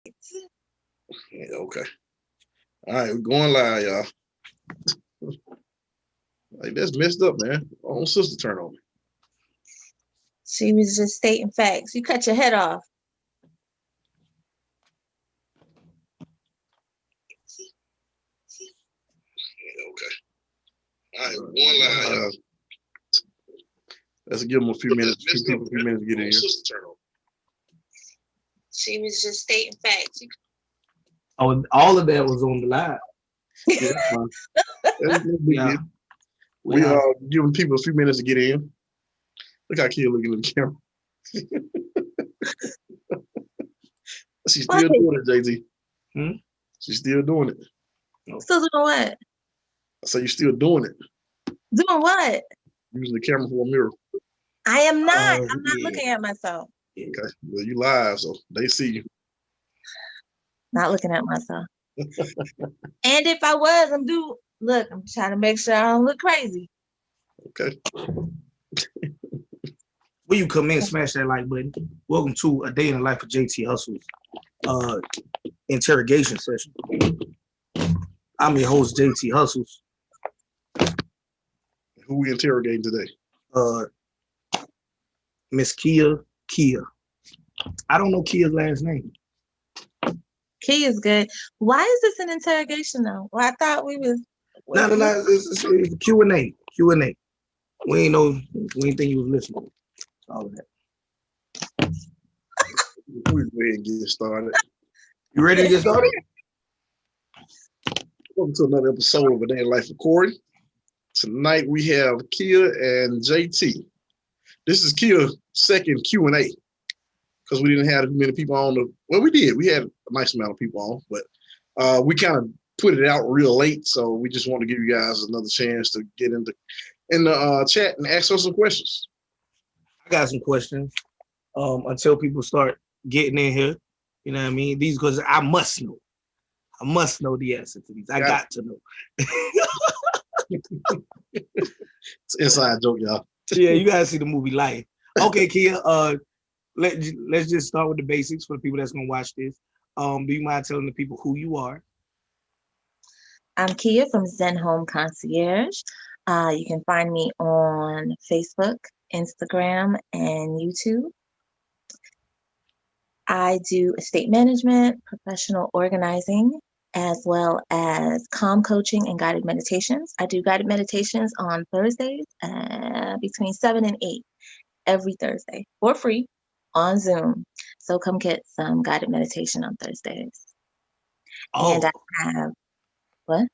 Yeah, okay. All right, we're going live, y'all. Like, that's messed up, man. My own sister turned on me. She was just stating facts. You cut your head off. Yeah, okay. All right, we're going live, y'all. Let's give them a few minutes. Give people a few minutes to get in here. Sister turn on. She was just stating facts. Oh, all of that was on the live. Yeah, that's no big deal. We giving people a few minutes to get in. Look how Kia looking at the camera. She's still doing it, JT. Hmm? She's still doing it. Still doing what? So you're still doing it. Doing what? Using the camera for a mirror. I am not. I'm not looking at myself. Okay. Well, you live, so they see you. Not looking at myself. And if I was, I'm trying to make sure I don't look crazy. Okay. Will you come in, smash that like button? Welcome to A Day in the Life of JT Hustles interrogation session. I'm your host, JT Hustles. Who we interrogating today? Miss Kia. I don't know Kia's last name. Kia is good. Why is this an interrogation though? Well, I thought we was. No. It's Q&A. Q&A. We ain't think you was listening. All of that. We're ready to get started. You ready to get started? Welcome to another episode of A Day in the Life of Corey. Tonight we have Kia and JT. This is Kia's second Q&A because we didn't have many people on well, we did. We had a nice amount of people on, but we kind of put it out real late, so we just want to give you guys another chance to get in the chat and ask us some questions. I got some questions until people start getting in here. You know what I mean? These because I must know. I must know the answer to these. I got to know. It's an inside joke, y'all. Yeah, you gotta see the movie Life. Okay, Kia. Let's just start with the basics for the people that's gonna watch this. Do you mind telling the people who you are? I'm Kia from Zen Home Concierge. You can find me on Facebook, Instagram, and YouTube. I do estate management, professional organizing, as well as calm coaching and guided meditations. I do guided meditations on Thursdays between 7 and 8 every Thursday for free on Zoom. So come get some guided meditation on Thursdays. Oh, and I have what?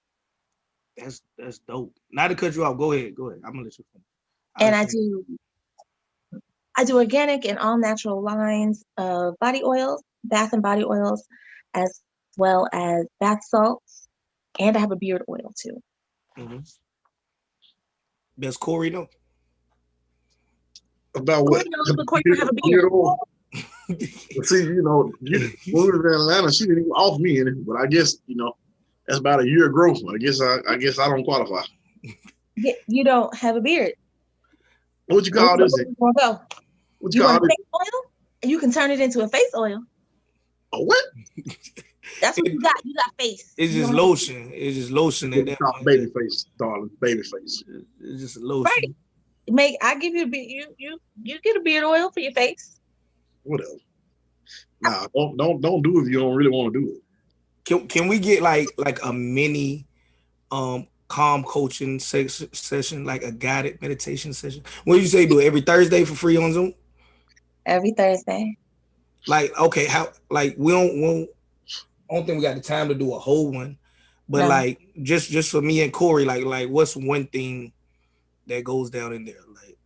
That's dope. Not to cut you off. Go ahead. I'm gonna let you finish. And I do organic and all natural lines of body oils, bath and body oils, as well as bath salts, and I have a beard oil too. Mm-hmm. Does Corey know? About what? Corey have a beard oil. See, when we were in Atlanta, she didn't even offer me any, but I guess, that's about a year of growth. I guess I don't qualify. You don't have a beard. What you call this? What you call this? Face oil? You can turn it into a face oil. Oh, what? That's what you got. You got face. It's just lotion. It's just lotion at that point. Baby face, darling. Baby face. It's just a lotion. Right. I give you a beard. You get a beard oil for your face. Whatever. Nah, don't do it if you don't really want to do it. Can we get like a mini calm coaching session, like a guided meditation session? What do you say? Do it every Thursday for free on Zoom? Every Thursday. Like, okay, how? Like, I don't think we got the time to do a whole one, but no. Like just for me and Corey, like what's one thing that goes down in there? Like,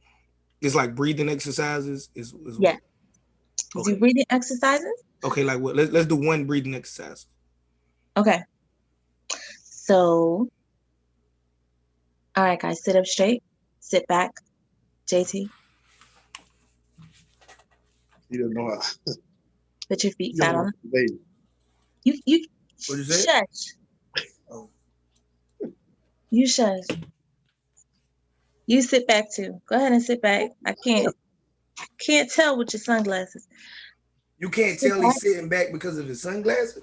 it's like breathing exercises. Is yeah. Okay. Do breathing exercises? Okay, like what? Let's do one breathing exercise. Okay. So, all right, guys, sit up straight. Sit back. JT. You don't know how. Put your feet flat on. Baby. You. What you say? Shush. Oh. You shush. You sit back too. Go ahead and sit back. I can't tell with your sunglasses. You can't tell he's sitting back because of his sunglasses?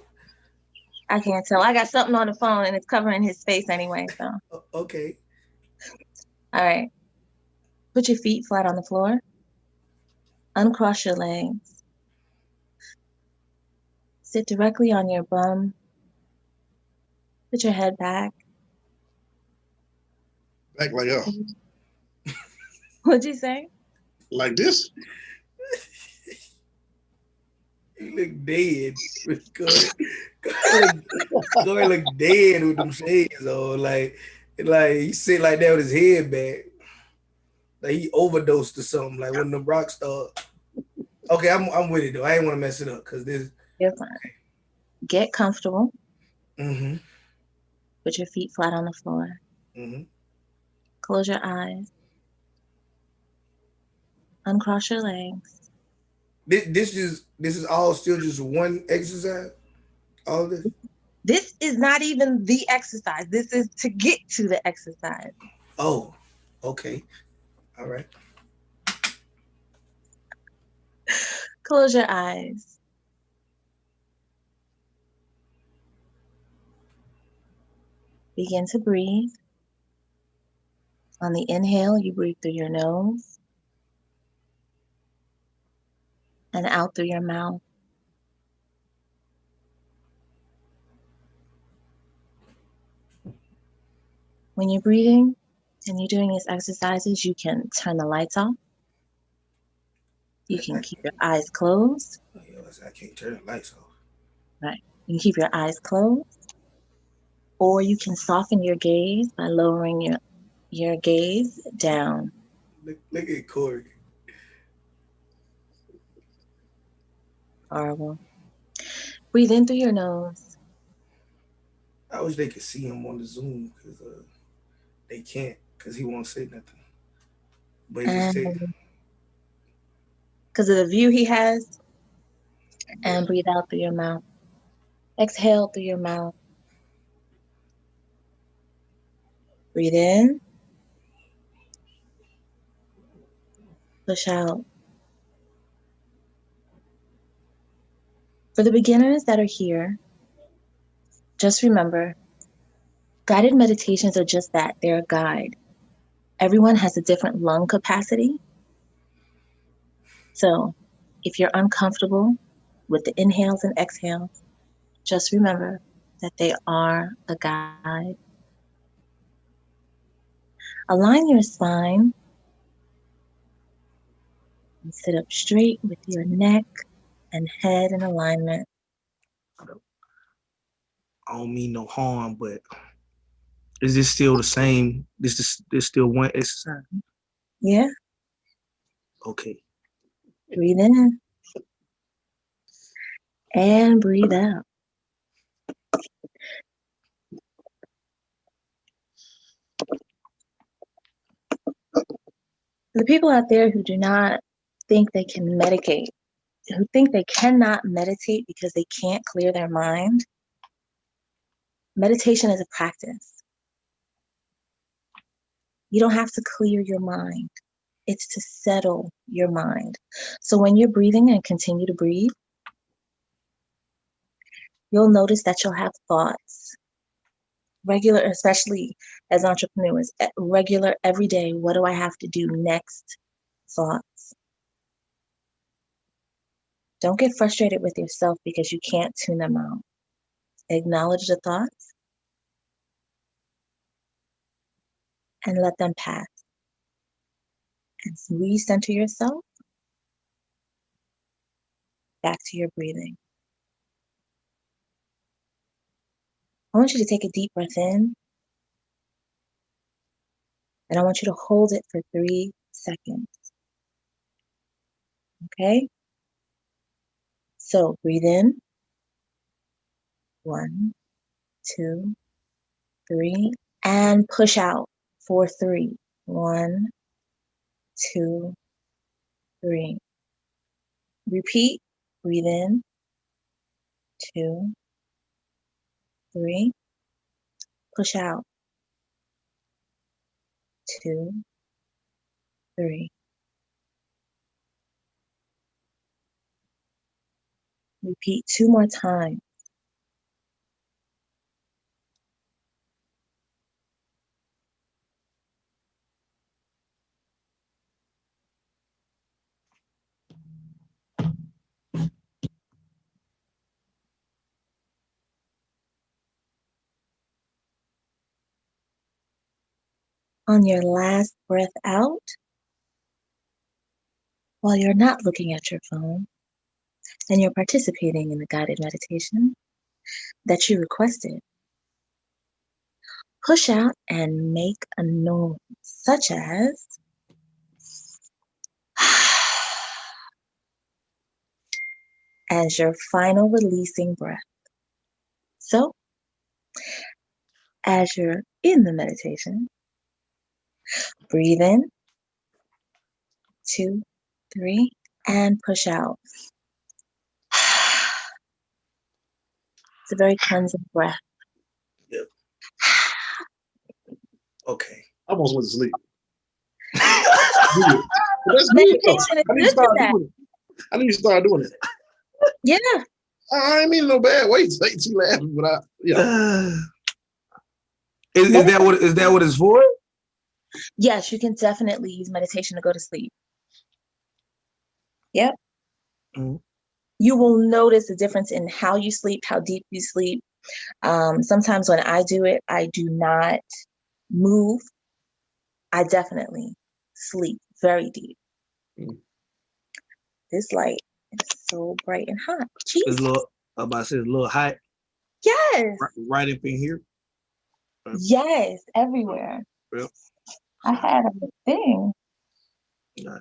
I can't tell. I got something on the phone and it's covering his face anyway, so. Okay. All right. Put your feet flat on the floor. Uncross your legs. Sit directly on your bum. Put your head back. Back like that. What'd you say? Like this? You look dead. Corey look dead with them shades on. Like he sit like that with his head back. Like he overdosed or something, like one of them rock stars. Okay, I'm with it though. I ain't want to mess it up because this. You're fine. Get comfortable. Mm-hmm. Put your feet flat on the floor. Mm-hmm. Close your eyes. Uncross your legs. This is all still just one exercise? All of this? This is not even the exercise. This is to get to the exercise. Oh, okay. All right. Close your eyes. Begin to breathe. On the inhale, you breathe through your nose and out through your mouth. When you're breathing and you're doing these exercises, you can turn the lights off. You can keep your eyes closed. I can't turn the lights off. Right. You can keep your eyes closed. Or you can soften your gaze by lowering your gaze down. Look at Corey. Horrible. Breathe in through your nose. I wish they could see him on the Zoom because they can't because he won't say nothing. But he just take. Because of the view he has. And breathe out through your mouth. Exhale through your mouth. Breathe in. Push out. For the beginners that are here, just remember, guided meditations are just that. They're a guide. Everyone has a different lung capacity. So if you're uncomfortable with the inhales and exhales, just remember that they are a guide. Align your spine and sit up straight with your neck and head in alignment. I don't mean no harm, but is this still the same? This still one exercise? Yeah. Okay. Breathe in and breathe out. The people out there who do not think they can medicate, who think they cannot meditate because they can't clear their mind, meditation is a practice. You don't have to clear your mind. It's to settle your mind. So when you're breathing and continue to breathe, you'll notice that you'll have thoughts, regular, especially as entrepreneurs, regular, every day, what do I have to do next thoughts. Don't get frustrated with yourself because you can't tune them out. Acknowledge the thoughts and let them pass. And recenter yourself back to your breathing. I want you to take a deep breath in, and I want you to hold it for 3 seconds. Okay? So breathe in. 1, 2, 3, and push out for 3. 1, 2, 3. Repeat. Breathe in. 2, 3. Push out. 2, 3. Repeat 2 more times. On your last breath out, while you're not looking at your phone and you're participating in the guided meditation that you requested, push out and make a noise such as as your final releasing breath. So, as you're in the meditation, breathe in, 2, 3, and push out. It's a very cleansing breath. Yep. Okay. I almost went to sleep. That's good, though. I need to start doing it. Yeah. I ain't mean no bad way. Say too laughing, but yeah. Is that what it's for? Yes, you can definitely use meditation to go to sleep. Yep. Mm-hmm. You will notice a difference in how you sleep, how deep you sleep. Sometimes when I do it, I do not move. I definitely sleep very deep. This light is so bright and hot. Jeez. It's a little hot. Yes. Right up in here. Yes, everywhere. Yep. I had a thing. Yeah.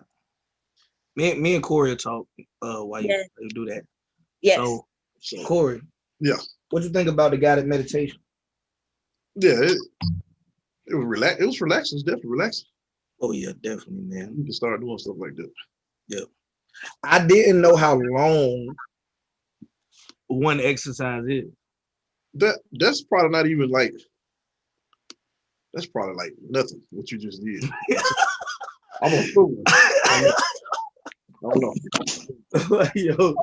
Me and Corey talk while you do that. Yes. So Corey. Yeah. What you think about the guided meditation? Yeah, it was relaxing. It was relaxing. It's definitely relaxing. Oh yeah, definitely, man. You can start doing stuff like that. Yeah. I didn't know how long one exercise is. That's probably not even like. That's probably like nothing. What you just did. I'm a fool. I don't know. Yo,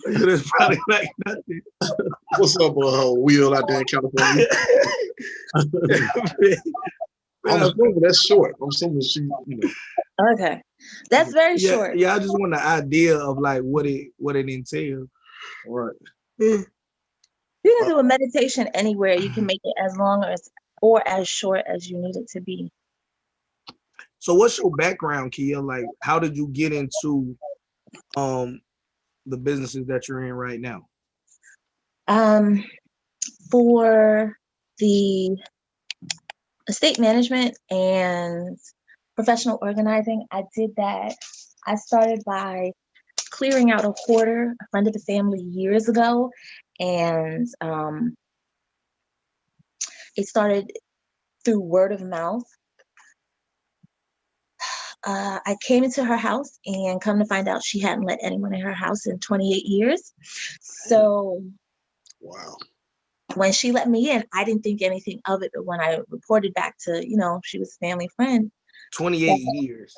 that's probably like nothing. What's up, Will out there in California? I'm assuming that's short. I'm assuming she, Okay, that's very short. Yeah, I just want the idea of like what it entails. All right. You can do a meditation anywhere. You can make it as long or as short as you need it to be. So what's your background, Kia? Like, how did you get into the businesses that you're in right now? For the estate management and professional organizing, I did that. I started by clearing out a hoarder, a friend of the family years ago, and it started through word of mouth. I came into her house and come to find out she hadn't let anyone in her house in 28 years. So wow. When she let me in, I didn't think anything of it. But when I reported back to, she was a family friend. 28 years.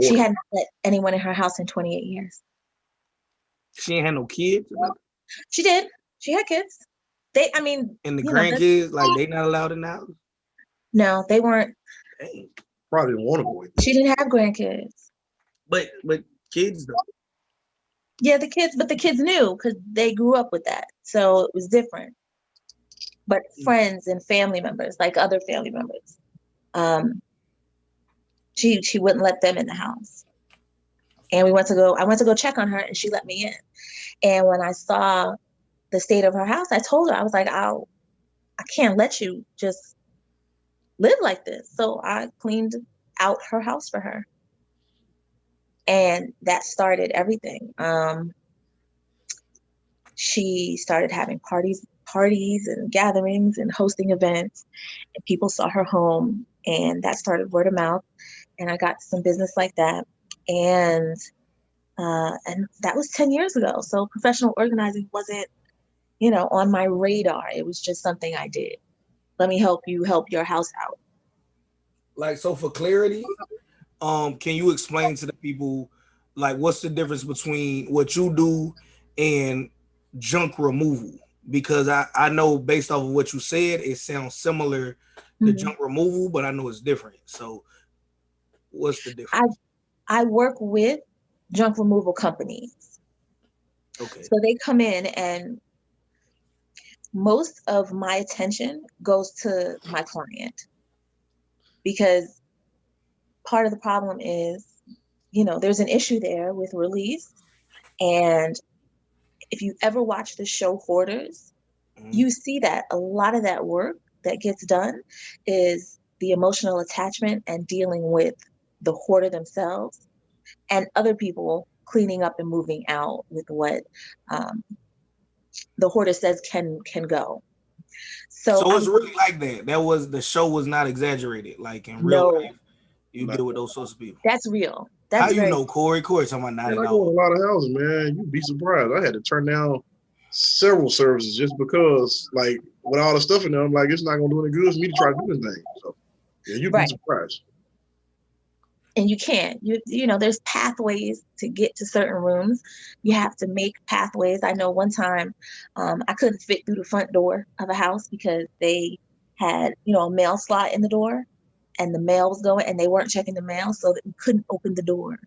She hadn't let anyone in her house in 28 years. She ain't had no kids? She did. She had kids. And the grandkids, like they not allowed in the house? No, they weren't. Dang. Probably didn't want to go. She didn't have grandkids. But kids though. Yeah, the kids knew because they grew up with that. So it was different. But friends and family members, like other family members, she wouldn't let them in the house. And I went to go check on her, and she let me in. And when I saw the state of her house, I told her, I was like, I can't let you just live like this. So I cleaned out her house for her. And that started everything. She started having parties and gatherings and hosting events, and people saw her home, and that started word of mouth. And I got some business like that. And that was 10 years ago. So professional organizing wasn't, on my radar. It was just something I did. Let me help you help your house out. Like, so for clarity, can you explain to the people, like, what's the difference between what you do and junk removal? Because I know based off of what you said, it sounds similar to junk removal, but I know it's different. So what's the difference? I work with junk removal companies. Okay. So they come in, and most of my attention goes to my client, because part of the problem is, there's an issue there with release. And if you ever watch the show Hoarders, you see that a lot of that work that gets done is the emotional attachment and dealing with the hoarder themselves and other people cleaning up and moving out with what the hoarder says can go. So it's really like that. The show was not exaggerated. Like in real life, you deal with those sorts of people. That's real. How you know, Corey? Corey's talking about not at all. I go in a lot of houses, man. You'd be surprised. I had to turn down several services just because, like, with all the stuff in there, I'm like, it's not gonna do any good for me to try to do anything. So yeah, you'd be surprised. And you can't. There's pathways to get to certain rooms. You have to make pathways. I know one time I couldn't fit through the front door of a house because they had, a mail slot in the door, and the mail was going, and they weren't checking the mail, so that we couldn't open the door.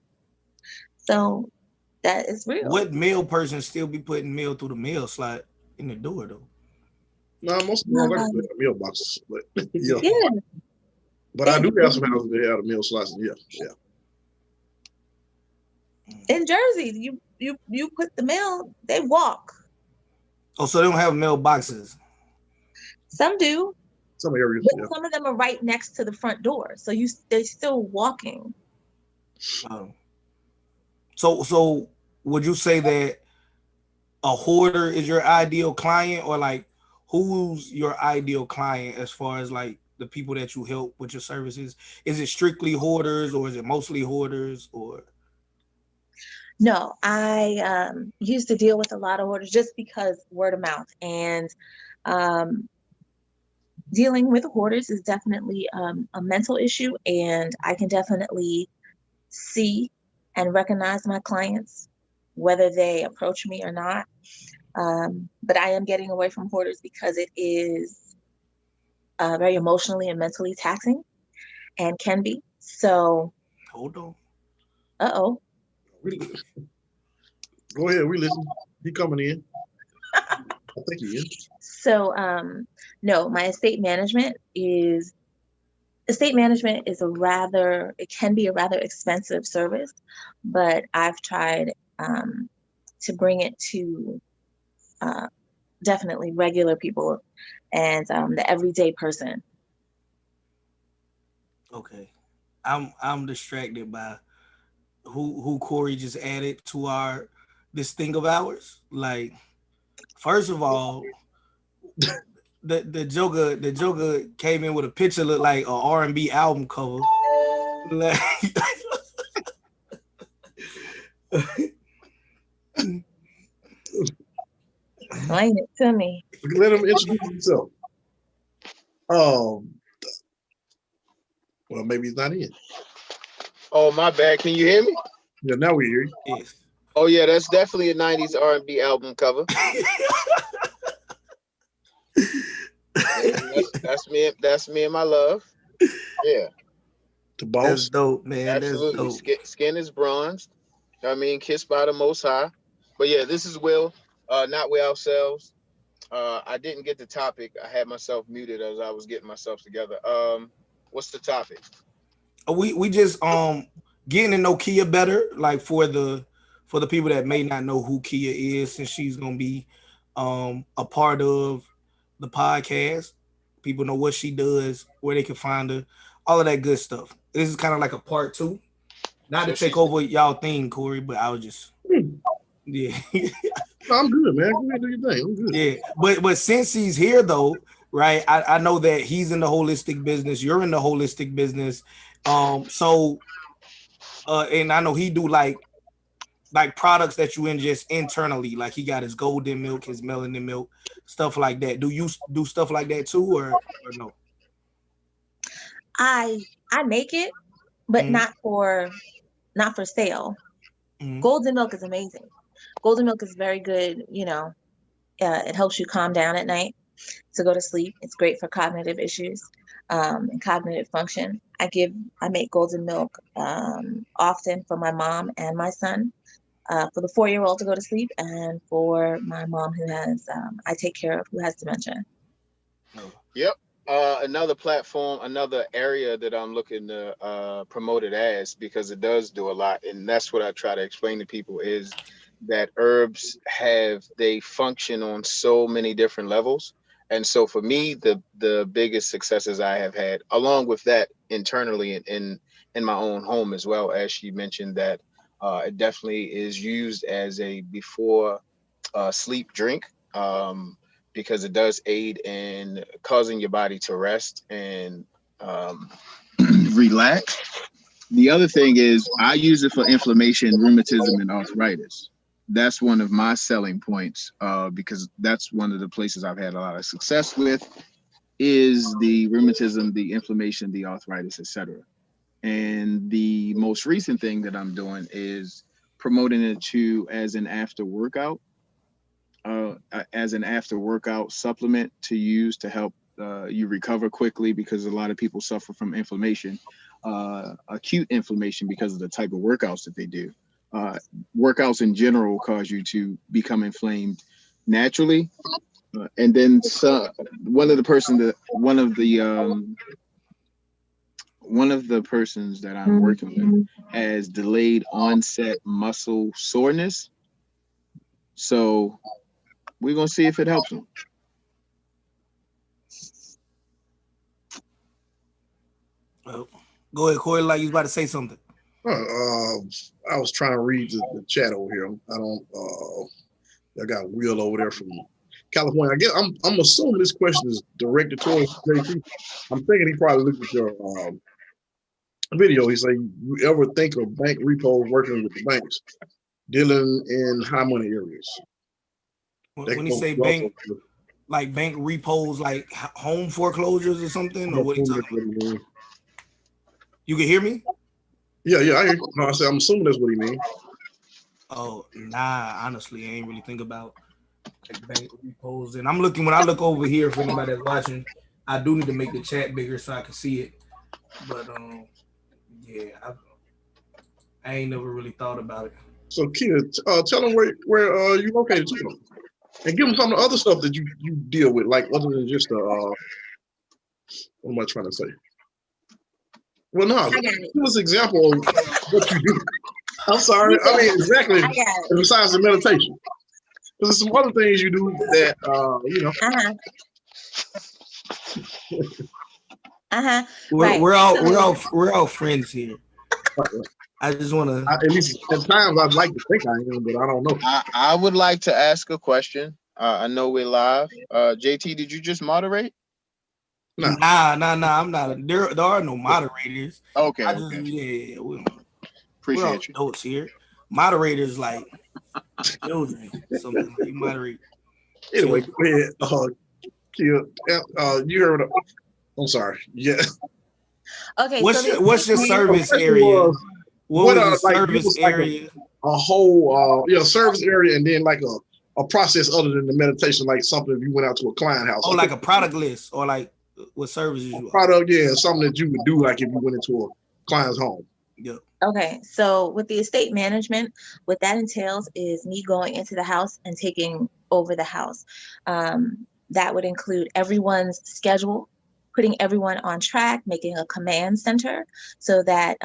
So that is real. What mail person still be putting mail through the mail slot in the door, though? No, most of them like mailboxes, but yeah. But I do have some houses that have the mail slots. Yeah. In Jersey, you put the mail, they walk. Oh, so they don't have mailboxes? Some do. Some areas, but some of them are right next to the front door, so they're still walking. So would you say that a hoarder is your ideal client, or like who's your ideal client as far as like the people that you help with your services? Is it strictly hoarders, or is it mostly hoarders, or? No, I used to deal with a lot of hoarders just because word of mouth, and dealing with hoarders is definitely a mental issue, and I can definitely see and recognize my clients, whether they approach me or not. But I am getting away from hoarders because it is very emotionally and mentally taxing, and can be. So, hold on. Uh-oh. Go ahead, we listen. He coming in. I think he is. So, no, my estate management is it can be a rather expensive service, but I've tried to bring it to definitely regular people and the everyday person. Okay. I'm distracted by who Corey just added to this thing of ours. Like, first of all, the Joker came in with a picture look like a R&B album cover. Like, explain it to me. Let him introduce himself. Well, maybe he's not in. Oh, my bad. Can you hear me? Yeah, now we hear you. Yes. Oh yeah, that's definitely a 90s R&B album cover. That's me and my love. Yeah. The boss. That's dope, man. Absolutely. That's dope. Skin is bronzed. Kissed by the Most High. But yeah, this is Will, not We Ourselves. I didn't get the topic. I had myself muted as I was getting myself together. What's the topic? We just getting to know Kia better, like for the people that may not know who Kia is, since she's gonna be a part of the podcast. People know what she does, where they can find her, all of that good stuff. This is kind of like a part 2. Not to take over y'all thing, Corey, but I was just yeah. I'm good, man. Go ahead, do your thing. I'm good. Yeah, but since he's here though, right? I know that he's in the holistic business. You're in the holistic business. So and I know he do like products that you ingest internally. Like he got his golden milk, his melanin milk, stuff like that. Do you do stuff like that too, or no? I make it, but not for sale. Golden milk is amazing. Golden milk is very good, It helps you calm down at night to go to sleep. It's great for cognitive issues and cognitive function. I make golden milk often for my mom and my son, for the 4-year-old to go to sleep, and for my mom I take care of, who has dementia. Yep. Another platform, another area that I'm looking to promote it as, because it does do a lot, and that's what I try to explain to people, is that herbs they function on so many different levels. And so for me, the biggest successes I have had, along with that internally in my own home as well, as she mentioned, that it definitely is used as a before sleep drink. Because it does aid in causing your body to rest and relax. The other thing is I use it for inflammation, rheumatism, and arthritis. That's one of my selling points, because that's one of the places I've had a lot of success with, is the rheumatism, the inflammation, the arthritis, etc. And the most recent thing that I'm doing is promoting it as an after workout supplement to use to help you recover quickly, because a lot of people suffer from inflammation, acute inflammation, because of the type of workouts that they do. Workouts in general cause you to become inflamed naturally. And then one of the persons that I'm working with has delayed onset muscle soreness. So we're going to see if it helps them. Well, go ahead, Corey, like you was about to say something. I was trying to read the chat over here. I got Will over there from California. I guess I'm assuming this question is directed towards JT. I'm thinking he probably looked at your video. He said, you ever think of bank repos working with the banks, dealing in high money areas? When you say bank, like bank repos, like home foreclosures or something, or what are you talking about? You can hear me? Yeah, I hear you. No, I said I'm assuming that's what he means. Oh, nah, honestly, I ain't really think about like bank repos. And when I look over here, for anybody that's watching, I do need to make the chat bigger so I can see it. But yeah, I ain't never really thought about it. So Kia, tell them where you located too, and give them some of the other stuff that you deal with, like other than just what am I trying to say? Well, no, give us an example of what you do. I'm sorry. I mean, exactly. Besides the meditation, there's some other things you do that you know. We're all friends here. I just want to. At least at times, I'd like to think I am, but I don't know. I would like to ask a question. I know we're live. JT, did you just moderate? Nah, I'm not. There are no moderators. Okay. We're all adults here. Moderators like children. Something they moderate. Anyway, go ahead. Kia, you heard. I'm sorry. Yeah. Okay. What's your service area? What is the service area? Like a whole service area, and then like a process other than the meditation, like something if you went out to a client house. Oh, like a product list, or like what services you product, yeah, something that you would do like if you went into a client's home. Yeah. Okay, so with the estate management, what that entails is me going into the house and taking over the house. That would include everyone's schedule, putting everyone on track, making a command center so that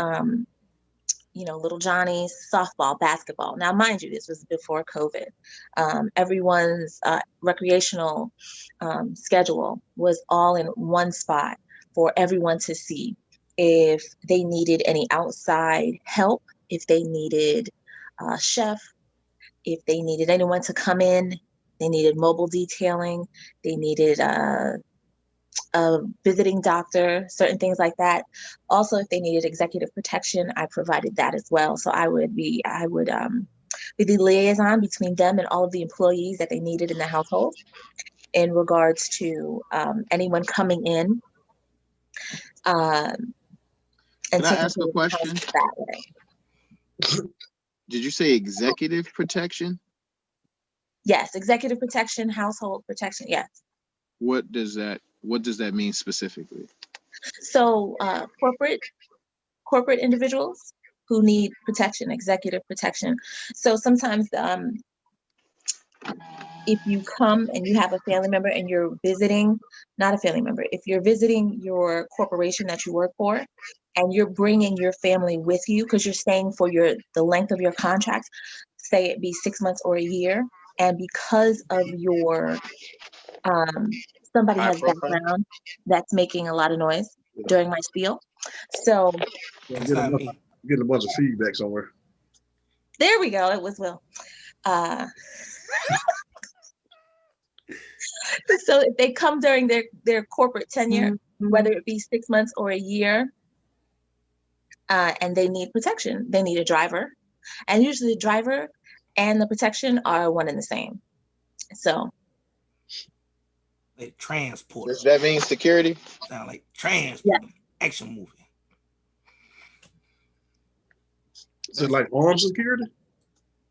little Johnny's softball, basketball. Now, mind you, this was before COVID. Everyone's recreational schedule was all in one spot for everyone to see. If they needed any outside help, if they needed a chef, if they needed anyone to come in, they needed mobile detailing, they needed a visiting doctor, certain things like that. Also, if they needed executive protection, I provided that as well. So I would be the liaison between them and all of the employees that they needed in the household in regards to anyone coming in. Can I ask a question? That way. Did you say executive protection? Yes, executive protection, household protection. Yes. What does that mean specifically? So corporate individuals who need protection, executive protection. So sometimes if you come and you have a family member and you're visiting, not a family member, if you're visiting your corporation that you work for and you're bringing your family with you because you're staying for the length of your contract, say it be 6 months or a year, and because of your somebody High has profile? background that's making a lot of noise during my spiel. So That's not me. Getting a bunch of feedback somewhere. there we go. It was Will. So if they come during their corporate tenure, whether it be 6 months or a year, and they need protection, they need a driver. And usually the driver and the protection are one and the same. So Like transport. Does that mean security? Sound like transport. Yeah. Action movie. Is it like armed security?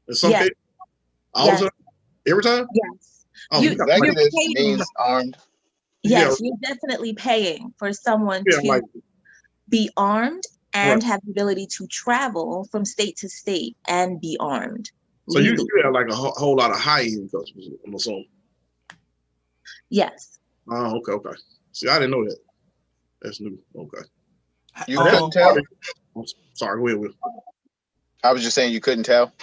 In some Yes. cases? All the time? Every time? Yes. Oh, You- you got you're Executive paying. means armed. Yes, you're definitely paying for someone to like be armed and Right. have the ability to travel from state to state and be armed. so you legally. have like a whole lot of high end customers, I'm assuming. Yes. Oh, okay. See, I didn't know that. That's new. Okay. You Oh, couldn't tell? I'm sorry, go ahead, Will. I was just saying you couldn't tell.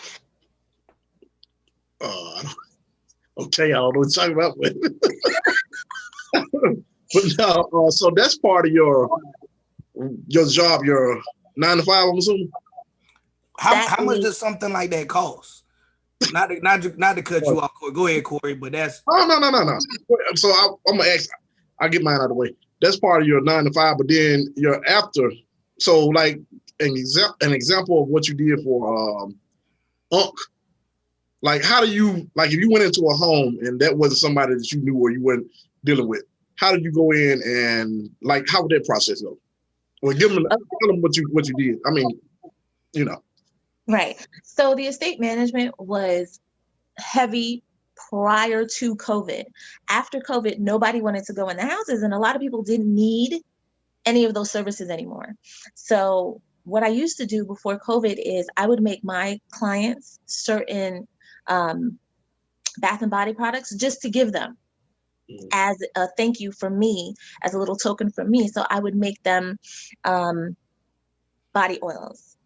I don't, okay, I don't know what you're talking about. But no, so that's part of your job, your 9 to 5, I'm assuming? How much does something like that cost? Not to cut you off, Corey. Go ahead, Corey. But that's No. So I'm gonna ask. I'll get mine out of the way. That's part of your 9 to 5, but then you're after. So like an example of what you did for Unc. Like how do you like if you went into a home and that wasn't somebody that you knew or you weren't dealing with? How did you go in and like how would that process go? Well, tell them what you did. I mean, you know. Right. So the estate management was heavy prior to COVID. After COVID, nobody wanted to go in the houses and a lot of people didn't need any of those services anymore. So what I used to do before COVID is I would make my clients certain bath and body products just to give them as a thank you from me, as a little token from me. So I would make them body oils,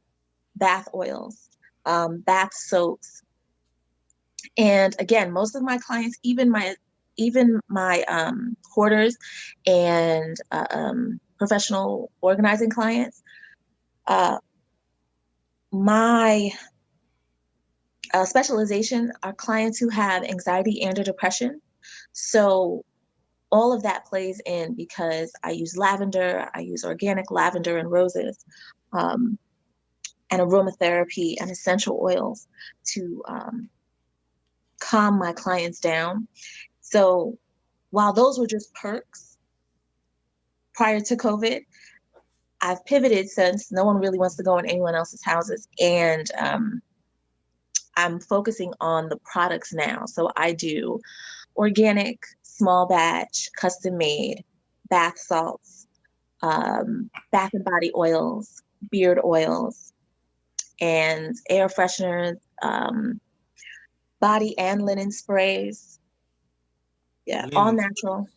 bath oils, bath soaps. And again, most of my clients, even my hoarders and professional organizing clients, my specialization are clients who have anxiety and or depression. So all of that plays in because I use lavender, I use organic lavender and roses, and aromatherapy and essential oils to calm my clients down. So while those were just perks prior to COVID, I've pivoted since no one really wants to go in anyone else's houses. And I'm focusing on the products now. So I do organic, small batch, custom made, bath salts, bath and body oils, beard oils, and air fresheners, body and linen sprays. Yeah, linen. all natural.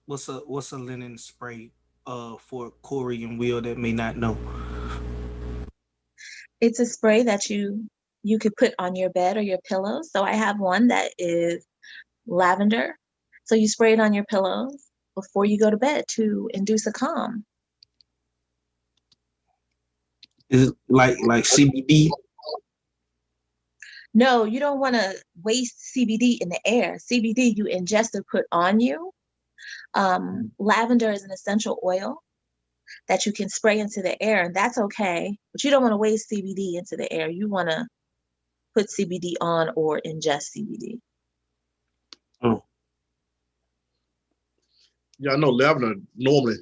What's a linen spray for Corey and Will that may not know? It's a spray that you could put on your bed or your pillows. So I have one that is lavender. So you spray it on your pillows before you go to bed to induce a calm. Is it like CBD? No, you don't want to waste CBD in the air. CBD you ingest or put on you. Lavender is an essential oil that you can spray into the air, and that's okay. But you don't want to waste CBD into the air. You want to put CBD on or ingest CBD. Oh. Yeah, I know lavender normally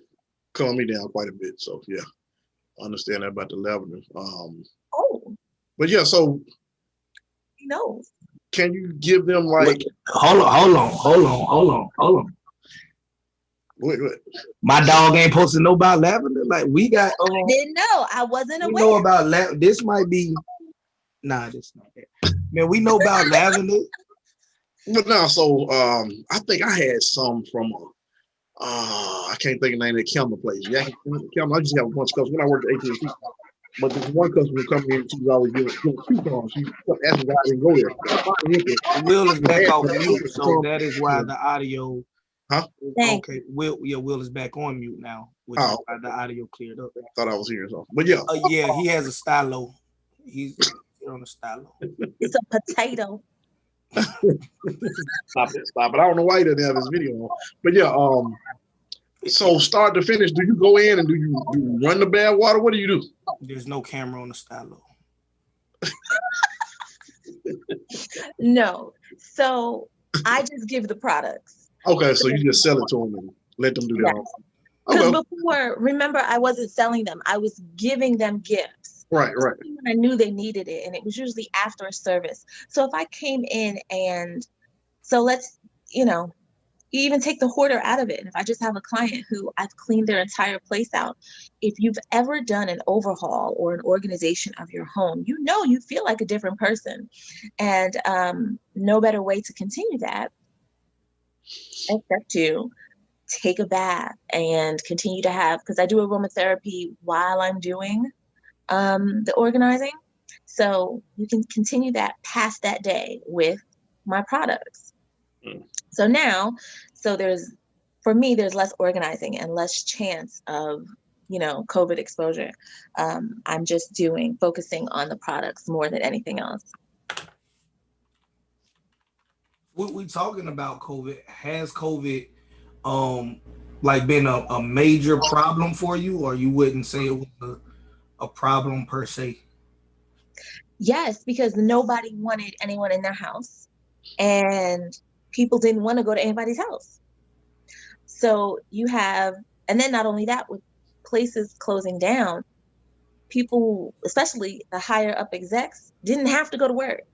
calm me down quite a bit. So yeah, I understand that about the lavender. Oh, But yeah, so he knows. can you give them like? Hold on. Wait. My dog ain't supposed to know about lavender. Like we got. I didn't know. I wasn't We aware. know about lavender. This might be. Nah, this not that. Man, we know about lavender. But no, so I think I had some from I can't think of the name of the camera place. Yeah, camera. I just have a bunch of customers when I worked at AT&T. But this one customer coming in, she was always giving coupons. She kept asking why I didn't go there. Will is back off mute, so that is why the audio. Huh? Okay, Will is back on mute now, which is why the audio cleared up. I thought I was hearing something, but yeah. Yeah, he has a stylo. He's on a stylo. It's a potato. Stop it. I don't know why he didn't have this video on. But yeah, so start to finish, do you go in and do you run the bad water? What do you do? There's no camera on the stylo. No. So I just give the products. Okay, so you just sell it to them and let them do their own. Because Okay. before, remember, I wasn't selling them. I was giving them gifts. Right. When I knew they needed it, and it was usually after a service. So if I came in and, so let's, you even take the hoarder out of it. And if I just have a client who I've cleaned their entire place out, if you've ever done an overhaul or an organization of your home, you feel like a different person. And no better way to continue that except to take a bath and continue to have, because I do aromatherapy while I'm doing the organizing. So you can continue that past that day with my products. So now, there's less organizing and less chance of, COVID exposure. I'm just focusing on the products more than anything else. We talking about COVID. Has COVID been a major problem for you, or you wouldn't say it was a problem per se? Yes, because nobody wanted anyone in their house, and people didn't want to go to anybody's house. So and then not only that, with places closing down, people, especially the higher up execs, didn't have to go to work.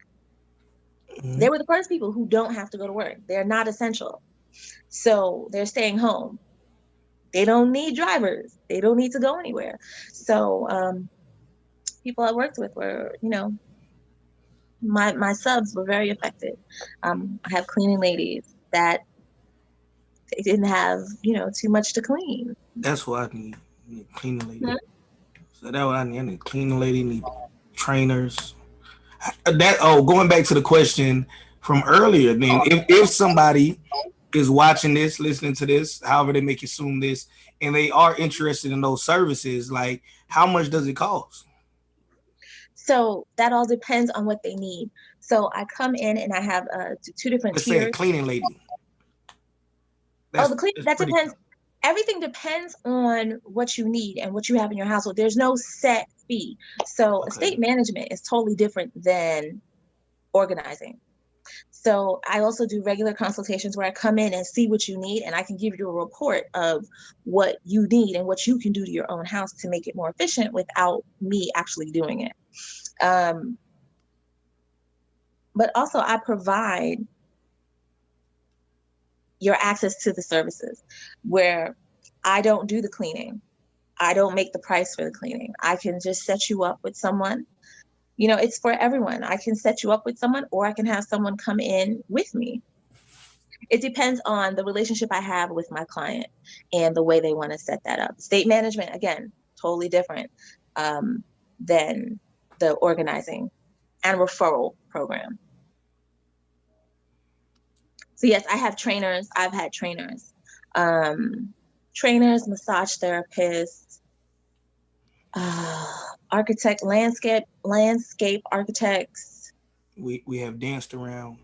Mm-hmm. They were the first people who don't have to go to work. They're not essential. So they're staying home. They don't need drivers. They don't need to go anywhere. So people I worked with were, my subs were very affected. I have cleaning ladies that they didn't have, too much to clean. That's what I need. I need a cleaning lady. Mm-hmm. So that's what I need. I need a cleaning lady, need trainers. Going back to the question from earlier, then if somebody is watching this, listening to this, however they make assume this, and they are interested in those services, like how much does it cost? So that all depends on what they need. So I come in and I have two different tiers. Let's say a cleaning lady. That depends. Cool. Everything depends on what you need and what you have in your household. There's no set fee. So estate management is totally different than organizing. So I also do regular consultations where I come in and see what you need, and I can give you a report of what you need and what you can do to your own house to make it more efficient without me actually doing it. But also I provide your access to the services where I don't do the cleaning. I don't make the price for the cleaning. I can just set you up with someone. It's for everyone. I can set you up with someone, or I can have someone come in with me. It depends on the relationship I have with my client and the way they want to set that up. State management, again, totally different than the organizing and referral program. So yes, I have trainers. I've had trainers, massage therapists, architect, landscape architects. We have danced around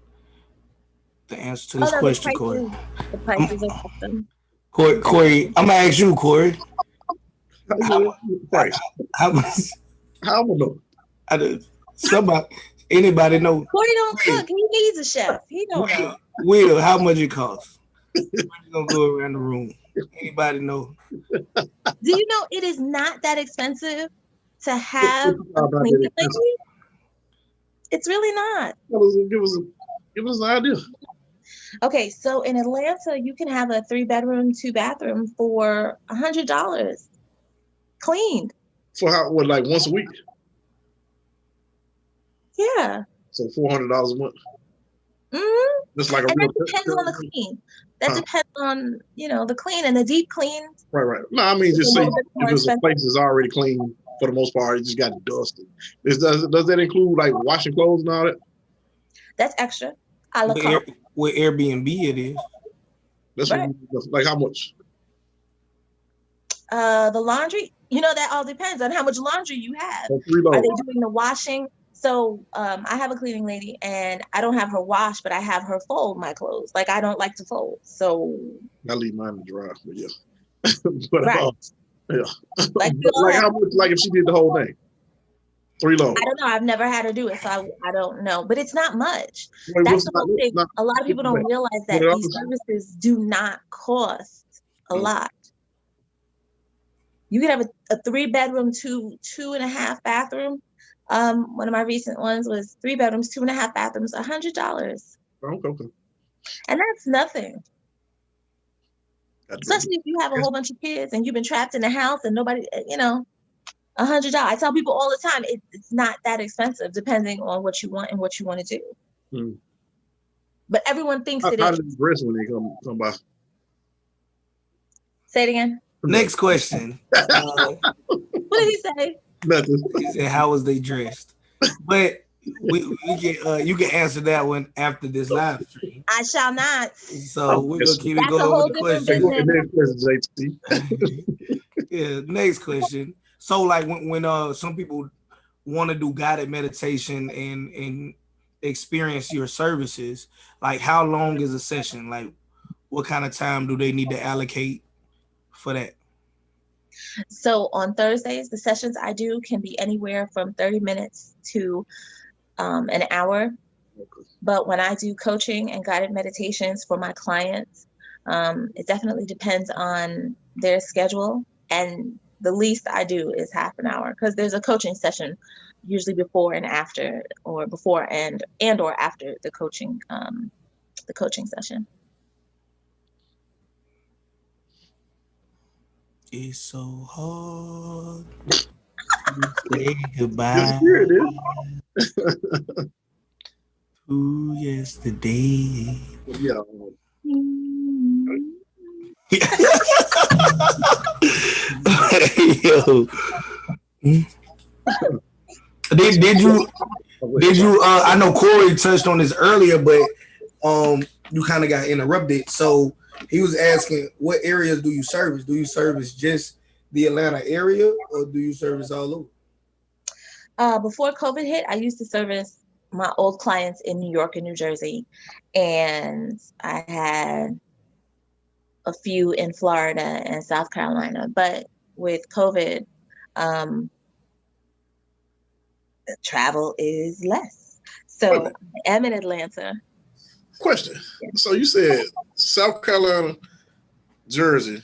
the answer to this question, Corey. The prices are custom. Corey, I'm gonna ask you, Corey. How much? How much? Anybody know? Corey don't cook. He needs a chef. He don't know. Will, how much it costs? We're gonna go around the room. Anybody know? Do you know it is not that expensive to have a cleaning lady? It's really not. Give us an idea. Okay, so in Atlanta, you can have a 3-bedroom, 2-bathroom for $100 cleaned. For how? What? Like once a week? Yeah. So $400 a month. Mm-hmm. Just like a And real. that depends on the clean. That depends on, you know, the clean and the deep clean. Right. No, I mean, just It's a say little bit more if it's a expensive. place that's already clean for the most part, it just got dusted. Does that include like washing clothes and all that? That's extra. A la carte. With Airbnb, it is. That's Right. like how much? The laundry, you know, that all depends on how much laundry you have. So 3 Are loads. they doing the washing? So I have a cleaning lady, and I don't have her wash, but I have her fold my clothes. Like, I don't like to fold, so I leave mine to dry, but yeah. But right. yeah. Like, Like how much? Like if she did the whole thing, 3 loads. I don't know. I've never had her do it, so I don't know. But it's not much. Wait, That's the whole thing. A lot of people don't wait. realize that What these else? services do not cost a lot. You could have a 3-bedroom, 2.5 bathroom. One of my recent ones was 3 bedrooms, 2.5 bathrooms, $100. Okay. And that's nothing. That's Especially if you have a whole bunch of kids and you've been trapped in the house and nobody, you know, $100. I tell people all the time, it's not that expensive, depending on what you want and what you want to do. But everyone thinks it how is. do they dress when they come by? Say it again. Next question. What did he say? Nothing. He said, "How was they dressed?" But we can you can answer that one after this live stream. I shall not. So we're gonna keep it That's a going whole with the different question. business. Next question, JT. Yeah, next question. So like when some people want to do guided meditation and experience your services, like how long is a session? Like what kind of time do they need to allocate for that? So on Thursdays, the sessions I do can be anywhere from 30 minutes to an hour. But when I do coaching and guided meditations for my clients, it definitely depends on their schedule. And the least I do is half an hour, because there's a coaching session usually before and after, or before and or after the coaching session. It's so hard to say goodbye Yes, here it is. to yesterday. Yeah. Yo. Did you I know Corey touched on this earlier, but you kind of got interrupted. So he was asking, what areas do you service? Do you service just the Atlanta area, or do you service all over? Before COVID hit, I used to service my old clients in New York and New Jersey, and I had a few in Florida and South Carolina. But with COVID, travel is less. So I am in Atlanta. Question. So you said South Carolina, Jersey,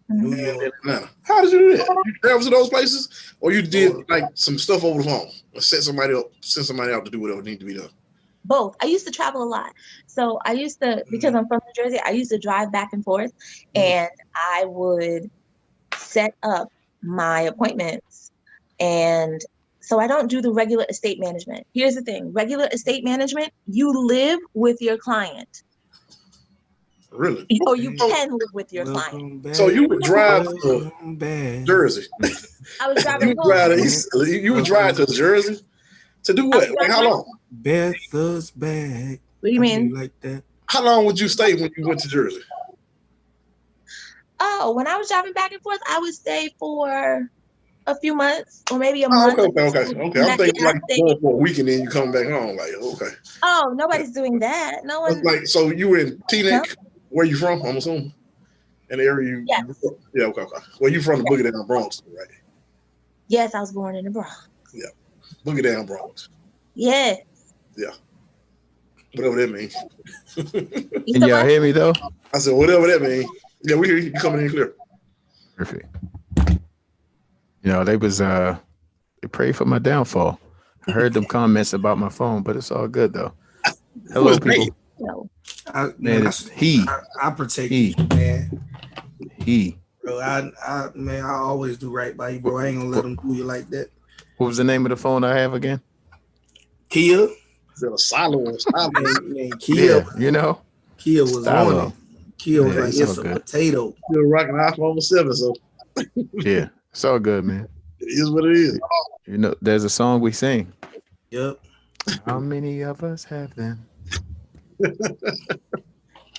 New and York. Atlanta. How did you do that? You travel to those places, or you did like some stuff over the phone, or send somebody out to do whatever needs to be done? Both. I used to travel a lot. So I used to, because I'm from New Jersey, I used to drive back and forth, and I would set up my appointments. And so I don't do the regular estate management. Here's the thing. Regular estate management, you live with your client. Really? Or you can live with your client. Back, So you would drive to Jersey. I was driving you would drive to Jersey to do what? Like how long? Beth's back. What do you mean? Like that? How long would you stay when you went to Jersey? Oh, when I was driving back and forth, I would stay for a few months or maybe a month. Okay. I'm thinking like going for a week and then you come back home. Like, okay. Oh, nobody's doing that. No one. Like, so you were in Teaneck. Where you from? I'm assuming. In the area you. Yes. Yeah. Okay. Well, you from the Boogie Down Bronx, right? Yes, I was born in the Bronx. Yeah. Boogie Down Bronx. Yeah. Yeah. Whatever that means. Can y'all hear me though? I said, whatever that means. Yeah, we hear you coming in clear. Perfect. You know, they prayed for my downfall. I heard them comments about my phone, but it's all good though. Hello, was people. they? No. Man, it's he. I protect He. you, man. He. Bro, man, I always do right by you, bro. I ain't gonna let them do you like that. What was the name of the phone I have again? Kia. Is that a silo or stop? Man, Kia. Yeah, you know. Kia was Stylo. on it. Kia was Yeah, like, it's it's all a good. potato. You're rocking an iPhone 7, so Yeah, it's all good, man. it is what it is. You know, there's a song we sing. Yep. How many of us have them?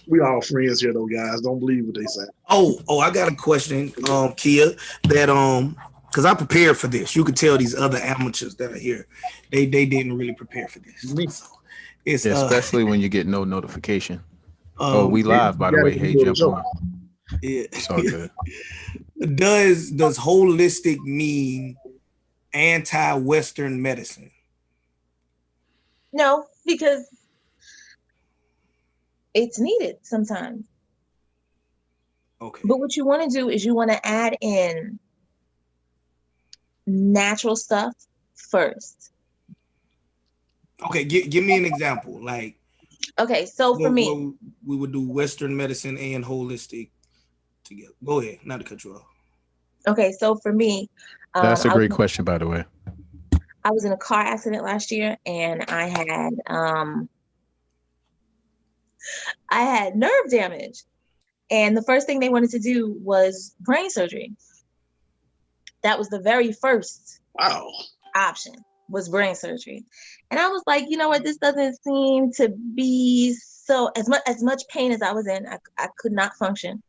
We all friends here, though, guys. Don't believe what they say. Oh, I got a question, Kia, that because I prepared for this. You could tell these other amateurs that are here, they didn't really prepare for this. So it's Especially when you get no notification. We live, by the yeah, way. Hey, jump on. Yeah. It's all good. Does holistic mean anti-Western medicine? No, because it's needed sometimes. Okay. But what you want to do is you want to add in natural stuff first. Okay, give me an example. Like, okay, so for me, we would do Western medicine and holistic together. Go ahead, not to cut you off. Okay, so for me, that's a great question, by the way. I was in a car accident last year, and I had nerve damage, and the first thing they wanted to do was brain surgery. That was the very first option, was brain surgery. And I was like, you know what, this doesn't seem to be so, as much pain as I was in, I could not function.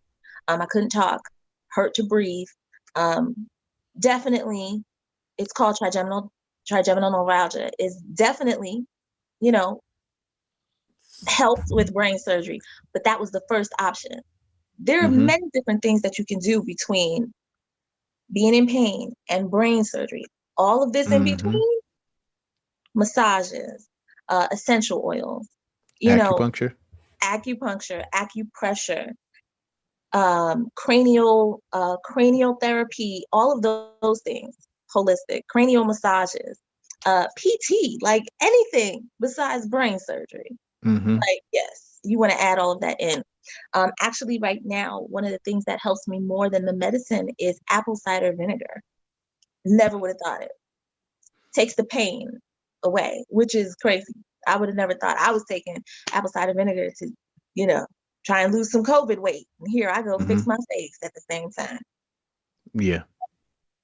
I couldn't talk, hurt to breathe. Definitely, it's called trigeminal neuralgia, is definitely, helped with brain surgery, but that was the first option. There are many different things that you can do between being in pain and brain surgery. All of this in between, massages, essential oils, acupuncture, acupressure, cranial therapy, all of those things, holistic, cranial massages, PT, like anything besides brain surgery. Like, yes, you want to add all of that in. Actually, right now, one of the things that helps me more than the medicine is apple cider vinegar. Never would have thought it. Takes the pain away, which is crazy. I would have never thought. I was taking apple cider vinegar to, try and lose some COVID weight. And here I go fix my face at the same time. Yeah.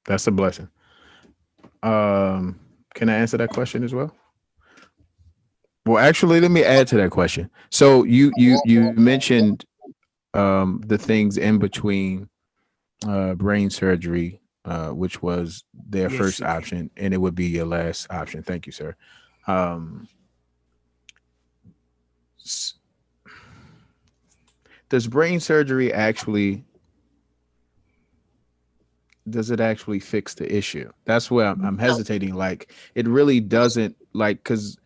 That's a blessing. Can I answer that question as well? Well, actually, let me add to that question. So you mentioned the things in between brain surgery, which was their first option, and it would be your last option. Thank you, sir. Does brain surgery actually fix the issue? That's where I'm hesitating. Like, it really doesn't, like, because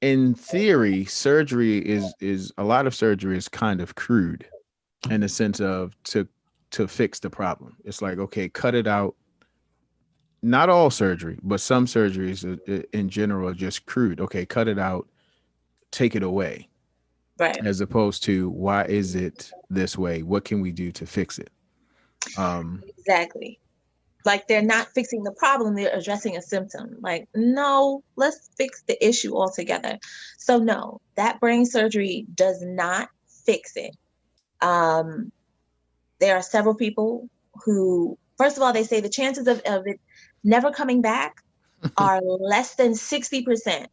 in theory, surgery is a lot of surgery is kind of crude in the sense of to fix the problem. It's like, okay, cut it out. Not all surgery, but some surgeries in general are just crude. Okay, cut it out, take it away. Right. As opposed to, why is it this way? What can we do to fix it? Exactly. Like, they're not fixing the problem, they're addressing a symptom. Like, no, let's fix the issue altogether. So no, that brain surgery does not fix it. There are several people who, first of all, they say the chances of it never coming back are less than 60%.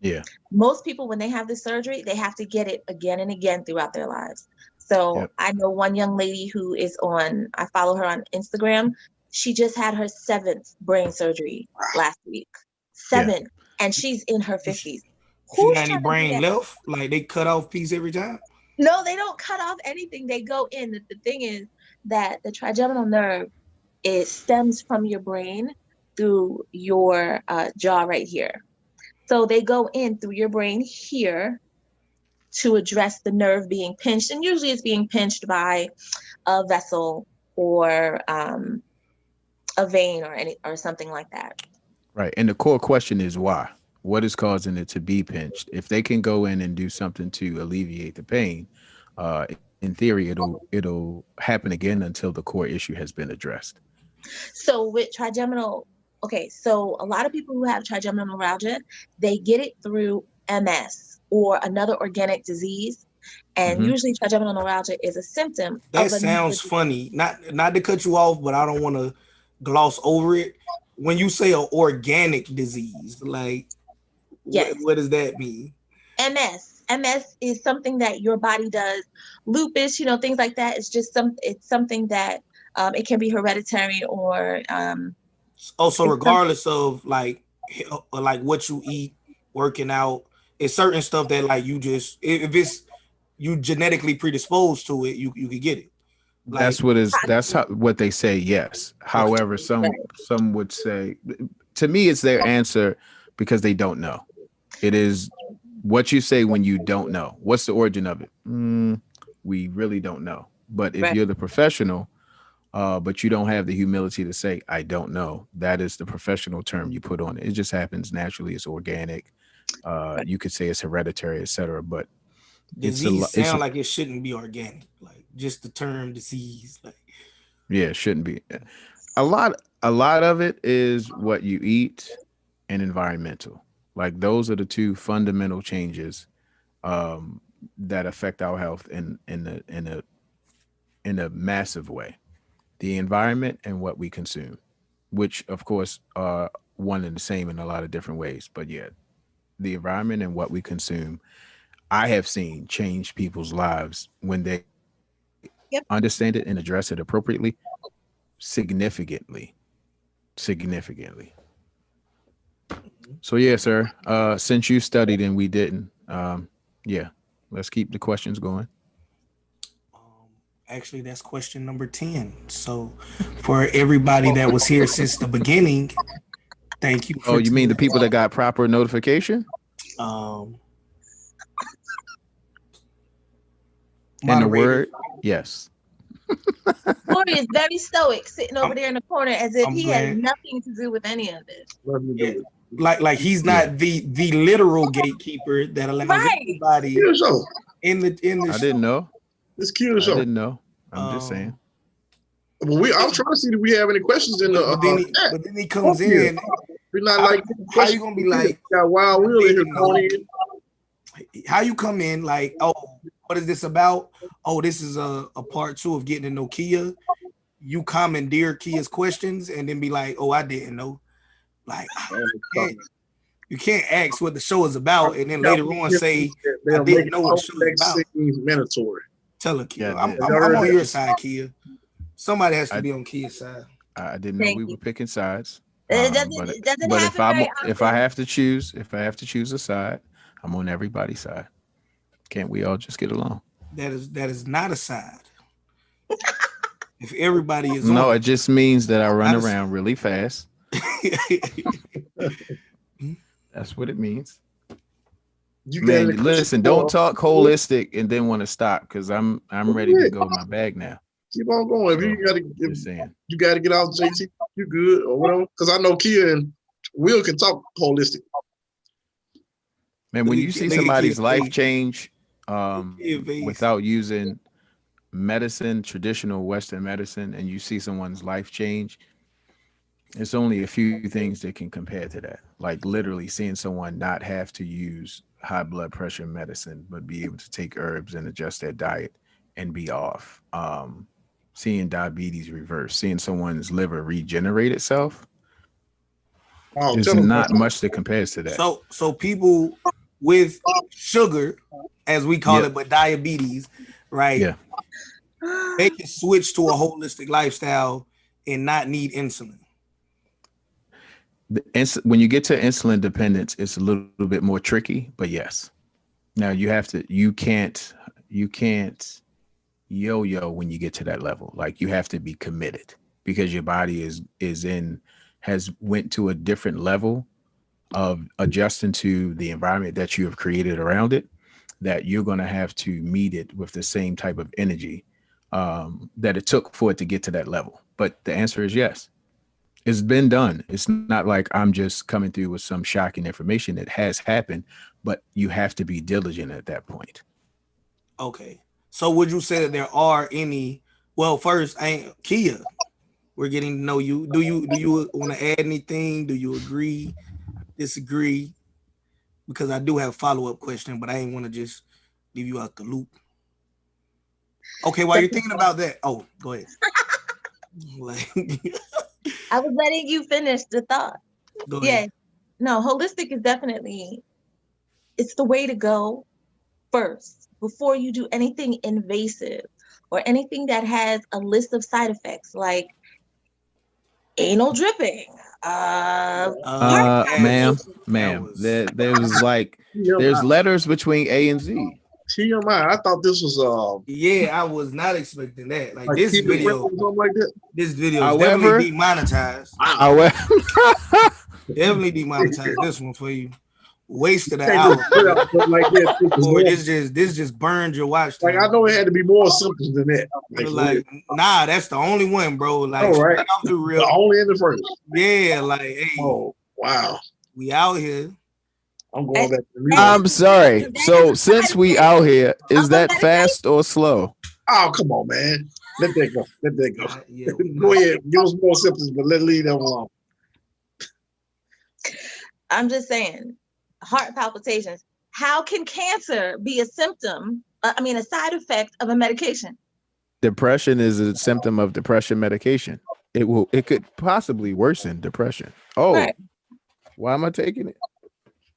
Yeah. Most people, when they have this surgery, they have to get it again and again throughout their lives. So I know one young lady who is I follow her on Instagram. She just had her 7th brain surgery last week. 7th, and she's in her 50s. She got any brain left? Like, they cut off piece every time? No, they don't cut off anything. They go in. The thing is that the trigeminal nerve, it stems from your brain through your jaw right here. So they go in through your brain here to address the nerve being pinched. And usually it's being pinched by a vessel or a vein or something like that. Right. And the core question is why? what is causing it to be pinched. If they can go in and do something to alleviate the pain, in theory, it'll happen again until the core issue has been addressed. So with trigeminal, okay, so a lot of people who have trigeminal neuralgia, they get it through MS or another organic disease. And usually trigeminal neuralgia is a symptom. That sounds funny. Not to cut you off, but I don't want to gloss over it. When you say an organic disease, like, yes. What does that mean? MS is something that your body does. Lupus, things like that. It's just something that it can be hereditary or. So regardless of like what you eat, working out, it's certain stuff that like if it's you genetically predisposed to it, you could get it. Like, that's what they say. Yes. However, some would say, to me, it's their answer because they don't know. It is what you say when you don't know. What's the origin of it? We really don't know. But if you're the professional, but you don't have the humility to say, I don't know, that is the professional term you put on it. It just happens naturally. It's organic. You could say it's hereditary, etc. But disease sound like it shouldn't be organic. Like just the term disease. Like, yeah, it shouldn't be. A lot of it is what you eat and environmental. Like those are the two fundamental changes that affect our health in a massive way. The environment and what we consume, which of course are one and the same in a lot of different ways. But yeah, the environment and what we consume, I have seen change people's lives when they understand it and address it appropriately, significantly. So yeah, sir, since you studied and we didn't, let's keep the questions going. Actually, that's question number 10. So for everybody that was here since the beginning, thank you. Oh, you mean the people that got proper notification? And the word, yes. Corey is very stoic, sitting over there in the corner as if he has nothing to do with any of this. Yeah. Like he's not the literal gatekeeper that allows everybody in the I didn't know. It's cute. I didn't know. I'm just saying. Well, I'm trying to see if we have any questions in the. But then he comes in. We're not like. How you gonna be like? Got wild wheel in here, Tony. How you come in like? Oh, what is this about? Oh, this is a part 2 of getting to know Kia. You commandeer Kia's questions and then be like, oh, I didn't know. Like, you can't ask what the show is about and then later on say, I didn't know what the show is about. Mandatory. Tell her, Kia. I'm on your side, Kia. Somebody has to be on Kia's side. I didn't know we were picking sides. But if I have to choose a side, I'm on everybody's side. Can't we all just get along? That is not a side. If everybody is no, it just means that I run around really fast. That's what it means. Listen, don't talk holistic and then want to stop because I'm ready to go in my bag now. Keep on going. If you gotta get out, JT, you good or whatever. Because I know Kia and Will can talk holistic. Man, when you see somebody's life change without using medicine, traditional Western medicine, and you see someone's life change, it's only a few things that can compare to that. Like literally seeing someone not have to use high blood pressure medicine, but be able to take herbs and adjust their diet and be off. Seeing diabetes reverse, seeing someone's liver regenerate itself. There's not much that compares to that. So people with sugar, as we call it, but diabetes, right? Yeah. They can switch to a holistic lifestyle and not need insulin. When you get to insulin dependence, it's a little bit more tricky, but yes. Now you can't yo-yo when you get to that level. Like you have to be committed because your body has went to a different level of adjusting to the environment that you have created around it, that you're going to have to meet it with the same type of energy that it took for it to get to that level. But the answer is yes. It's been done. It's not like I'm just coming through with some shocking information. It has happened, but you have to be diligent at that point. Okay. So would you say that there are any? Well, first, Kia, we're getting to know you. Do you want to add anything? Do you agree, disagree? Because I do have a follow-up question, but I ain't want to just leave you out the loop. Okay, while you're thinking about that, oh, go ahead. Like, I was letting you finish the thought. go Yeah, ahead. no, holistic is definitely, it's the way to go first before you do anything invasive or anything that has a list of side effects like anal dripping, Yes. Ma'am, That was there was like there's letters between A and Z. TMI. I thought this was yeah, I was not expecting that. Like like this Kid video, Rip or something like that. this video is However- definitely demonetized. However, Definitely demonetized this one for you. Wasted an Can't hour. just put out something like that. Or this just burned your watch time. Like I know it had to be more symptoms than that. Like, nah, that's the only one, bro. Like, Oh, right. straight off the rip. Only in the first. Yeah, like, hey, Oh wow! we out here. I'm going back to the I'm sorry. So since we out here, is that fast or slow? Oh come on, man! Let that go. Let that go. Yeah, Go ahead. Give us more symptoms, but let's leave them alone. I'm just saying, heart palpitations. How can cancer be a symptom? A side effect of a medication? Depression is a symptom of depression medication. It could possibly worsen depression. Oh, Right. why am I taking it?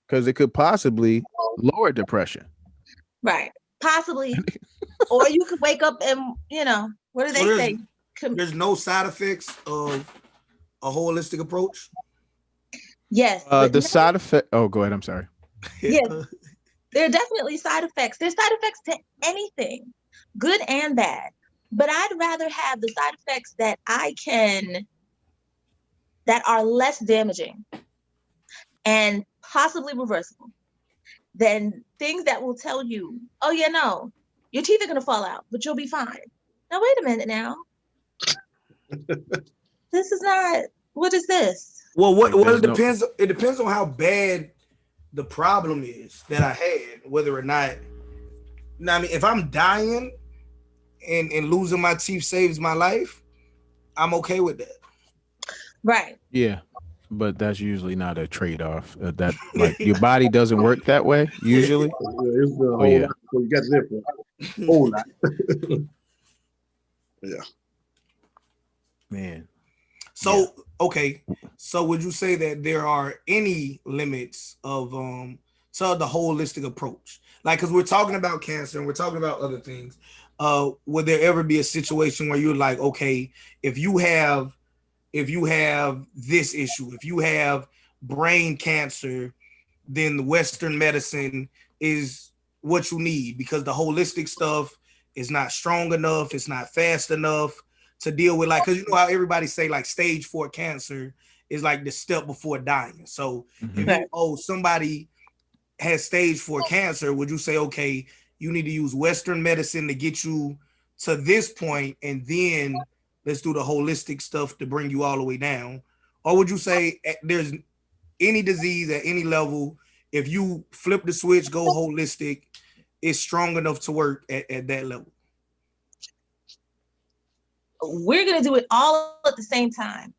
Because it could possibly lower depression. Right. Possibly. Or you could wake up and, what do So they say? there's no side effects of a holistic approach. Yes. The side effect. Oh, go ahead. I'm sorry. Yes. There are definitely side effects. There's side effects to anything, good and bad. But I'd rather have the side effects that are less damaging and possibly reversible than things that will tell you, oh yeah, no, your teeth are gonna fall out, but you'll be fine. Now wait a minute now. This is not, what is this? Well, Like, it there's depends. It depends on how bad the problem is that I had, whether or not. I mean, if I'm dying and losing my teeth saves my life, I'm okay with that. Right. Yeah, but that's usually not a trade-off. That like your body doesn't work that way usually. It's a whole yeah. lot. So you got to live for a whole lot. Yeah. Man. So okay, so would you say that there are any limits of to the holistic approach? Like, because we're talking about cancer and we're talking about other things. Would there ever be a situation where you're like, okay, if you have this issue, if you have brain cancer, then the Western medicine is what you need because the holistic stuff is not strong enough, it's not fast enough to deal with, like, because you know how everybody say like stage 4 cancer is like the step before dying. So if somebody has stage 4 cancer, would you say, okay, you need to use Western medicine to get you to this point, and then let's do the holistic stuff to bring you all the way down? Or would you say there's any disease at any level, if you flip the switch, go holistic, it's strong enough to work at that level? We're going to do it all at the same time.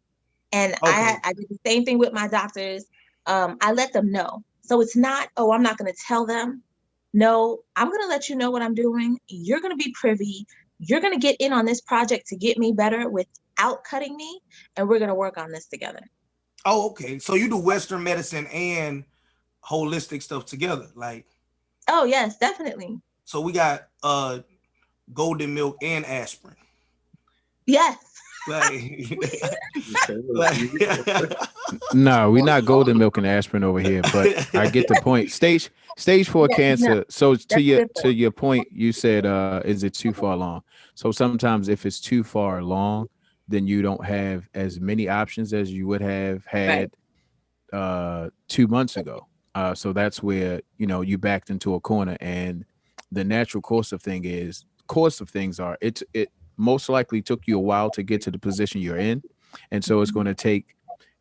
And Okay. I did the same thing with my doctors. I let them know. So it's not, oh, I'm not going to tell them. No, I'm going to let you know what I'm doing. You're going to be privy. You're going to get in on this project to get me better without cutting me. And we're going to work on this together. Oh, okay. So you do Western medicine and holistic stuff together. Like, oh, yes, definitely. so we got golden milk and aspirin. Yes. No, we're not golden milk and aspirin over here, but I get the point. Stage 4 cancer. No, so to your point, you said, is it too far along? So sometimes if it's too far along, then you don't have as many options as you would have had 2 months ago. So that's where, you backed into a corner, and the natural course of things are it most likely took you a while to get to the position you're in. And so it's going to take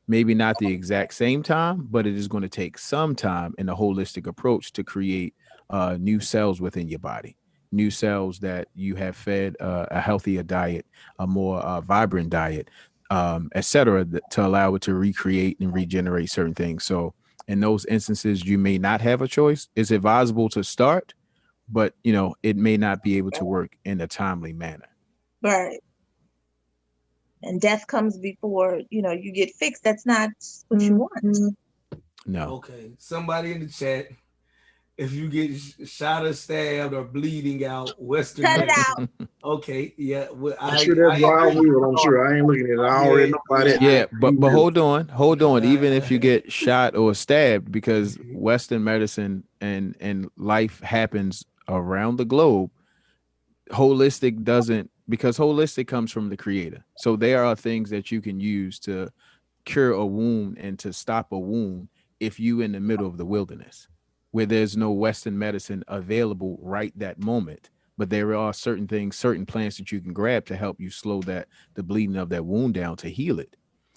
maybe not the exact same time, but it is going to take some time in a holistic approach to create new cells within your body, new cells that you have fed a healthier diet, a more vibrant diet, et cetera, to allow it to recreate and regenerate certain things. So in those instances, you may not have a choice. It's advisable to start, but it may not be able to work in a timely manner. Right. And death comes before, you get fixed. That's not what you want. No. Okay. Somebody in the chat, if you get shot or stabbed or bleeding out, Western. Cut it out. Okay. Yeah. Well, I'm sure that's dry wheel. I'm sure. I ain't looking at it. I already know about it. Yeah, but hold on. Even if you get shot or stabbed, because Western medicine and life happens around the globe, holistic doesn't, because holistic comes from the creator. So there are things that you can use to cure a wound and to stop a wound if you in the middle of the wilderness where there's no Western medicine available right that moment. But there are certain things, certain plants that you can grab to help you slow the bleeding of that wound down to heal it.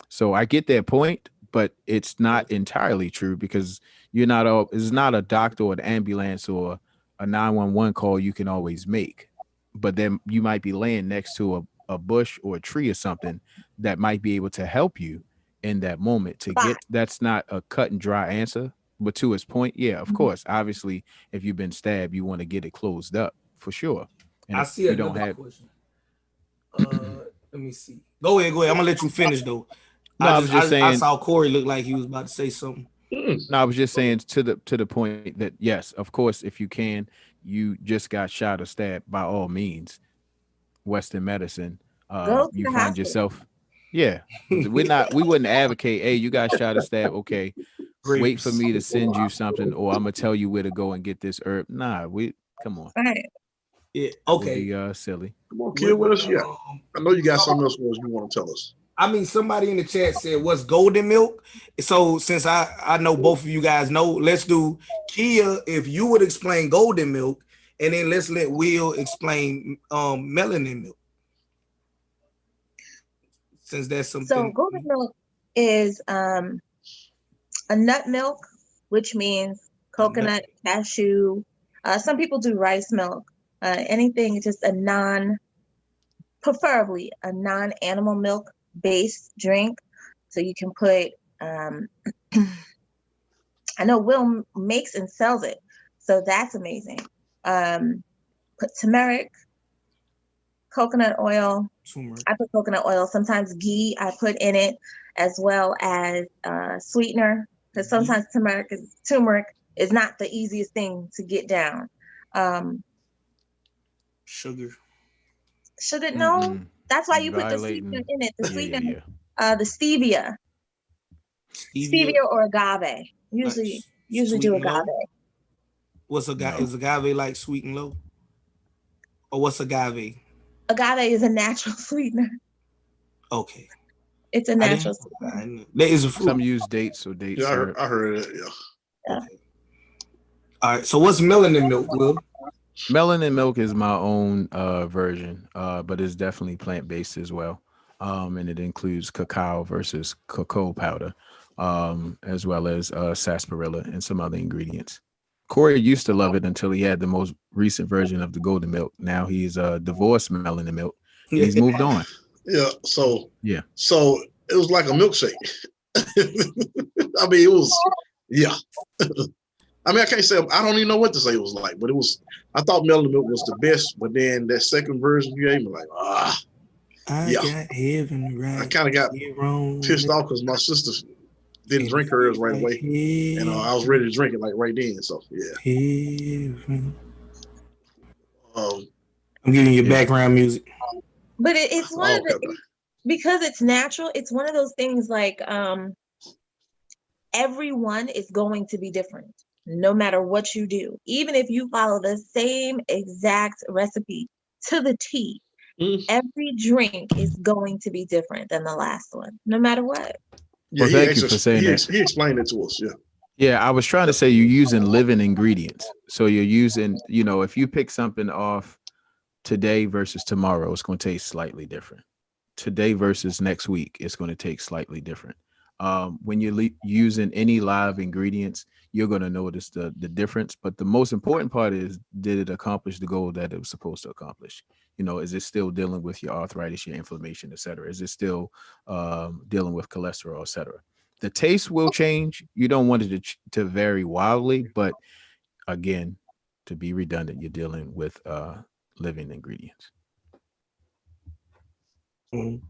So I get that point, but it's not entirely true, because it's not a doctor or an ambulance or a 911 call you can always make. But then you might be laying next to a bush or a tree or something that might be able to help you in that moment to get. That's not a cut and dry answer, but to his point, yeah, of course, obviously, if you've been stabbed, you want to get it closed up for sure. And I see another question. Let me see. Go ahead. I'm gonna let you finish though. No, I was just saying. I saw Corey look like he was about to say something. No, I was just saying to the point that yes, of course, if you just got shot or stabbed, by all means, Western medicine, you find yourself. Yeah, we wouldn't advocate, hey, you got shot or stabbed, okay, wait for me to send you something, or I'm gonna tell you where to go and get this herb. Nah, come on. Right. Yeah, okay. That would be silly. Come on, kid, what else you got? I know you got something else you want to tell us. I mean, somebody in the chat said, what's golden milk? So since I know both of you guys know, let's do Kia, if you would explain golden milk, and then let's let Will explain melanin milk. Since that's something. So golden milk is a nut milk, which means coconut, cashew. Some people do rice milk. Anything, just preferably a non-animal milk based drink. So you can put, I know Will makes and sells it, so that's amazing. Put turmeric, coconut oil. I put coconut oil, sometimes ghee I put in it, as well as sweetener, because sometimes turmeric is not the easiest thing to get down. Sugar. No, that's why you put the sweetener in it. The sweetener, the stevia. Stevia or agave. Usually do agave. What's agave? Is agave like sweet and low? Or what's agave? Agave is a natural sweetener. Okay. It's a natural sweetener. There is a fruit. Some use dates or dates. Yeah, I heard it. Yeah. Okay. All right. So what's melanin milk, Will? Melanin milk is my own version, but it's definitely plant-based as well. And it includes cacao versus cocoa powder, as well as sarsaparilla and some other ingredients. Corey used to love it until he had the most recent version of the golden milk. Now he's divorced melanin milk. He's moved on. Yeah. So yeah. So it was like a milkshake. I mean, it was. Yeah. I mean, I can't say. I don't even know what to say it was like, but it was. I thought melanin milk was the best, but then that second version you gave me, like, I got heaven right. I kind of got pissed off because my sister didn't drink hers right away, and I was ready to drink it like right then. So yeah. I'm giving you background music. But it's one of the, because it's natural. It's one of those things like everyone is going to be different, no matter what you do. Even if you follow the same exact recipe to the T, every drink is going to be different than the last one, no matter what. Yeah, well, thank you for saying that. He explained it to us. Yeah. Yeah, I was trying to say you're using living ingredients. So you're using, if you pick something off today versus tomorrow, it's going to taste slightly different. today versus next week, it's going to take slightly different. When you're using any live ingredients, you're going to notice the difference. But the most important part is, did it accomplish the goal that it was supposed to accomplish? You know, is it still dealing with your arthritis, your inflammation, et cetera? Is it still dealing with cholesterol, et cetera? The taste will change. You don't want it to vary wildly, but again, to be redundant, you're dealing with living ingredients. Mhm.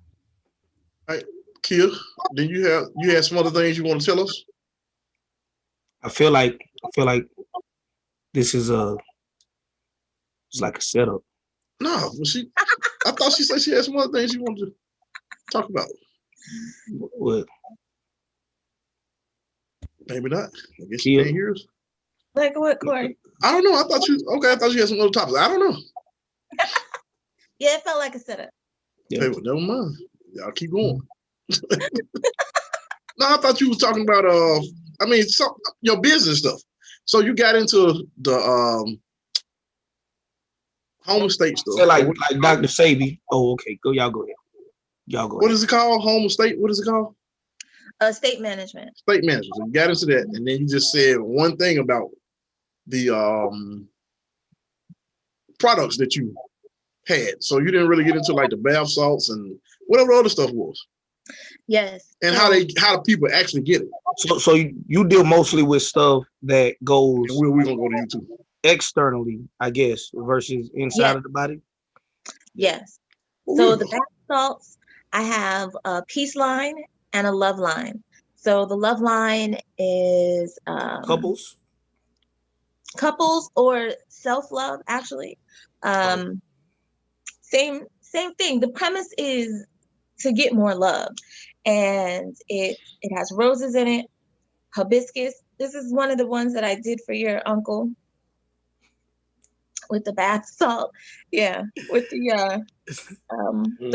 All right, Kia, then you had some other things you want to tell us? I feel like this is it's like a setup. No, I thought she said she had some other things she wanted to talk about. What? Maybe not. I guess she can't hear us. Like what, Corey? I don't know. I thought you had some other topics. I don't know. Yeah, it felt like a setup. Yeah. Hey, well, never mind. Y'all keep going. No, I thought you was talking about your business stuff. So you got into the home estate stuff. So like Dr. Sabi. Oh, okay. Y'all go ahead. What is it called? Home estate? What is it called? State management. State management. So you got into that, and then you just said one thing about the products that you had. So you didn't really get into like the bath salts and whatever other stuff was. Yes. And how do people actually get it? So you deal mostly with stuff that goes and we're gonna go to YouTube. Externally, I guess, versus inside of the body. Yes. So the bath salts, I have a peace line and a love line. So the love line is couples or self-love, actually. Same thing. The premise is to get more love, and it has roses in it, hibiscus. This is one of the ones that I did for your uncle with the bath salt. Yeah, with the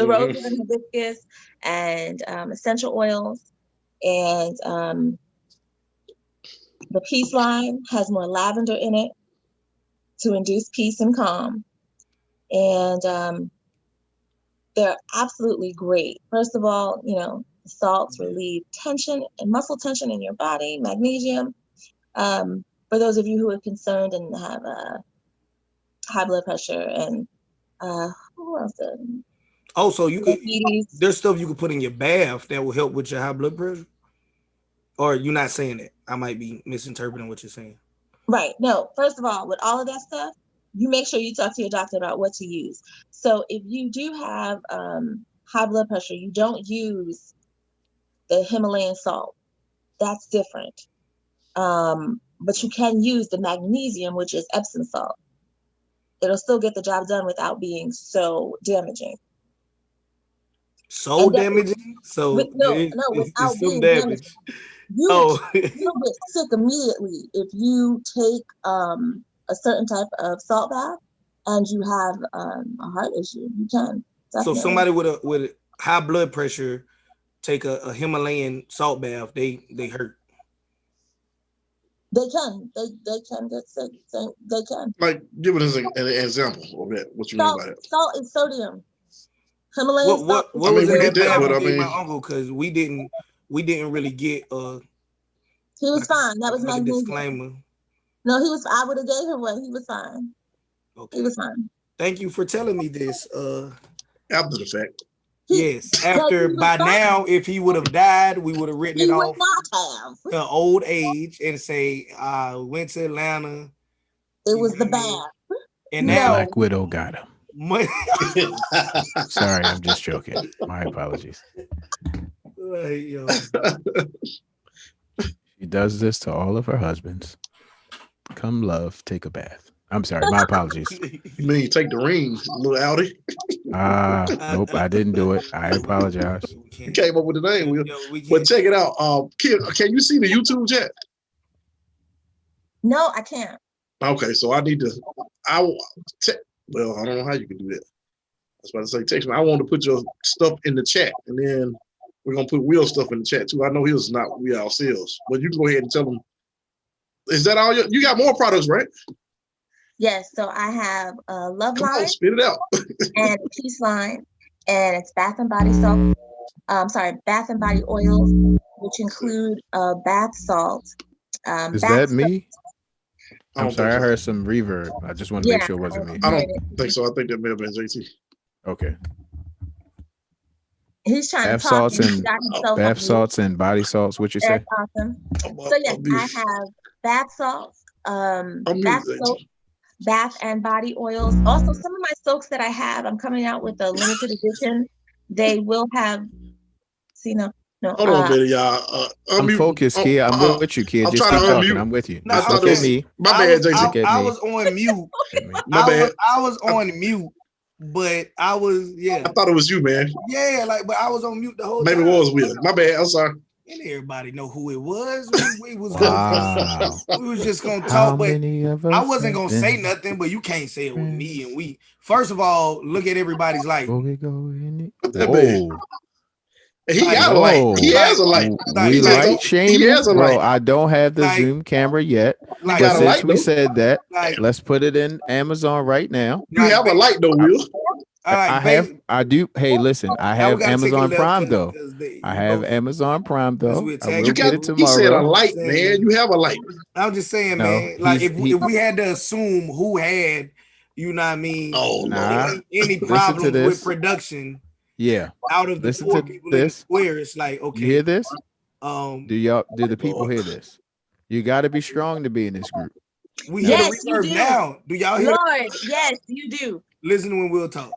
roses and hibiscus and essential oils, and the peace line has more lavender in it to induce peace and calm. And they're absolutely great. First of all, the salts relieve tension and muscle tension in your body, magnesium. For those of you who are concerned and have high blood pressure and who else? Oh, so you could, there's stuff you could put in your bath that will help with your high blood pressure? Or you're not saying that? I might be misinterpreting what you're saying. Right. No, first of all, with all of that stuff, you make sure you talk to your doctor about what to use. So if you do have high blood pressure, you don't use the Himalayan salt. That's different. But you can use the magnesium, which is Epsom salt. It'll still get the job done without being so damaging. So damaging? So without being damaging. You'll get sick immediately if you take a certain type of salt bath and you have a heart issue. You can. Definitely. So somebody with high blood pressure take a Himalayan salt bath, they hurt. They can. They can get sick. They can. Like, give us an example of that. What you mean by that? Salt is sodium. Himalayan salt. What was in that bath with my uncle? Because we didn't really get he was fine. That was my disclaimer. No, he was. I would have gave him one. He was fine. Okay. He was fine. Thank you for telling me this. After the fact. Yes. After by now, if he would have died, we would have written it off to old age and say, went to Atlanta. It was the bath. And now Black Widow got him. Sorry, I'm just joking. My apologies. She does this to all of her husbands. Come love, take a bath. I'm sorry, my apologies. You mean you take the ring, little Audi? Nope, I didn't do it. I apologize. You came up with the name. But check it out. Can you see the YouTube chat? No, I can't. Okay, so I need to. Well, I don't know how you can do that. I was about to say text me. I want to put your stuff in the chat, and then we're gonna put Will's stuff in the chat too. I know his not we ourselves, but you can go ahead and tell them. Is that all you got? More products, right? Yes. So I have a love line. Spit it out. And a peace line, and it's bath and body salt. Bath and body oils, which include bath salt. Is bath that me? I I'm don't sorry, I think so. heard some reverb. I just want to make sure it wasn't me. I don't think so. I think that may have been JT. Okay. He's trying Bath to talk. salts and bath salts salts and body salts. What you say? That's awesome. So yes, I have bath salts, bath soap, bath and body oils. Also, some of my soaks that I have, I'm coming out with a limited edition. They will have. See, no. Hold on a minute, y'all. I'm focused, Kia. I'm with you, Kia. Just keep talking. I'm with you. Nah, Look at me. My bad, JT. I was on mute. My bad. I was on mute, but I was I thought it was you, man. Yeah, but I was on mute the whole time. Maybe it was Will. My bad. I'm sorry. And everybody know who it was. We was we was just gonna talk, but I wasn't gonna say nothing. But you can't say it with me and we. First of all, look at everybody's light. Whoa. He got a light. He has a light. We light shaming. He has a light. Bro, I don't have the Zoom camera yet. But since we said that, let's put it in Amazon right now. You have a light though, Will. I do. Hey, listen, I have Amazon Prime though. I have Amazon Prime though. I will get it tomorrow. He said a light, man. You have a light. I'm just saying, man. Like if we had to assume who had, you know what I mean? Oh, any problems with production. Yeah. Out of the four people in the square, it's like, okay. You hear this? Do the people hear this? You got to be strong to be in this group. We hear the reverb now. Do y'all hear? Lord, yes, you do. Listen when we'll talk.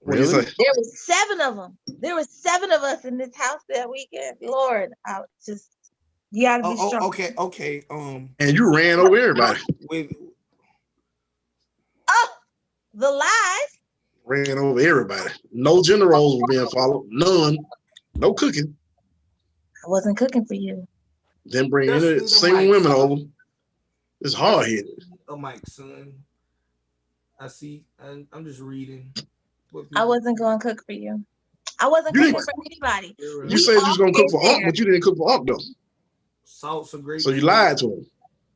Really? There was 7 of them. There was 7 of us in this house that weekend. Lord, you gotta be strong. Okay. And you ran over everybody. The lies. Ran over everybody. No gender roles were being followed. None. No cooking. I wasn't cooking for you. Then bring any single women over. It's hard headed. Oh, Mike, son. I see. I'm just reading. I wasn't going to cook for you. I wasn't cooking for anybody. You said you was going to cook for Unc, but you didn't cook for Unc, though. Salt's a great. So you lied to him.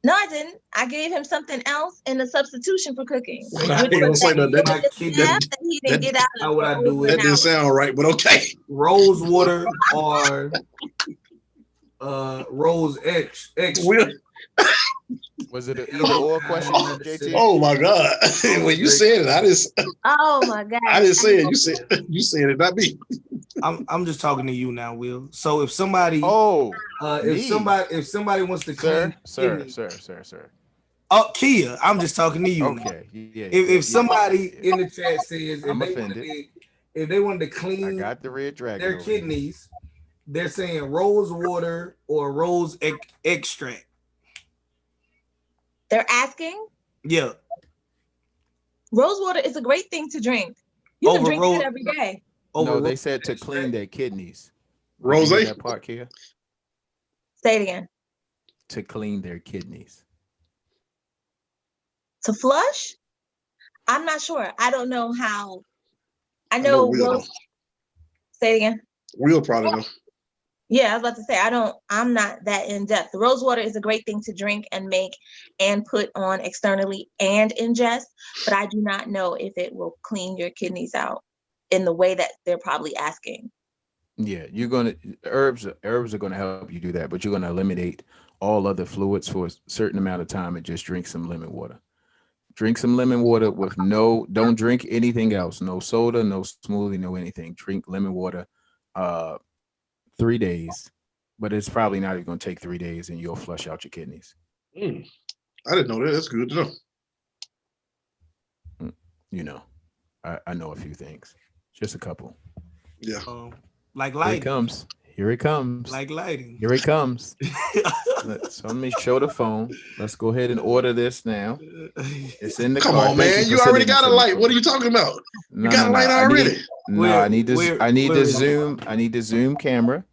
No, I didn't. I gave him something else in a substitution for cooking. I ain't gonna say that. That didn't sound right, but okay. Rose water or rose X. Was it an either or question, JT? Oh my God! When you said it, I just. Oh my God! I didn't say it. You said it, not me. I'm just talking to you now, Will. So if somebody, if somebody wants to clean, sir. Oh, Kia, I'm just talking to you. Okay. Yeah, if somebody in the chat says if they wanted to clean, I got the red dragon their kidneys, they're saying rose water or rose extract. They're asking? Yeah. Rose water is a great thing to drink. You can drink it every day. No, they said to clean their kidneys. Rose? That part, Kia? Say it again. To clean their kidneys. To flush? I'm not sure. I don't know how. I know rose. Say it again. We'll probably know. Yeah, I was about to say, I'm not that in depth. The rose water is a great thing to drink and make and put on externally and ingest, but I do not know if it will clean your kidneys out in the way that they're probably asking. Yeah, herbs are gonna help you do that, but you're gonna eliminate all other fluids for a certain amount of time and just drink some lemon water. Drink some lemon water with don't drink anything else. No soda, no smoothie, no anything. Drink lemon water 3 days, but it's probably not even going to take 3 days and you'll flush out your kidneys. I didn't know that. That's good to know. You know, I know a few things, just a couple. Yeah. Like lighting. Here it comes. Like lighting. Here it comes. So let me show the phone. Let's go ahead and order this now. It's in the Come on, man. You already got a light. What are you talking about? You got a light already. I need this. I need the Zoom. I need the Zoom camera.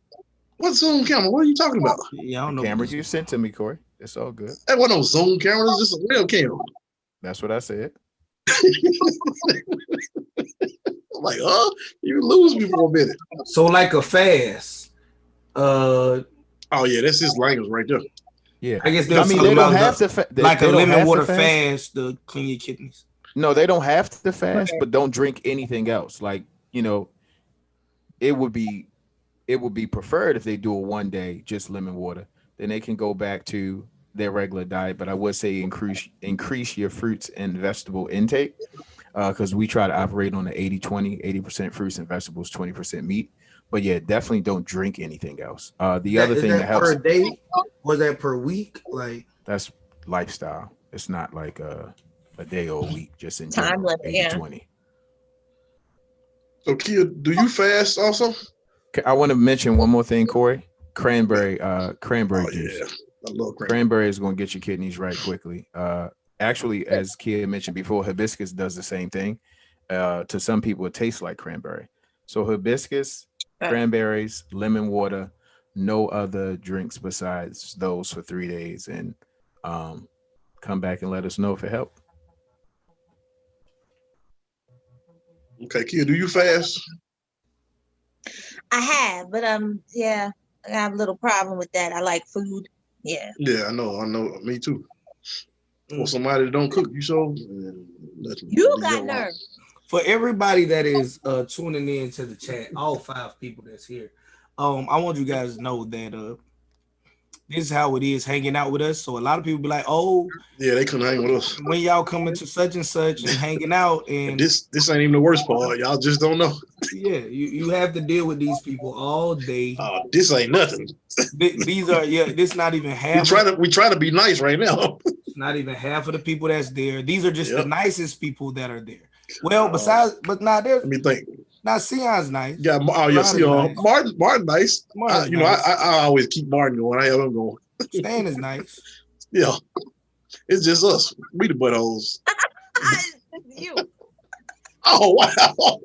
What Zoom camera? What are you talking about? Yeah, I don't know. Cameras you sent to me, Corey. It's all good. That wasn't no Zoom camera. It's just a real camera. That's what I said. I'm like, you lose me for a minute. So like a fast. Oh yeah, that's his language right there. Yeah, I guess they don't have to like a lemon water fast to clean your kidneys. No, they don't have to fast, but don't drink anything else. Like you know, it would be preferred if they do a 1 day just lemon water. Then they can go back to their regular diet. But I would say increase your fruits and vegetable intake, because we try to operate on the 80-20, 80% fruits and vegetables, 20% meat. But yeah, definitely don't drink anything else. The other thing that helps per day, was that per week? Like, that's lifestyle. It's not like a day or a week, just in Time general, limit, yeah. 80-20. So Kia, do you fast also? I want to mention one more thing, Corey. Cranberry Oh juice. yeah, I love cranberry. Cranberry is going to get your kidneys right quickly. Actually, as Kia mentioned before, hibiscus does the same thing. To some people, it tastes like cranberry. So hibiscus, cranberries, lemon water, no other drinks besides those for 3 days, and come back and let us know if it helped. Okay, Kia, do you fast? I have, but yeah, I have a little problem with that. I like food. Yeah. Yeah, I know. Me too. For somebody that don't cook, you so You got nerve. for everybody that is tuning in to the chat, all 5 people that's here, I want you guys to know that this is how it is hanging out with us. So a lot of people be like, oh, yeah, they couldn't hang with us. when y'all coming to such and such and hanging out, and This ain't even the worst part. Y'all just don't know. yeah, you have to deal with these people all day. This ain't nothing. These are this not even half. We try to be nice right now. It's not even half of the people that's there. These are just the nicest people that are there. Well, besides, but now there's. Let me think. Now Sion's nice. Yeah, nice. Martin nice. Martin's You nice. know, I always keep Martin going. I have him going. Stan is nice. Yeah, it's just us. We the buttholes. You. Oh wow.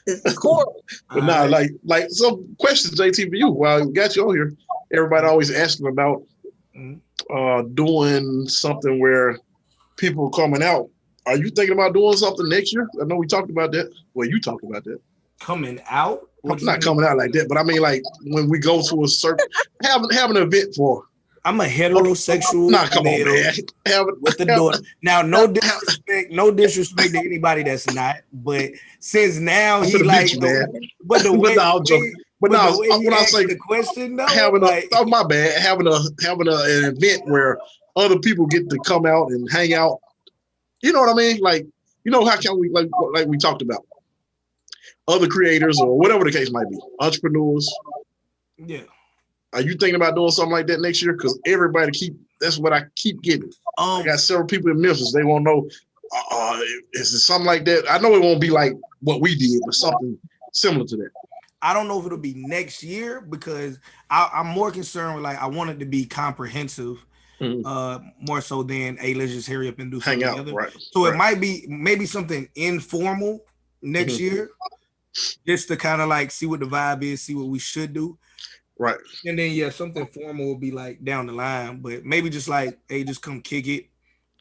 This is horrible. But now, like some questions, JT, for you. While we got you on here, everybody always asking about doing something where people are coming out. Are you thinking about doing something next year? I know we talked about that. Well, you talked about that. Coming out? Not coming out like that, but I mean, like when we go to a certain have an event for. I'm a heterosexual. Nah, come on, man. With the daughter. Now, no disrespect to anybody that's not, but since now he like, but the way, when I say the question, though, my bad, having an event where other people get to come out and hang out. You know what I mean? Like, you know, how can we like we talked about other creators or whatever the case might be, entrepreneurs. Yeah. Are you thinking about doing something like that next year? Because that's what I keep getting. I got several people in Memphis. They won't know, is it something like that? I know it won't be like what we did, but something similar to that. I don't know if it'll be next year because I'm more concerned with I want it to be comprehensive, more so than, hey, let's just hurry up and do something hang out, together. Right. So it might be maybe something informal next year, just to kind of see what the vibe is, see what we should do. Right. And then something formal will be down the line, but maybe just hey, just come kick it,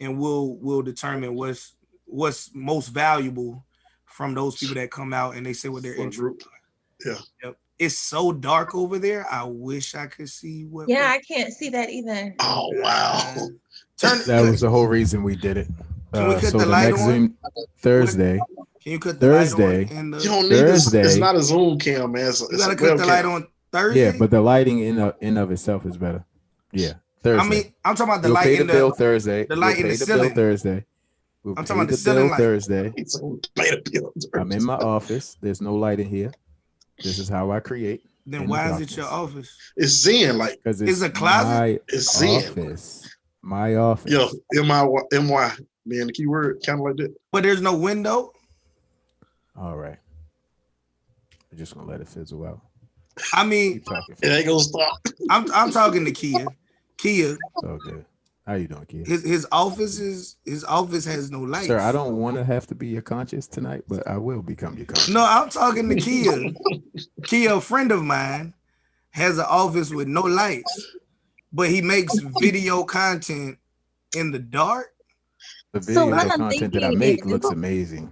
and we'll determine what's most valuable from those people that come out and they say what their interest. Yeah. Yep. It's so dark over there. I wish I could see what. Yeah, I can't see that either. Oh wow. That was the whole reason we did it. Can we cut so the the light next on? Zoom Thursday. Can you cut the Thursday? light on? You don't need this. It's not a Zoom cam, man. You gotta cut the light on Thursday. Yeah, but the lighting in of itself is better. Yeah, Thursday. I mean, I'm talking about the You'll light pay in the bill Thursday. The light in the ceiling Thursday. I'm talking about the ceiling light. Thursday. I'm in my office. There's no light in here. This is how I create. Then why is it your office? It's Zen, because it's a closet. It's Zen. My office. Yo, M-Y, man, the keyword kind of like that. But there's no window. All right. I'm just gonna let it fizzle out. I mean, it ain't gonna stop. I'm talking to Kia. Kia. So good. How you doing, Kia? His office has no lights. Sir, I don't want to have to be your conscience tonight, but I will become your conscience. No, I'm talking to Kia. Kia, a friend of mine, has an office with no lights, but he makes video content in the dark. The video content that I make looks amazing.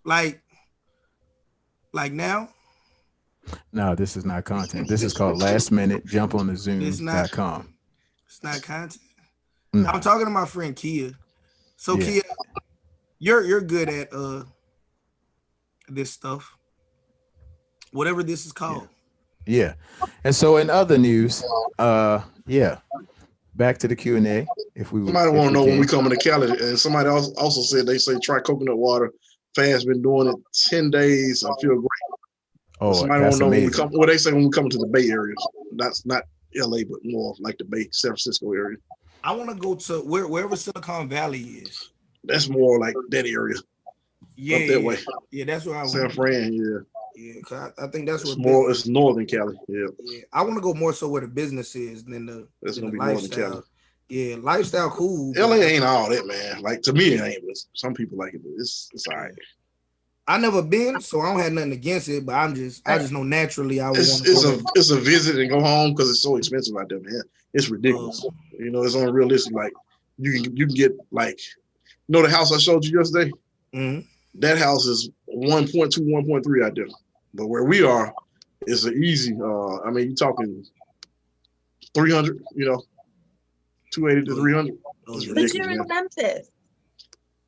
Like now? No, this is not content. This is called last minute. Jump on the Zoom.com. It's not content. No. I'm talking to my friend Kia. So yeah. Kia, You're good at this stuff. Whatever this is called. Yeah. And so in other news, yeah. Back to the Q&A. If we Somebody want to know can. when we coming to Cali, and somebody else also said they say try coconut water. Fast been doing it 10 days. I feel great. Oh, Somebody want that's to know when we amazing. come. What they say when we come to the Bay Area. That's not LA, but more like the Bay, San Francisco area. I want to go to wherever Silicon Valley is. That's more like that area. Yeah, up that way. Yeah, that's where I want. San Fran, yeah. Yeah, cause I think that's It's where more. It's northern Cali. Yeah. Yeah, I want to go more so where the business is than the, That's gonna the be northern lifestyle. Cali. Yeah, lifestyle cool. LA ain't all that, man. Like to me, it ain't. But some people like it. But it's all right. I never been, so I don't have nothing against it. But I just know naturally I would want to go. It's a visit and go home because it's so expensive out there, man. It's ridiculous. You know, it's unrealistic. Like you can get like, you know, the house I showed you yesterday. Mm-hmm. That house is 1.2, 1.3 out there. But where we are, it's an easy. I mean, you're talking 300. You know, 280 to 300. But you're in Memphis.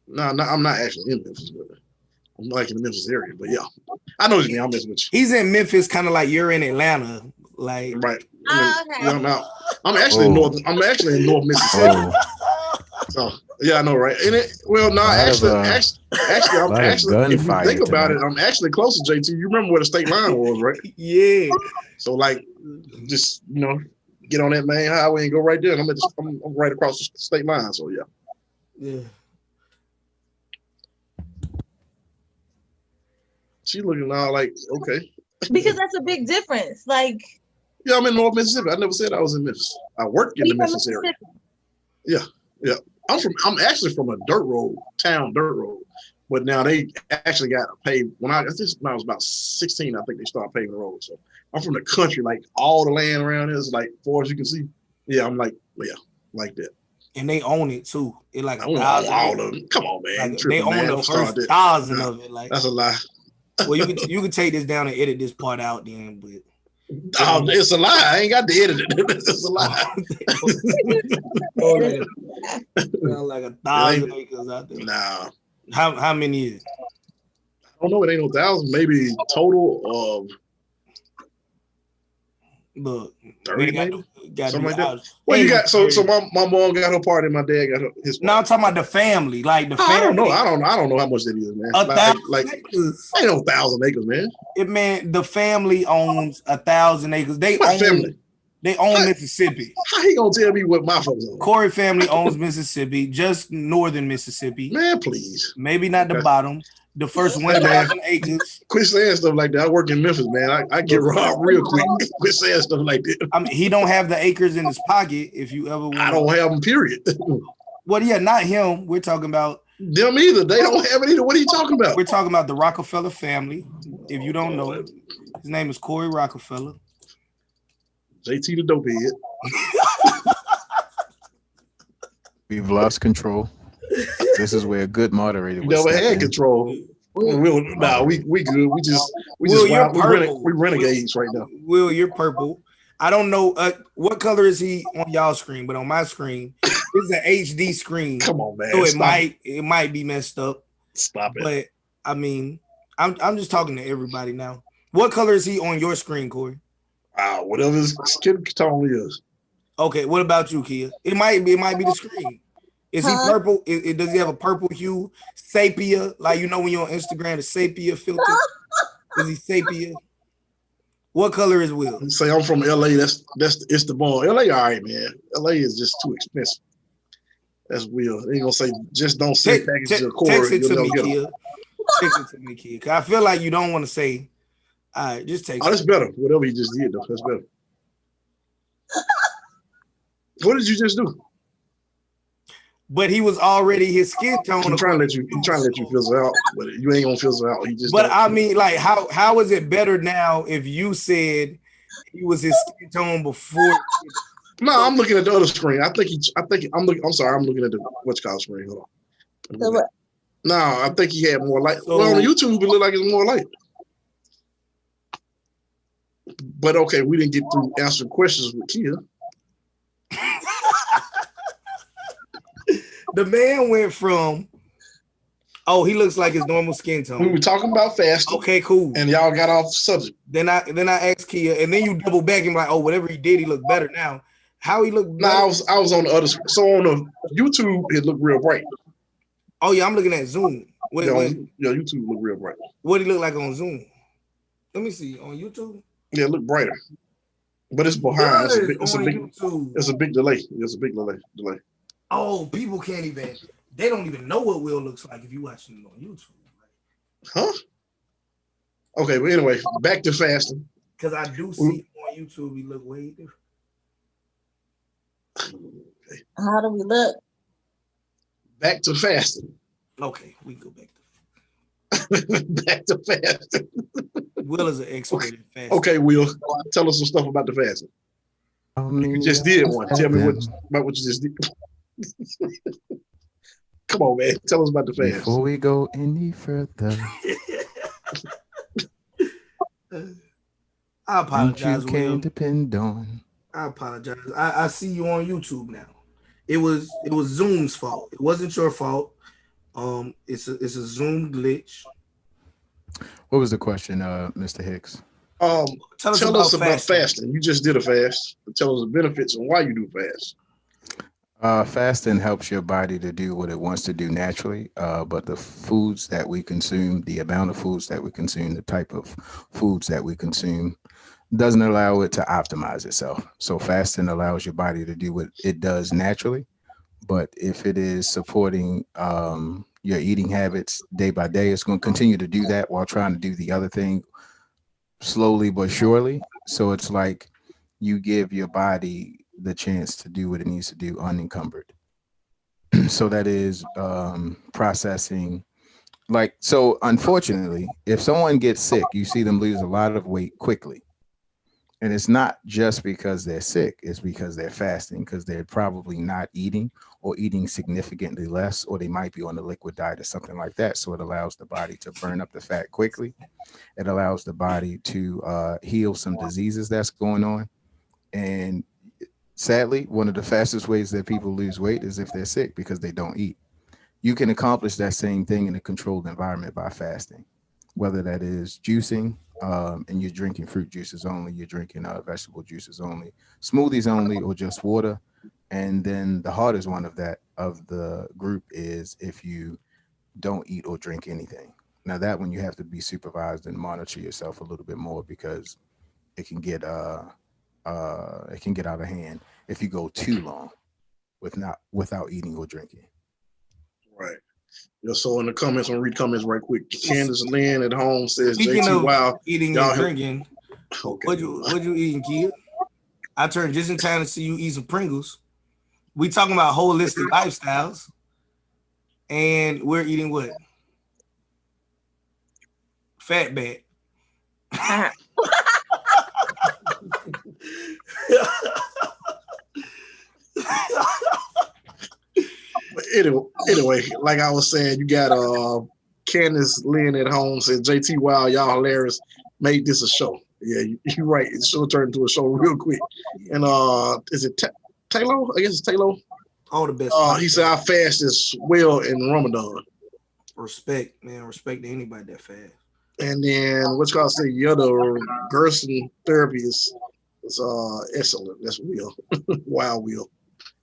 No, I'm not actually in Memphis, but I'm like in the Memphis area. But yeah, I know what you mean. I'm messing with you. He's in Memphis, kind of like you're in Atlanta, like right. Okay. Yeah, I'm out. I'm actually in North. I'm actually in North Mississippi. So yeah, I know, right? And actually, if you think about it, I'm actually close to JT. You remember where the state line was, right? Yeah. So like, just get on that main highway and go right there. And I'm right across the state line. So yeah. Yeah. She looking all like okay. Because that's a big difference. Like. Yeah, I'm in North Mississippi. I never said I was in Memphis. I work in the Memphis area. Yeah. I'm actually from a dirt road, but now they actually got paved. When I was about 16, I think they started paving the road. So I'm from the country, like all the land around here is like far as you can see. Yeah, I'm like that. And they own it too. It like all of them. Come on, man. Like they own the first 1,000 of it. Like that's a lie. Well, you can take this down and edit this part out then, but. Oh, it's a lie. I ain't got to edit it. It's a lie. Like 1,000 acres out there. Nah. How many is? I don't know. It ain't no 1,000. Maybe total of. Look, 30 maybe? Something like that. Well, you got so my mom got her part and my dad got his part. No, I'm talking about the family. Like the family. I don't know how much that is, man. 1,000 acres. Ain't no 1,000 acres, man. The family owns 1,000 acres. They own Mississippi. How he gonna tell me what my folks own? Corey family owns Mississippi, just northern Mississippi. Man, please. Maybe not the bottom. The first 1,000 acres. Quit saying stuff like that. I work in Memphis, man. I get robbed real quick. Quit saying stuff like that. I mean, he don't have the acres in his pocket. If you ever I don't have them, period. Well, yeah, not him. We're talking about them either. They don't have it either. What are you talking about? We're talking about the Rockefeller family. If you don't know, his name is Corey Rockefeller. JT the dopehead. We've lost control. This is where a good moderator. We never had control. We good. We renegades right now. Will, you're purple. I don't know what color is he on y'all screen, but on my screen, it's an HD screen. Come on, man. So it might be messed up. Stop it. But I mean, I'm just talking to everybody now. What color is he on your screen, Corey? Whatever his skin tone is. Okay, what about you, Kia? It might be the screen. Is he purple? Does he have a purple hue? Sepia, like when you're on Instagram, the sepia filter. Is he sepia? What color is Will? Say I'm from LA. It's the ball. LA, all right, man. LA is just too expensive. That's Will. They ain't gonna say just don't send packages to Corey. Text it to me, Kia. Text it to me, Kia. Cause I feel like you don't want to say. All right, just text. Oh, that's better. Whatever you just did, though, that's better. What did you just do? But he was already his skin tone. I'm trying to let you fizzle out, but you ain't gonna fizzle out. He just. But I mean, like, how is it better now if you said he was his skin tone before? No, I'm looking at the other screen. I'm looking at the what's called screen. Hold on. No, I think he had more light. So, well, on YouTube, it looked like it's more light. But okay, we didn't get through answering questions with Kia. The man went from Oh, he looks like his normal skin We were tone. talking about fasting, Okay, cool. and y'all got off subject. Then I asked Kia, and then you double back and like, oh, whatever he did, he looked better now. How he looked No, better? I was on the other. So on the YouTube, it looked real bright. Oh yeah, I'm looking at Zoom. Wait, Yeah, YouTube looked real bright. what did he look like on Zoom? Let me see on YouTube. Yeah, it looked brighter, but it's behind. It's a big YouTube. It's a big delay. It's a big delay. Oh, people can't even. They don't even know what Will looks like if you watching it on YouTube. Huh? Okay, but anyway, back to fasting. Because I do see on YouTube he look way different. Okay. How do we look? Back to fasting. Okay, we go back to Back to fasting. Will is an expert in fasting. Okay, Will, tell us some stuff about the fasting. You just did one. Tell me about what you just did. Come on, man. Tell us about the fast. Before we go any further, I apologize. you can Will. depend on. I apologize. I see you on YouTube now. It was Zoom's fault. It wasn't your fault. It's a Zoom glitch. What was the question, Mr. Hicks? Tell us about fasting. You just did a fast. Tell us the benefits and why you do fast. Fasting helps your body to do what it wants to do naturally, but the foods that we consume, the amount of foods that we consume, the type of foods that we consume doesn't allow it to optimize itself. So fasting allows your body to do what it does naturally, but if it is supporting your eating habits day by day, it's going to continue to do that while trying to do the other thing slowly but surely. So it's like you give your body the chance to do what it needs to do unencumbered. So that is processing. Like, so unfortunately, if someone gets sick, you see them lose a lot of weight quickly. And it's not just because they're sick, it's because they're fasting, because they're probably not eating or eating significantly less, or they might be on a liquid diet or something like that. So it allows the body to burn up the fat quickly. It allows the body to heal some diseases that's going on. And sadly, one of the fastest ways that people lose weight is if they're sick because they don't eat. You can accomplish that same thing in a controlled environment by fasting, whether that is juicing, and you're drinking fruit juices only, you're drinking vegetable juices only, smoothies only, or just water. And then the hardest one of the group is if you don't eat or drink anything. Now that one you have to be supervised and monitor yourself a little bit more, because it can get out of hand if you go too long without eating or drinking. Right. Yeah, so in the comments, I'm gonna read comments right quick. Candace Lynn at home says, Speaking JT, of wow, eating y'all and drinking, okay. what you eating, kid? I turned just in time to see you eat some Pringles. We talking about holistic lifestyles, and we're eating what? Fat bat. But anyway, like I was saying, you got Candace Lynn at home said, JT, wow, y'all hilarious. Made this a show. Yeah, you're right. It should turn into a show real quick. And is it Taylor? I guess it's Taylor. All the best. He said, I fast as well in Ramadan. Respect, man. Respect to anybody that fast. And then what's called say the other Gerson therapy is excellent. That's Will. Wow, Will.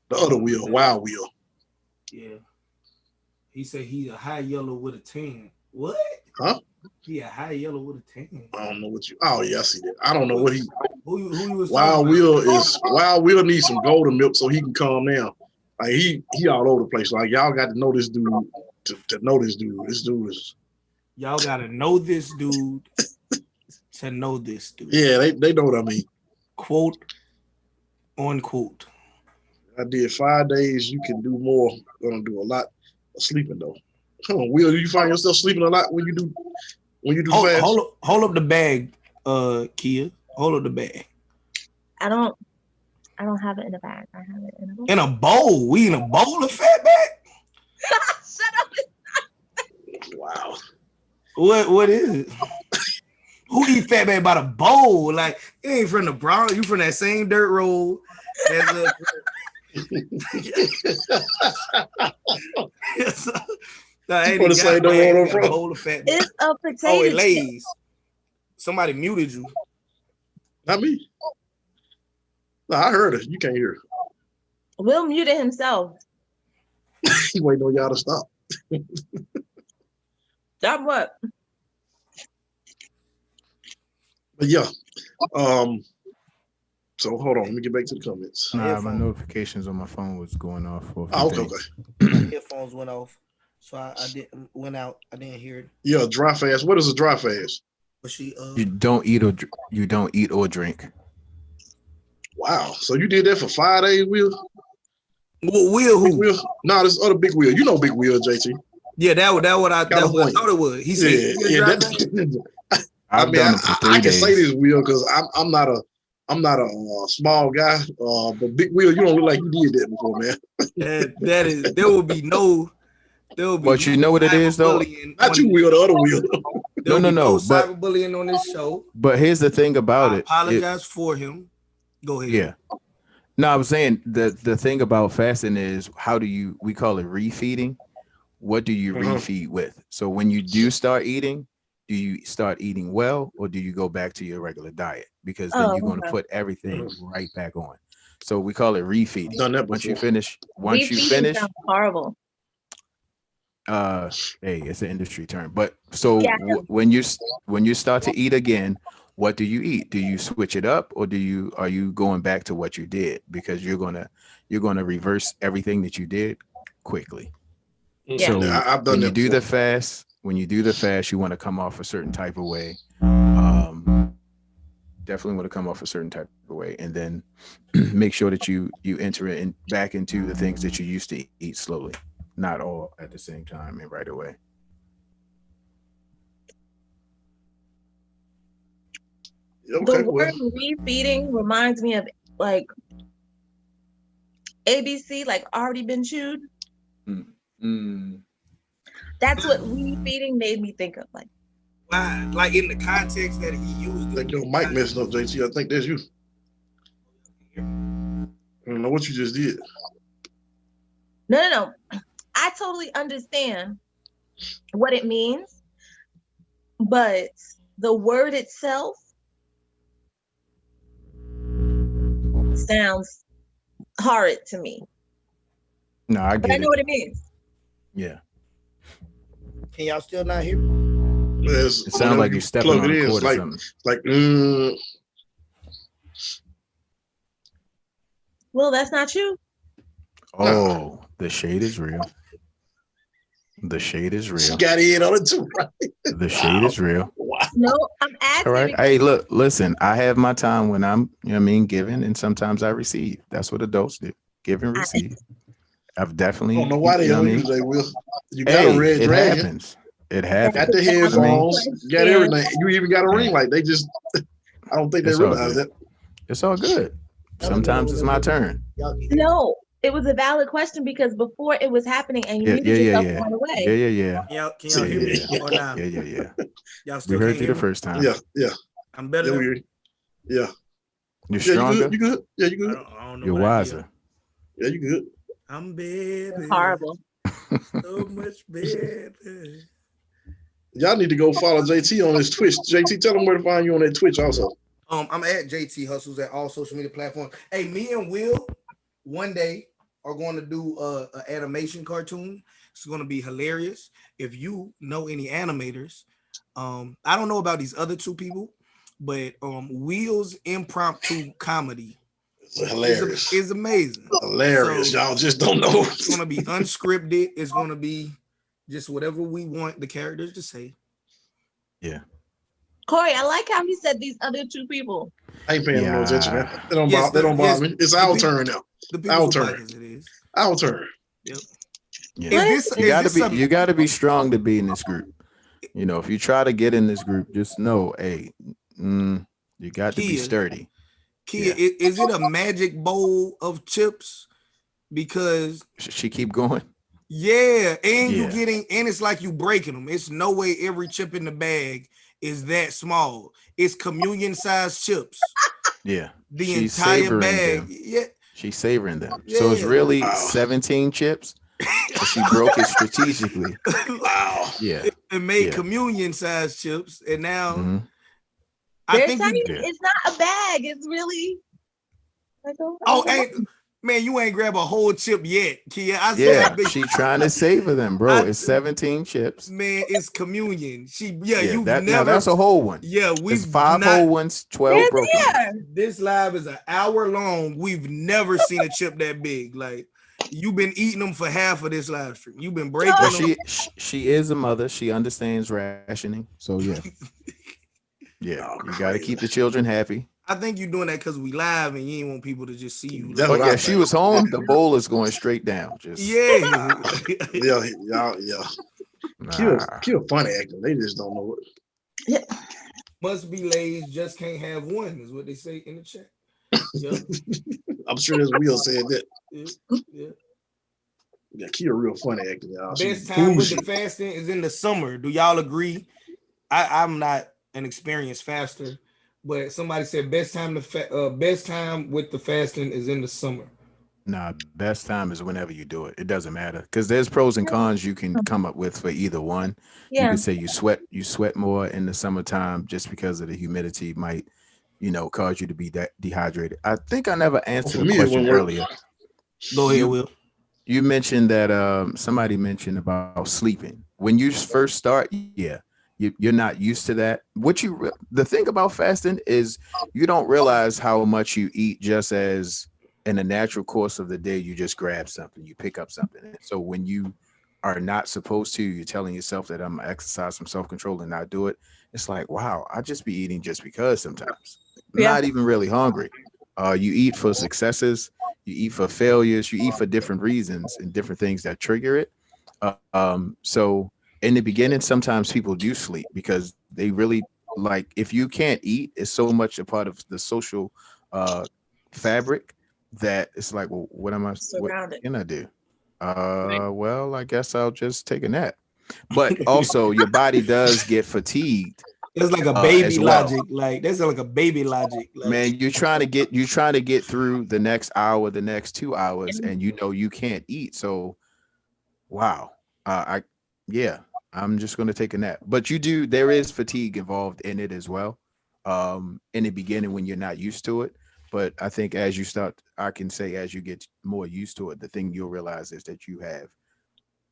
The other Will. Wow, Will. Yeah. He said he a high yellow with a tan. What? Huh? He a high yellow with a tan. I don't know what you. Oh yeah, I see that. I don't know what he. Who you was Wild Will needs some golden milk so he can calm down. Like he all over the place. Like y'all got to know this dude to know this dude. This dude is. Y'all gotta know this dude to know this dude. Yeah, they know what I mean. Quote unquote. I did 5 days. You can do more. Gonna do a lot of sleeping though. Come on, Will. You find yourself sleeping a lot when you do fast? Hold up the bag, Kia. Hold up the bag. I don't have it in a bag. I have it in a bowl. In a bowl. We in a bowl of fat back? Shut up. Wow. What is it? Who eat fat back by the bowl? Like, it ain't from the Bronx. You from that same dirt road. No, You ain't wanna it say got, don't man, roll you on got a front? whole fat. It's a potato Oh, it chip. lays. Somebody muted you. Not me. No, I heard it. You can't hear. Will muted himself. He waiting on y'all to stop. Stop what? But yeah. So hold on, let me get back to the comments. Nah, my notifications on my phone was going off for a few Oh, okay, things. okay. Headphones went off, so I didn't went out. I didn't hear it. Yeah, dry fast. What is a dry fast? But she You don't eat or drink. Wow. So you did that for 5 days, Will? Will Big who? Will? No, this other Big Will. You know Big Will, JT. Yeah, that's what I California. thought it was. He said, Yeah, that. I've done it for 3 I can days. say this, Will, because I'm not a small guy. But Big Will, you don't look like you did that before, man. there will be no. But you know what it is, though? Not you, Will, the other Will. No. But cyberbullying on this show. But here's the thing about I it. apologize for him. Go ahead. Yeah. No, I was saying the thing about fasting is we call it refeeding. What do you refeed with? So when you do start eating, do you start eating well, or do you go back to your regular diet? Because then you're going to put everything right back on. So we call it refeeding. Done that Once you before. finish, Sounds horrible. Hey, it's an industry term. But so when you start to eat again, what do you eat? Do you switch it up, or are you going back to what you did? Because you're gonna reverse everything that you did quickly. Yeah. So I've done when that you do before. the fast, you want to come off a certain type of way. Definitely want to come off a certain type of way, and then make sure that you enter it back into the things that you used to eat slowly, not all at the same time and right away. Okay, The word refeeding reminds me of like ABC, like already been chewed. That's what refeeding made me think of. Like in the context that he used. I think your mic messing up, JT. I think that's you. I don't know what you just did. No. I totally understand what it means, but the word itself sounds horrid to me. No, I get but I know it. what it means. Yeah. Can y'all still not hear me? It sounds like you're stepping on a cord or something. Well, that's not you. Oh, the shade is real. The shade is real. She got in on it too, right? The shade is real. Wow. No, I'm asking. All right. Hey, listen, I have my time when I'm, giving, and sometimes I receive. That's what adults do. Give and receive. I've definitely. I don't know why they don't use that, Will. You got a red it dragon. happens. It happens. Got the headphones, got everything. You even got a ring light. They just, I don't think they realize that. It's all good. Sometimes it's my turn. No, it was a valid question because before it was happening and you muted yourself right away. Yeah. Can y'all hear me or not? Yeah. Y'all still We heard can't you hear the me? first time. Yeah. I'm better than Yeah. You're stronger. You good? Yeah, you good. I don't know. You're wiser. Yeah, you good. I'm better. Horrible. So much better. Y'all need to go follow JT on his Twitch. JT, tell them where to find you on that Twitch also. I'm at JT Hustles at all social media platforms. Hey, me and Will one day are going to do a animation cartoon. It's going to be hilarious. If you know any animators, I don't know about these other two people, but Will's impromptu comedy hilarious. is amazing. Hilarious. So, y'all just don't know. It's going to be unscripted. It's going to be just whatever we want the characters to say. Yeah. Corey, I like how he said these other two people. I ain't paying no attention, man. They don't bother me. It's our turn now. Our turn. Our turn. Yep. Yeah. You gotta be strong to be in this group. If you try to get in this group, just know, hey, you got to be sturdy. Kia, is it a magic bowl of chips? Because she keep going. Yeah, and you getting, and it's like you breaking them. It's no way every chip in the bag is that small. It's communion sized chips. Yeah, the entire bag. Yeah, she's savoring them. Yeah. So it's really 17 chips, She broke it strategically. Wow. Yeah. It made Yeah. communion size chips, and now Mhm. I They're think telling you. you it's not a bag. It's really like Oh, man, you ain't grab a whole chip yet, Kia. I saw Yeah, that big. she trying to savor them, bro. It's 17 chips. Man, it's communion. Yeah, You've now never. that's a whole one. Yeah, It's we've 5 not. whole ones, 12 broken ones. This live is an hour long. We've never seen a chip that big. Like, you've been eating them for half of this live stream. You've been breaking Well, them. she is a mother. She understands rationing. So yeah. Yeah, Oh, you got to crazy. keep the children happy. I think you're doing that because we live and you ain't want people to just see you. That's But what I yeah, she think. was home. The bowl is going straight down. Just Yeah. Yeah, yeah. Kill funny acting. They just don't know it. Must be lazy, just can't have one, is what they say in the chat. Yep. I'm sure there's Will said that. Yeah. Yeah, Kia real funny acting, y'all. Best time with the fasting is in the summer. Do y'all agree? I'm not an experienced faster, but somebody said best time with the fasting is in the summer. Nah, best time is whenever you do it. It doesn't matter because there's pros and cons you can come up with for either one. You Yeah. can say you sweat more in the summertime just because of the humidity might, cause you to be dehydrated. I think I never answered the question earlier. Go ahead, Will. You mentioned that somebody mentioned about sleeping. When you first start, yeah, you're not used to that. The thing about fasting is you don't realize how much you eat just as in the natural course of the day, you just grab something, you pick up something. So when you are not supposed to, you're telling yourself that I'm gonna exercise some self-control and not do it. It's like, wow, I just be eating just because sometimes. Yeah. Not even really hungry. You eat for successes, you eat for failures, you eat for different reasons and different things that trigger it. So in the beginning, sometimes people do sleep because they really like, if you can't eat, it's so much a part of the social fabric that it's like, well, what can I do? Well, I guess I'll just take a nap. But also your body does get fatigued. It's like a baby logic. Like that's like a baby logic. Like, man, you're trying to get through the next hour, the next 2 hours, and you can't eat. So wow. I'm just gonna take a nap. But there is fatigue involved in it as well. In the beginning when you're not used to it. But I think as you start, I can say as you get more used to it, the thing you'll realize is that you have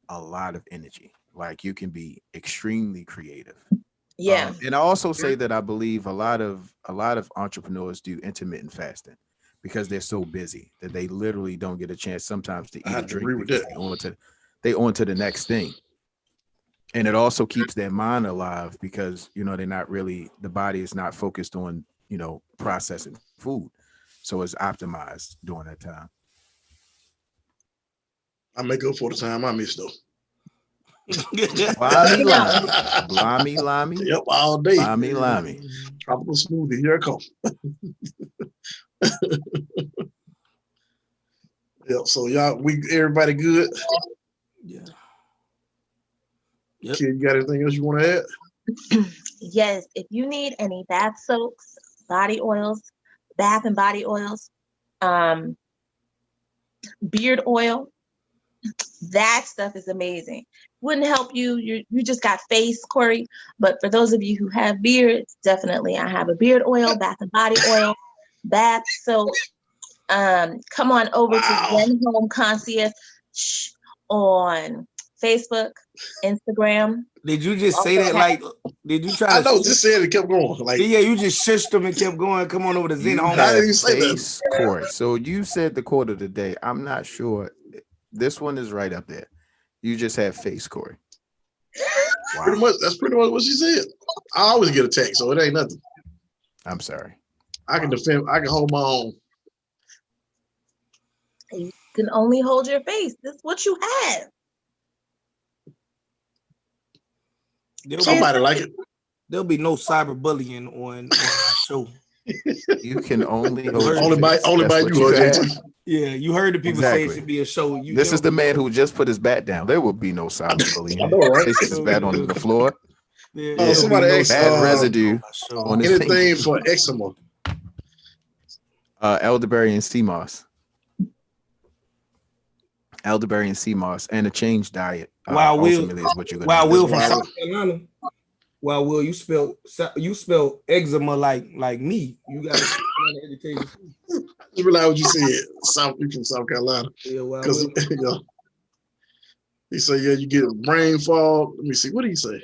a lot of energy. Like you can be extremely creative. Yeah. And I also say that I believe a lot of entrepreneurs do intermittent fasting because they're so busy that they literally don't get a chance sometimes to eat a drink because they on to the next thing. And it also keeps their mind alive because they're not really, the body is not focused on processing food. So it's optimized during that time. I make up for the time I missed though. Blimey. Yep, all day. Blimey. Tropical smoothie, here I come. Yep. So y'all, everybody good? Yeah. Yep. Kid, you got anything else you want to add? Yes. If you need any bath soaks, body oils, bath and body oils, beard oil, that stuff is amazing. Wouldn't help you. You just got face, Corey. But for those of you who have beards, definitely I have a beard oil, bath and body oil, bath soap. Come on over to Zen Home Concierge on Facebook, Instagram. Did you just say that? Like, did you try to? I know, just said it, kept going. Like, yeah, you just shushed them and kept going. Come on over to Zen Home. I didn't even say that. Court. So you said the quote of the day. I'm not sure. This one is right up there. You just have face, Corey. Wow. That's pretty much what she said. I always get a text, so it ain't nothing. I'm sorry. I can defend. I can hold my own. You can only hold your face. That's what you have. Somebody like it. There'll be no cyberbullying on our show. You can only hold only by you. Yeah, you heard the people say it should be a show. This is the man who just put his bat down. There will be no cyberbullying. I know, right? Place his bat on the floor. Yeah, somebody asked bad residue on his anything finger. for eczema. Elderberry and sea moss. elderberry and sea moss, and a change diet. Wow, Will. Ultimately is what you're gonna Wow, do. Will from South Carolina. Well, Will, you spell eczema like me. You got to education. You realize what you said. You from South Carolina. Yeah, well, Because he said, yeah, you get brain fog. Let me see. What did he say?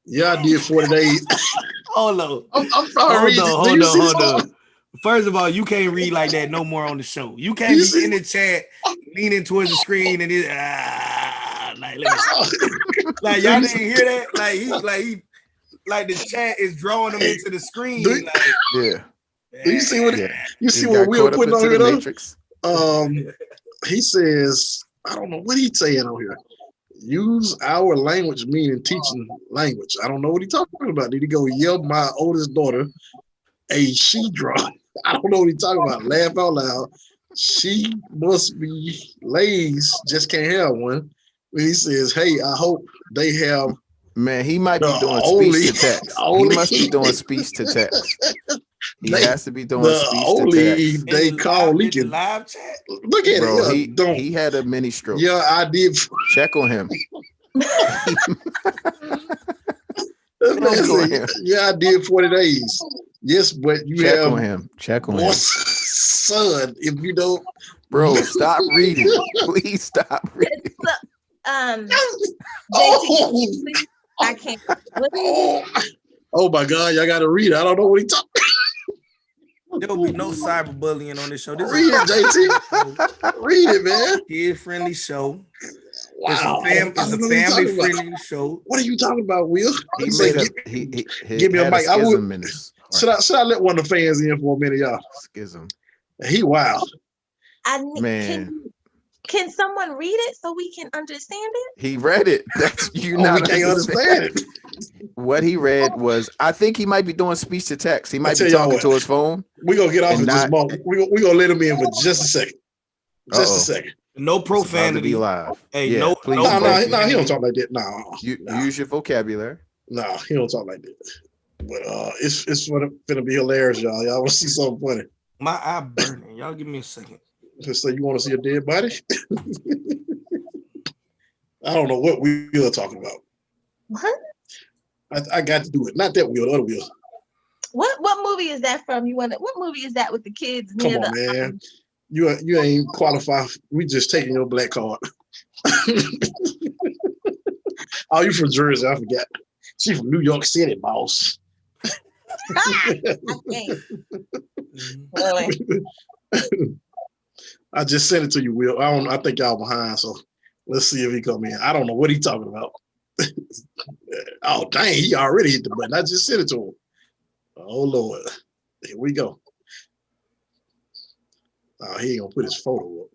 Yeah, I did 40 days. Hold on. I'm sorry. Hold on. First of all, you can't read like that no more on the show. You can't be in the chat leaning towards the screen and like y'all didn't hear that? Like the chat is drawing them into the screen. Yeah. Do you see what Will putting on here though? Matrix. He says, I don't know what he's saying on here. Use our language, meaning teaching language. I don't know what he's talking about. Did he go yell my oldest daughter a she draw? I don't know what he's talking about. Laugh out loud. She must be lazy, just can't have one. When he says, hey, I hope they have. Man, he might be doing speech to text. He must be doing speech to text. He has to be doing speech to text. They call leaking. Live chat. Look at Bro, it. He had a mini stroke. Yeah, I did. Check on him. Yeah, I did 40 days. Yes, but you check have on him. Check on him. Son, if you don't, bro, stop reading. Please stop reading. JT, I can't. Oh my God, y'all gotta read it. I don't know what he talking. There will be no cyberbullying on this show. Read it, JT. Read it, man. Kid-friendly show. Wow. It's a family-friendly show. What are you talking about, Will? He give me a mic. Should I let one of the fans in for a minute, y'all? Schism. He wild. Man. Can someone read it so we can understand it? He read it. That's you not. We can't understand it. What he read was, I think he might be doing speech to text. He might be talking to his phone. We're gonna get off in just a moment. We're gonna let him in for just a second. Just a second. No profanity. Be live. Hey, yeah, please. No, he don't talk like that. No. Use your vocabulary. No, he don't talk like that. But it's gonna be hilarious, y'all. Y'all want to see something funny? My eye burning. Y'all give me a second. So you want to see a dead body? I don't know what we are talking about. What? I got to do it. Not that wheel, the other wheel. What movie is that from? What movie is that with the kids? Come on, man. You ain't qualified. We just taking your black card. Oh, you from Jersey? I forgot. She from New York City, boss. Really? I just sent it to you, Will. I think y'all behind, so let's see if he come in. I don't know what he talking about. Oh, dang, he already hit the button. I just sent it to him. Oh, Lord. Here we go. Oh, he ain't gonna put his photo up.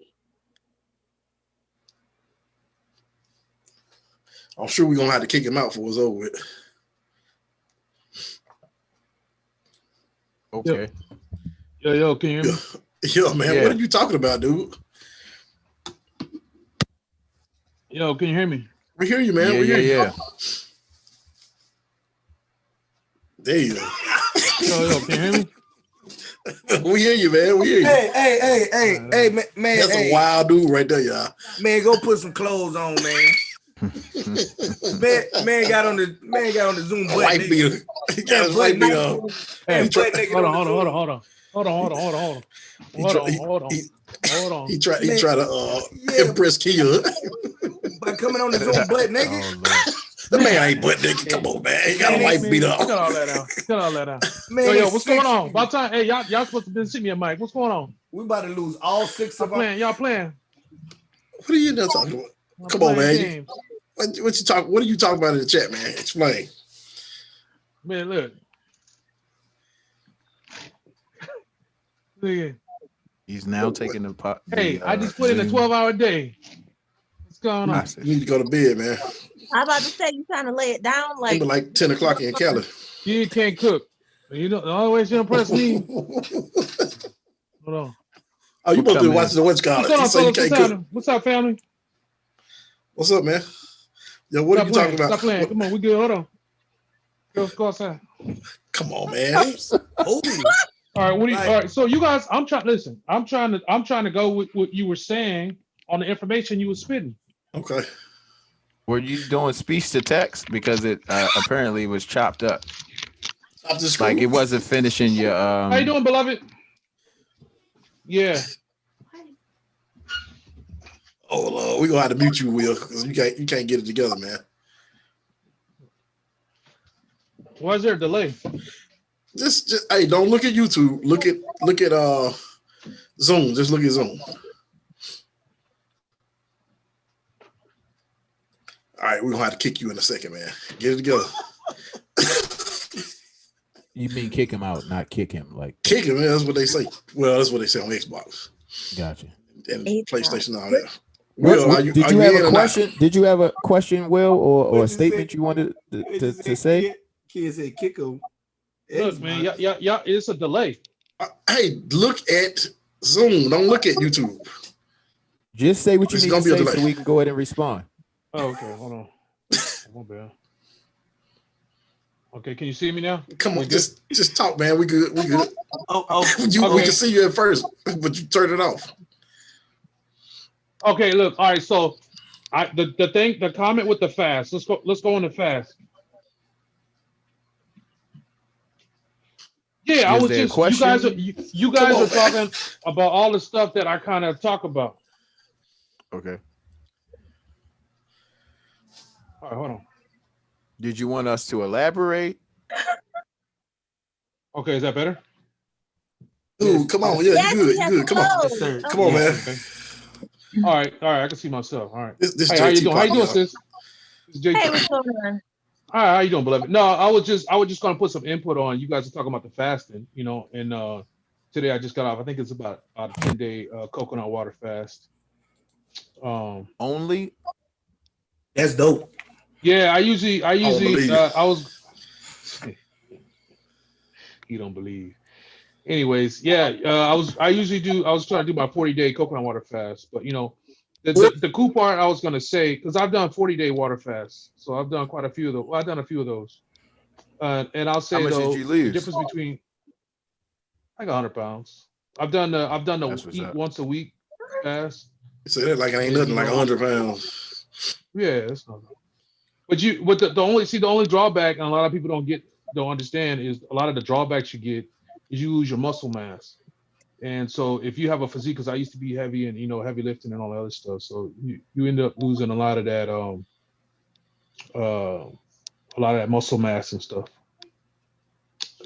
I'm sure we're gonna have to kick him out for it's over with. Okay. Yo, can you hear me? Yo, man, Yeah. what are you talking about, dude? Yo, can you hear me? We hear you, man. We hear you. Yeah. There you go. Yo, can you hear me? We hear you, man. We hear you. Hey, man. That's a wild dude right there, y'all. Man, go put some clothes on, man. man got on the Zoom button. White beater. He got his white beater on. Hey, hold on. He tried to impress Kia. By coming on the Zoom butt naked. Oh, The man ain't butt naked. Come on, man. He got a white beater on. Cut all that out. Man, Yo, what's going on? About time. Hey, y'all supposed to be sending me a mic. What's going on? We about to lose all six of them. Y'all playing. What are you there talking about? Come on, man. What you talk? What are you talking about in the chat, man? Explain. Man, look. He's now taking the pot. Hey, I just put in a 12-hour day. What's going on? You need to go to bed, man. I'm about to say you trying to lay it down like 10 o'clock in Cali. You can't cook. You know the only way she impress me. Hold on. Oh, you supposed to be watching the What's Called. What's up, family? What's up, man? Yo, what are you talking about? Stop playing. Come on, we good. Hold on. Go outside. Come on, man. All right, what do you, Like- all right, so you guys, I'm trying to go with what you were saying on the information you were spitting. Okay. Were you doing speech to text? Because it apparently was chopped up. Off the school. Like it wasn't finishing your How you doing, beloved? Yeah. Oh Lord, we gonna have to mute you, Will, because you can't get it together, man. Why is there a delay? Just hey, don't look at YouTube. Look at Zoom. Just look at Zoom. All right, we're gonna have to kick you in a second, man. Get it together. You mean kick him out, not kick him, like Kick him, man. That's what they say. Well, that's what they say on Xbox gotcha. and Xbox. PlayStation and all that. Will, Did you have a question? Did you have a question, Will, or a statement you wanted to say? Kids say kick him. Look, man, yeah, it's a delay. Hey, look at Zoom. Don't look at YouTube. Just say what you It's need gonna to be a say delay. so we can go ahead and respond. Oh, okay, hold on. My bad. Okay, can you see me now? Come We on, good? just talk, man. We good. We good. Oh, We Okay. can see you at first, but you turn it off. Okay, look, all right, so the comment with the fast. Let's go on the fast. Yeah, I Is was there a just question? you guys Come on, are talking about all the stuff that I kind of talk about. Okay. All right, hold on. Did you want us to elaborate? Okay, is that better? Dude, come on. Yeah, Yes, you good. we You have good. Come on. flow. Yes, sir. Come on, man. Okay. All right, I can see myself. All right. This Hey, how you JT doing? How you doing, podcast. sis? It's JT. Hey, what's going on? All right, how you doing, beloved? No, I was just gonna put some input on. You guys are talking about the fasting, you know, and today I just got off. I think it's about a 10-day coconut water fast. Only That's dope. Yeah, I usually believe it. I was. You don't believe. Anyways, yeah, I was trying to do my 40-day coconut water fast, but you know, the cool part I was gonna say, because I've done 40-day water fasts, so I've done quite a few of those. Well, I've done a few of those, and I'll say much did though, you the lose? difference between like 100 pounds. I've done the That's what's eat up. once a week fast. So that like it ain't Yeah, nothing you like know. 100 pounds. Yeah, it's not. But the only drawback, and a lot of people don't understand, is a lot of the drawbacks you get is you lose your muscle mass. And so if you have a physique, because I used to be heavy and heavy lifting and all that other stuff, so you end up losing a lot of that muscle mass and stuff,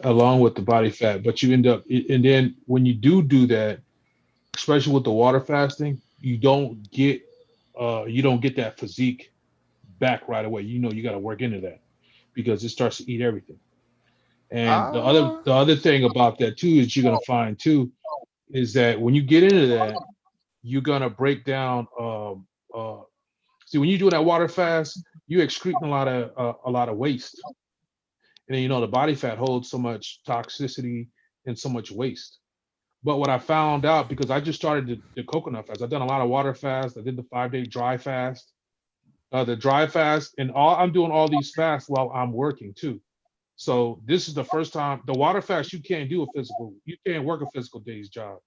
along with the body fat. But you end up, and then when you do that, especially with the water fasting, you don't get that physique back right away. You got to work into that because it starts to eat everything. And the other thing about that too is you're gonna find too is that when you get into that, you're gonna break down. See, when you do that water fast, you're excreting a lot of waste, and then the body fat holds so much toxicity and so much waste. But what I found out, because I just started the coconut fast, I've done a lot of water fast. I did the 5-day dry fast, the dry fast, and I'm doing all these fasts while I'm working too. So this is the first time the water fast. You can't work a physical day's job.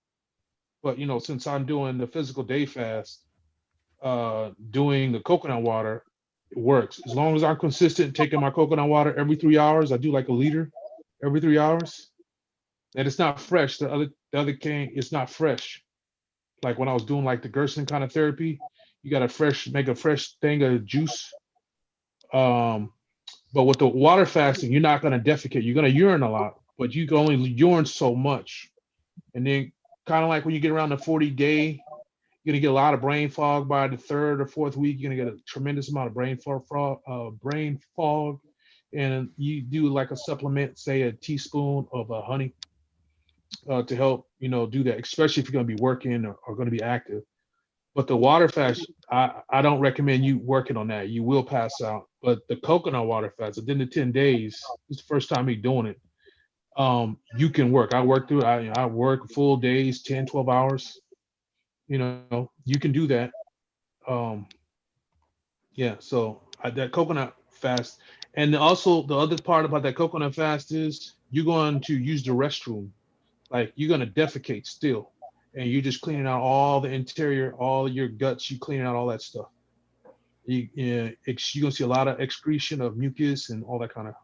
But since I'm doing the physical day fast, doing the coconut water, it works. As long as I'm consistent taking my coconut water every 3 hours. I do like a liter every 3 hours. And it's not fresh. The other cane, it's not fresh. Like when I was doing like the Gerson kind of therapy, you gotta make a fresh thing of juice. But with the water fasting, you're not gonna defecate. You're gonna urine a lot, but you can only urine so much. And then kind of like when you get around the 40-day, you're gonna get a lot of brain fog by the 3rd or 4th week. You're gonna get a tremendous amount of brain fog, and you do like a supplement, say a teaspoon of honey, to help do that, especially if you're gonna be working or gonna be active. But the water fast, I don't recommend you working on that. You will pass out. But the coconut water fast, within the 10 days, it's the first time me doing it. You can work. I work through it. I work full days, 10, 12 hours. You can do that. Yeah, so that coconut fast. And also the other part about that coconut fast is you're going to use the restroom like you're gonna defecate still, and you're just cleaning out all the interior, all your guts. You cleaning out all that stuff. You're gonna see a lot of excretion of mucus and all that kind of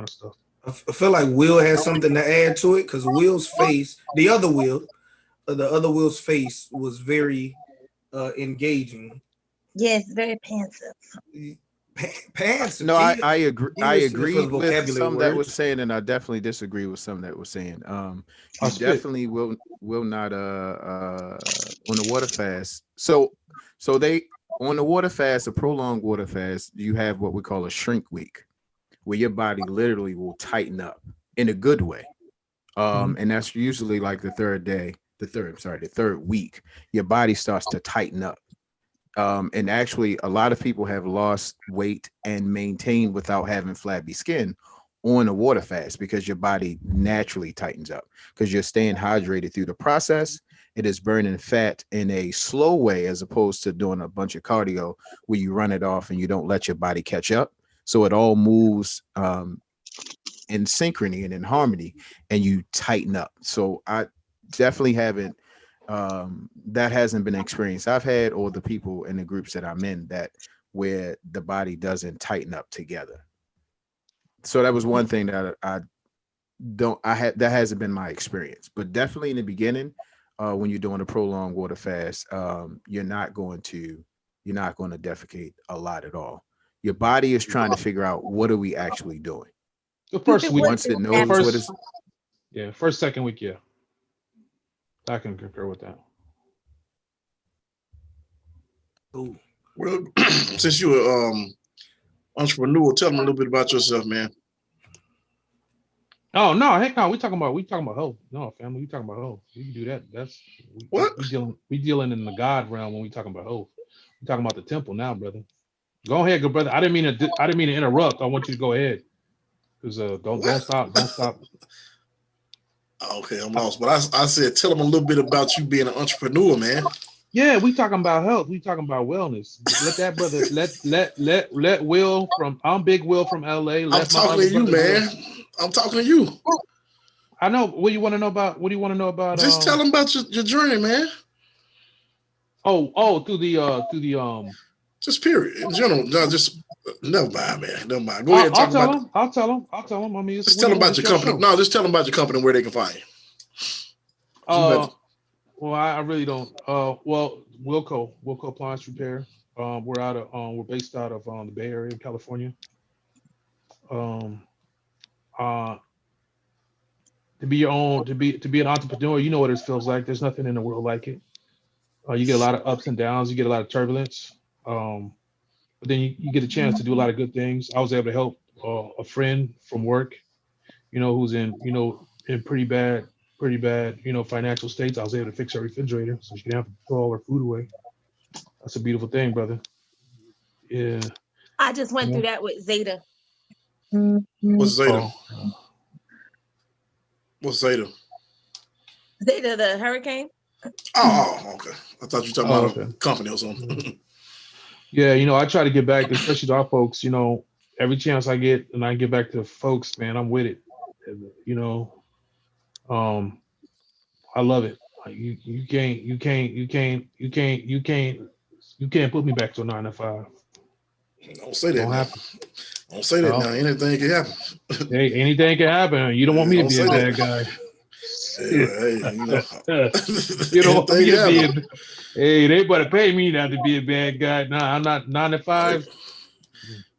stuff. I feel like Will has something to add to it because Will's face, the other Will's face was very engaging. Yes, very pensive. Pants. No, I agree. I English agree for the with vocabulary some that words. was saying, and I definitely disagree with some that was saying. You spit. definitely will not on the water fast. So they on the water fast, a prolonged water fast, you have what we call a shrink week, where your body literally will tighten up in a good way. And that's usually like the third week, your body starts to tighten up. And actually, a lot of people have lost weight and maintained without having flabby skin on a water fast because your body naturally tightens up because you're staying hydrated through the process. It is burning fat in a slow way as opposed to doing a bunch of cardio where you run it off and you don't let your body catch up. So it all moves in synchrony and in harmony, and you tighten up. So I definitely haven't. That hasn't been an experience I've had or the people in the groups that I'm in that where the body doesn't tighten up together. So that was one thing that that hasn't been my experience, but definitely in the beginning, when you're doing a prolonged water fast, you're not going to defecate a lot at all. Your body is trying to figure out what are we actually doing. The first week, Once it knows what is, first, second week, yeah. I can concur with that. Ooh. Well, since you're entrepreneur, tell them a little bit about yourself, man. Oh no, heck no, we talking about health. No, family, we talking about health. We can do that. That's What? we dealing in the God realm when we talking about health. We talking about the temple now, brother. Go ahead, good brother. I didn't mean to interrupt. I want you to go ahead. Because don't stop. Okay, I'm lost. But I said, tell them a little bit about you being an entrepreneur, man. Yeah, we talking about health. We talking about wellness. Let that brother, let Will from, I'm Big Will from LA. I'm talking to you, man. I'm talking to you. I know. What do you want to know about? Just tell them about your journey, man. Through the Just period. In general, no, just never mind, man. Never mind. Go ahead and talk about it. I'll tell them. I mean, just tell them about your company. No, just tell them about your company and where they can find you. Well, I really don't. Well, Wilco Appliance Repair. We're based out of the Bay Area, California. To be an entrepreneur, you know what it feels like. There's nothing in the world like it. You get a lot of ups and downs. You get a lot of turbulence. But then you get a chance to do a lot of good things. I was able to help a friend from work, who's in pretty bad, financial states. I was able to fix her refrigerator so she didn't have to throw all her food away. That's a beautiful thing, brother. Yeah. I just went through that with Zeta. What's Zeta? What's Zeta? Zeta, the hurricane. Oh, okay. I thought you were talking about a company or something. Yeah, I try to get back, especially to our folks, every chance I get and I get back to folks, man, I'm with it. I love it. You can't put me back to a 9 to 5. Don't say that. Don't say that now. Anything can happen. Hey, anything can happen. You don't want me to be a bad guy. Hey, you don't want me to be hey, they better pay me not to be a bad guy. Nah, I'm not 9 to 5.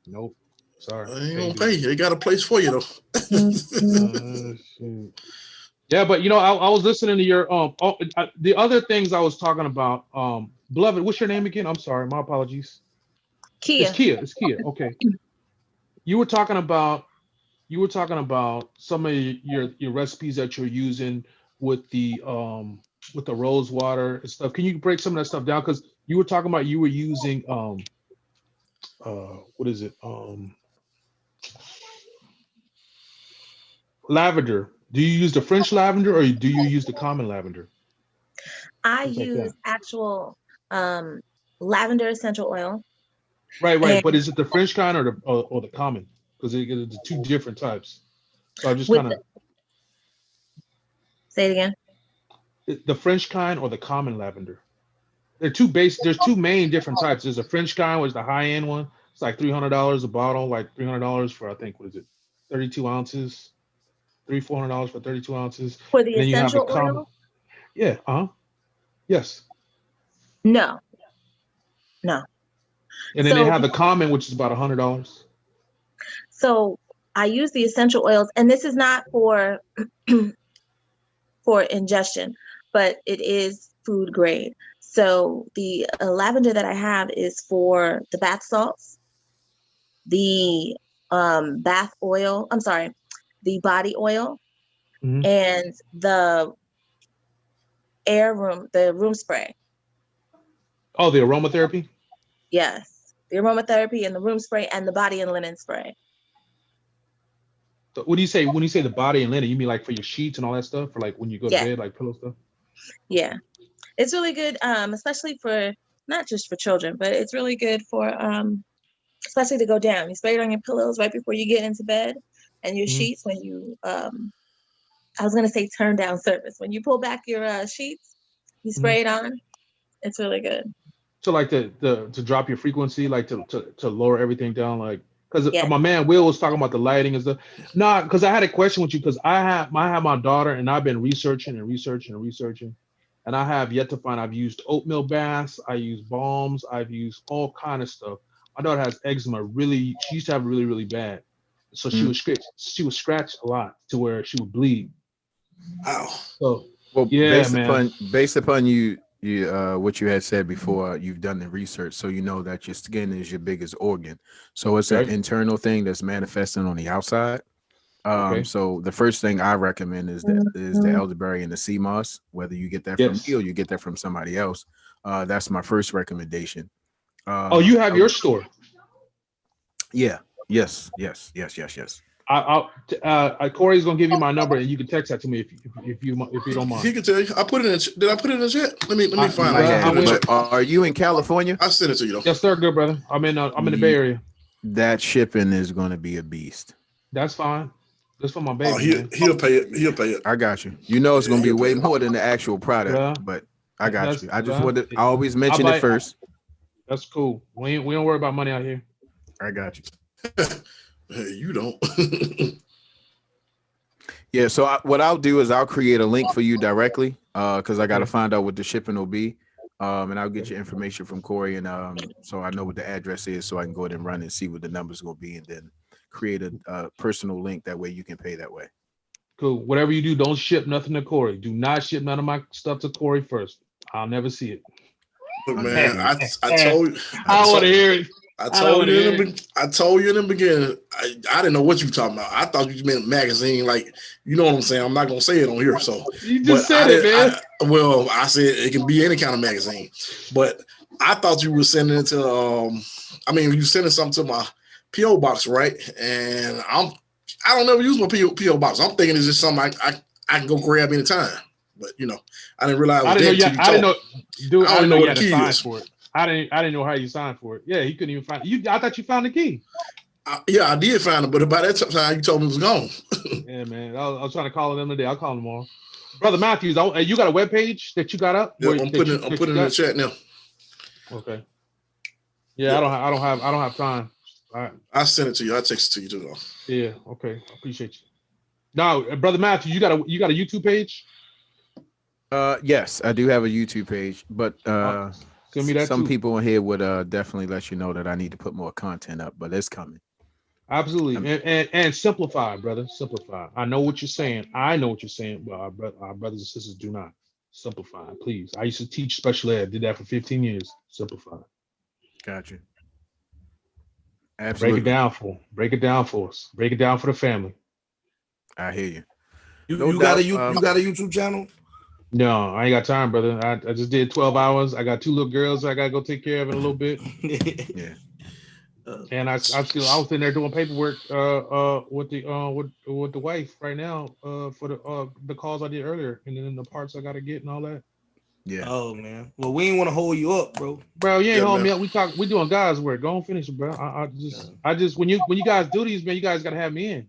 Nope. Sorry. They ain't gonna pay you. They got a place for you though. Yeah, but I was listening to your the other things I was talking about. Beloved, what's your name again? I'm sorry, my apologies. Kia. It's Kia. Okay. You were talking about some of your recipes that you're using with the rose water and stuff. Can you break some of that stuff down? Because you were talking about you were using what is it? Lavender. Do you use the French lavender or do you use the common lavender? I use actual lavender essential oil. Right. But is it the French kind or the common? Because it's two different types. So I just kind of. Say it again. The French kind or the common lavender? There's two main different types. There's a French kind, which is the high end one. It's like $300 a bottle, like $300 for, I think, what is it, 32 ounces, $400 for 32 ounces. For the And then you have the essential common. oil? Yeah. Yes. No. And then they have the common, which is about $100. So I use the essential oils, and this is not for for ingestion, but it is food grade. So the lavender that I have is for the bath salts, the bath oil, I'm sorry, the body oil, and the room spray. Oh, the aromatherapy? Yes, the aromatherapy and the room spray and the body and linen spray. So what do you say when you say the body and linen? You mean like for your sheets and all that stuff, for like when you go to bed, like pillow stuff? Yeah, it's really good, especially for not just for children, but it's really good for especially to go down. You spray it on your pillows right before you get into bed, and your sheets when you I was gonna say turn down service. When you pull back your sheets, you spray it on. It's really good. So like to drop your frequency, like to lower everything down, like because my man Will was talking about the lighting and stuff. Nah, because I had a question with you because I have my daughter and I've been researching, and I have yet to find. I've used oatmeal baths, I use balms, I've used all kind of stuff. My daughter has eczema. She used to have really, really bad. So she was scratched a lot to where she would bleed. Wow. So based upon you what you had said before, you've done the research, so you know that your skin is your biggest organ. So it's an internal thing that's manifesting on the outside. So the first thing I recommend is the elderberry and the sea moss, whether you get that from me or you get that from somebody else. That's my first recommendation. You have your store? Yeah. Yes. Corey's gonna give you my number and you can text that to me if you don't mind. He can tell you. I put it in. Did I put it in the chat? Let me find it. Are you in California? I sent it to you though. Yes, sir. Good brother. I'm in the Bay Area. That shipping is going to be a beast. That's fine. That's for my baby. He'll pay it. He'll pay it. I got you. You know it's going to be way more than the actual product, but I got you. I just wanted. I always mention it first. That's cool. We don't worry about money out here. I got you. Hey, you don't. Yeah. So what I'll do is I'll create a link for you directly because I got to find out what the shipping will be. And I'll get your information from Corey, and so I know what the address is, so I can go ahead and run and see what the numbers will be, and then create a personal link. That way you can pay that way. Cool. Whatever you do, don't ship nothing to Corey. Do not ship none of my stuff to Corey first. I'll never see it. But man, I told you. I want to hear it. I told you in the beginning. I didn't know what you were talking about. I thought you meant magazine, like, you know what I'm saying. I'm not gonna say it on here. So you just said it, man. I said it can be any kind of magazine, but I thought you were sending it to. You sending something to my PO box, right? And I don't never use my PO box. I'm thinking it's just something I can go grab anytime. But I didn't realize. I didn't know you had to sign for it. I didn't know how you signed for it. Yeah, he couldn't even find you. I thought you found the key. I did find it, but by that time you told me it was gone. Yeah, man. I was trying to call them today. I'll call them tomorrow. Brother Matthews, you got a webpage that you got up? Yeah, I'm putting it in the chat now. Okay. Yeah, I don't have time. All right. I sent it to you. I text it to you too. Yeah. Okay. I appreciate you. Now, Brother Matthew, you got a YouTube page? Yes, I do have a YouTube page, but send me that some too. people in here would definitely let you know that I need to put more content up, but it's coming. Absolutely. And simplify, brother. Simplify. I know what you're saying. But our brothers and sisters do not. Simplify, please. I used to teach special ed. Did that for 15 years. Simplify. Gotcha. Absolutely. Break it down for us. Break it down for the family. I hear you. You got a YouTube channel? No, I ain't got time, brother. I just did 12 hours. I got 2 little girls I gotta go take care of in a little bit. Yeah. And I was in there doing paperwork with the wife right now for the calls I did earlier, and then the parts I gotta get and all that. Yeah. Oh man. Well, we ain't want to hold you up, bro. Bro, you ain't holding me up. We doing God's work. Go and finish it, bro. I just when you guys do these, man, you guys gotta have me in.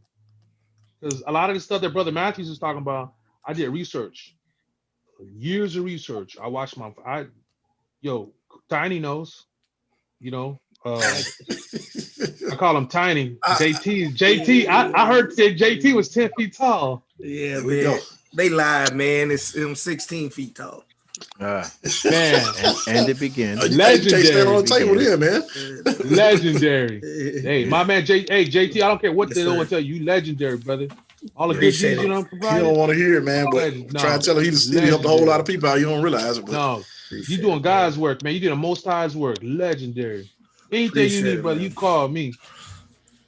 Because a lot of the stuff that Brother Matthews is talking about, I did research, years of research. I watched Tiny knows, you know. I call him Tiny. JT. I heard that JT was 10 feet tall. Yeah, man. They lied, man. It's 16 feet tall. Man, and it begins. Legendary. Stand on the table there, man. Legendary. Hey, my man, JT. I don't care what they don't tell you. You legendary, brother. All the good deeds you know provide. You don't want to hear it, man. But try to tell him he helped a whole lot of people out. You don't realize it. But. No, you doing God's work, man. You doing the Most High's work. Legendary. Anything you need, brother, you call me.